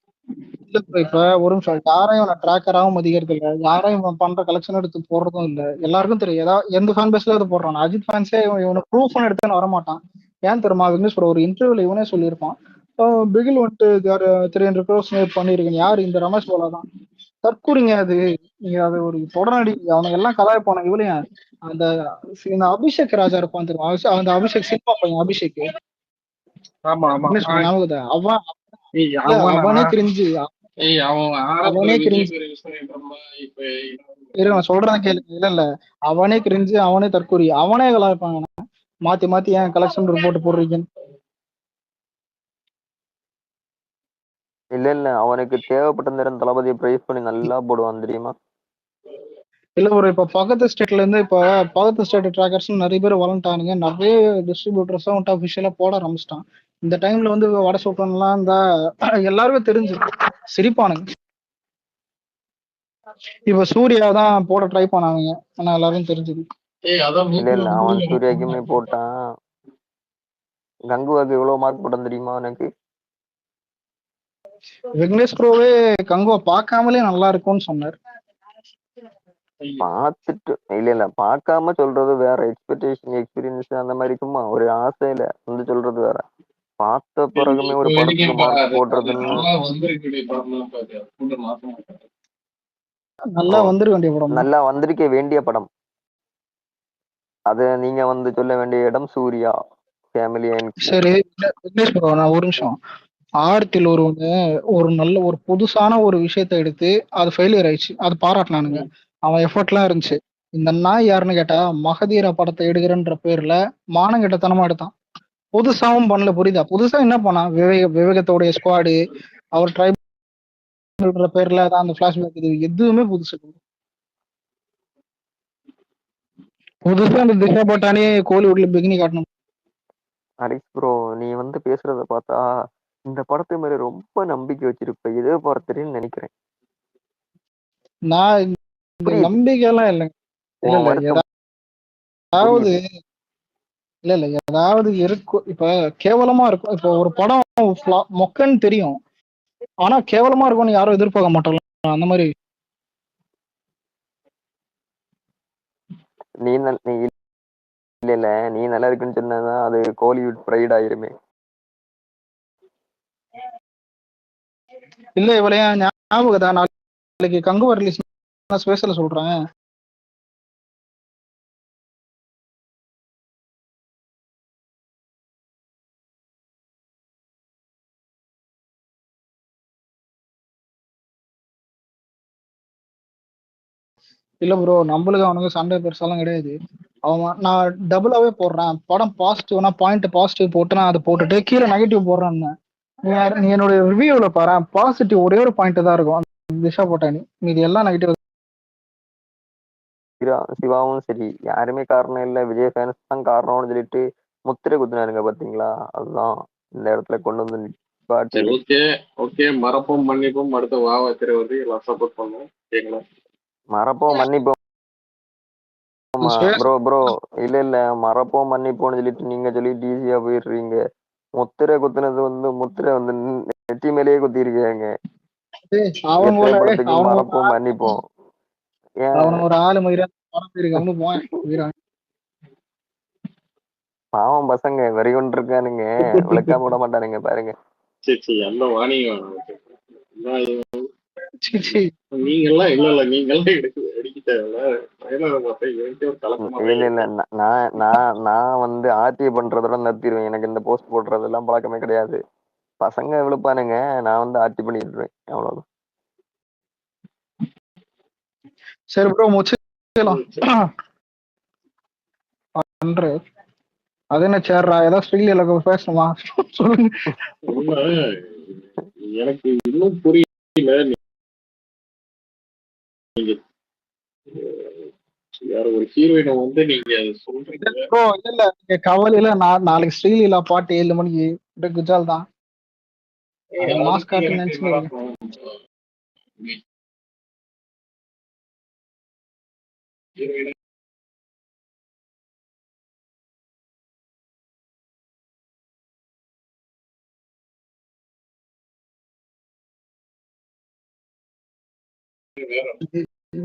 இப்ப ஒரு நிமிஷம், யாரையும் நான் ட்ராக்கராகவும் மதிக்கிறது இல்ல, யாரையும் பண்ற கலெக்ஷன் எடுத்து போடுறதும் இல்ல. எல்லாருக்கும் தெரியும் ஏதாவது எந்த ஃபேன் பேஸ்ல அது போடுறான். அஜித் ஃபேன்ஸே இவனை ப்ரூஃப் எடுத்து வரமாட்டான். ஏன் தெரியுமா? விக்னேஷ் ஒரு இன்டர்வியூல இவனே சொல்லியிருப்பான், பிகில் வந்துட்டு 300 crores பண்ணிருக்கேன். யாரு? இந்த ரமேஷ் பாலா தான். தற்கூறிங்க அது. நீங்க அது ஒரு தொடர்நடி, அவனுங்க எல்லாம் கலாய்ப்பானுங்க. இவளையும் அந்த இந்த அபிஷேக் ராஜா இருப்பான் தெரியுமா? அந்த அபிஷேக் சினிமா பையன் அபிஷேக் ஆமா ஆமா. ஞாபகம். அவன் ஏய் அவனா? அவனே கிரிஞ்சு. அவன் ஆரம்பத்துல அவனே விஜய் கிரிஞ்சு. பேர் யூஸ் பண்ணிட்டு இருந்தான். இப்ப இரு நான் சொல்றேன் கேளுங்க. இல்ல அவனே கிரிஞ்சு, அவனே தற்கூரி, அவனே கலாய்ப்பாங்க. மாத்தி மாத்தி ஏன் கலெக்ஷன் ரிப்போர்ட் போடுறீங்கன்னு. இல்ல அவனுக்கு தேவைப்பட்ட நேரம் தளபதியை பிரைஸ் பண்ணி நல்லா போடுவான் தெரியுமா? இல்ல ஒரு இப்ப பக்கத்து ஸ்டேட்ல இருந்து இப்ப பக்கத்து ஸ்டேட் ட்ராக்கர்ஸ் நிறைய பேர் வளர்ந்துட்டானுங்க. நிறைய டிஸ்ட்ரிபியூட்டர்ஸும் வந்துட்டு அபிஷியலா போட ஆரம்பிச்சிட்டான். இந்த டைம்ல வந்து வட சுட்டன்லாம் இந்த எல்லாருமே தெரிஞ்சு சிரிப்பானுங்க. இப்ப சூர்யா தான் போட ட்ரை பண்ணானுங்க, ஆனா எல்லாரும் தெரிஞ்சது. இல்ல அவன் சூர்யாக்குமே போட்டான். கங்குவாக்கு எவ்வளவு மார்க் போட்டான் தெரியுமா எனக்கு? விக்னேஷ் ப்ரோவே கங்குவா பார்க்காமலே நல்லா இருக்கும்னு சொன்னார். பார்த்துட்டு இல்ல பார்க்காம சொல்றது வேற. எக்ஸ்பெக்டேஷன் எக்ஸ்பீரியன்ஸ் அந்த மாதிரி சும்மா ஒரு ஆசையில வந்து சொல்றது வேற. பார்த்த பிறகுமே ஒரு படத்துக்கு மார்க் போடுறதுன்னு நல்லா வந்துருக்க வேண்டிய படம், நல்லா வந்திருக்க வேண்டிய படம். அது நீங்க வந்து சொல்ல வேண்டிய இடம் சூர்யா ஃபேமிலி. சரி விக்னேஷ் ப்ரோ, நான் ஒரு நிமிஷம். ஆயிரத்தில் ஒரு நல்ல ஒரு புதுசான ஒரு விஷயத்த எடுத்து அது ஃபெயிலியர் ஆயிடுச்சு, அது பாராட்டினானுங்க. அவன் எஃபர்ட்லாம் இருந்துச்சு. இந்த நாய் யாருன்னு கேட்டா மகதீர படத்தை எடுக்கிறன்ற பேர்ல மானங்கெட்டத்தனமா எடுத்தான். புதுசாவும் பண்ணல, புரியுதா? புதுசா என்ன பண்ணா? விவேகத்தோடைய ஸ்குவாடு, அவர் ட்ரைபல்ன்ற பேர்ல தான் அந்த பிளாஷ்பேக், இது எதுவுமே புதுசு. புதுசா அந்த திஷா பட்டானே கோலிவுட்ல பிகினி காட்டணும். அரிஸ் ப்ரோ, நீ வந்து பேசுறத பார்த்தா இந்த படத்து மேல ரொம்ப நம்பிக்கை வச்சிருப்ப, இதே படத்துன்னு நினைக்கிறேன். நான் நம்பிக்கையெல்லாம் இல்லைங்க. ஏதாவது இல்ல ஏதாவது இருக்கும். இப்ப கேவலமா இருக்கும். இப்ப ஒரு படம் மொக்கன்னு தெரியும், ஆனா கேவலமா இருக்கும்னு யாரும் எதிர்பார்க்க மாட்டோம். அந்த மாதிரி நீ இல்ல நீ நல்லா இருக்குன்னு சொன்னதான் அது கோலிவுட் ப்ரைட் ஆயிருமே. இல்ல இவளையா ஞாபகம். நாளைக்கு கங்குவா ரிலீஸ் ஸ்பேஸ்ல சொல்றேன். இல்ல ப்ரோ, நம்மளுக்கு அவனுக்கு சண்டை பெருசாலாம் கிடையாது. அவன் நான் டபுளாவே போடுறேன். படம் பாசிட்டிவ்னா பாசிட்டிவ் போட்டு நான் அதை போட்டுட்டு கீழே நெகட்டிவ் போடுறேன். நீ என்னுடைய ரிவ்யூல பாரு, பாசிட்டிவ் ஒரே ஒரு பாயிண்ட் தான் இருக்கும், திஷா போட்டானி. மீதி எல்லாம் நெகட்டிவ். சிவாவும் சரி, யாருமே காரணம் இல்ல, விஜய் ஃபேன்ஸ் தான் காரணம்னு சொல்லிட்டு முத்திரை குத்துனாருங்க பாத்தீங்களா? அதுதான் இந்த இடத்துல கொண்டு வந்து ஓகே மறப்போம் மன்னிப்போம். அடுத்த வாவா திரைவதி எல்லாம் சப்போர்ட் பண்ணுவோம். கேட்கலாம். மறப்போம் மன்னிப்போம் ப்ரோ இல்ல மறப்போம் மன்னிப்போம்னு சொல்லிட்டு நீங்க சொல்லிட்டு ஈஸியா போயிடுறீங்க. முத்திரை குத்துனது வந்து முத்திரை வந்து நெத்தி மேலேயே குத்தி இருக்காங்க. படத்துக்கு மறப்போம் மன்னிப்போம். ஒரு ஆளு மாதிரி பாவம் பசங்க வெறி கொண்டு இருக்கானுங்க, விளக்காம விட மாட்டானுங்க பாருங்க. சரி அந்த வாணியம் நீங்கெல்லாம் இல்ல நீங்கெல்லாம் அடிக்க இல்ல நான் வந்து ஆர்டிஐ பண்றதோட நிறுத்திடுவேன். எனக்கு இந்த போஸ்ட் போடுறதெல்லாம் பழக்கமே கிடையாது. பசங்க விழுப்பானுங்க, நான் வந்து ஆர்டி பண்ணிடுவேன், அவ்வளவுதான். சரி ப்ரோ, முடிச்சுக்கலாம். அது என்ன சேர்றா, ஏதோ ஸ்ரீல பேசணுமா சொல்லுங்க. எனக்கு இன்னும் புரியல. நீங்க வேற ஒரு ஹீரோயினை வந்து நீங்க சொல்றீங்க. இல்ல நீங்க கவலையில நாளைக்கு ஸ்ரீலீலா பாட்டு 7 மணிக்கு குஜால் தான் மாஸ் காட்டு நினைச்சு.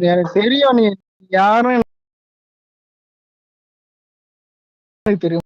எனக்கு தெரியும் நீ யாரும் தெரியும்.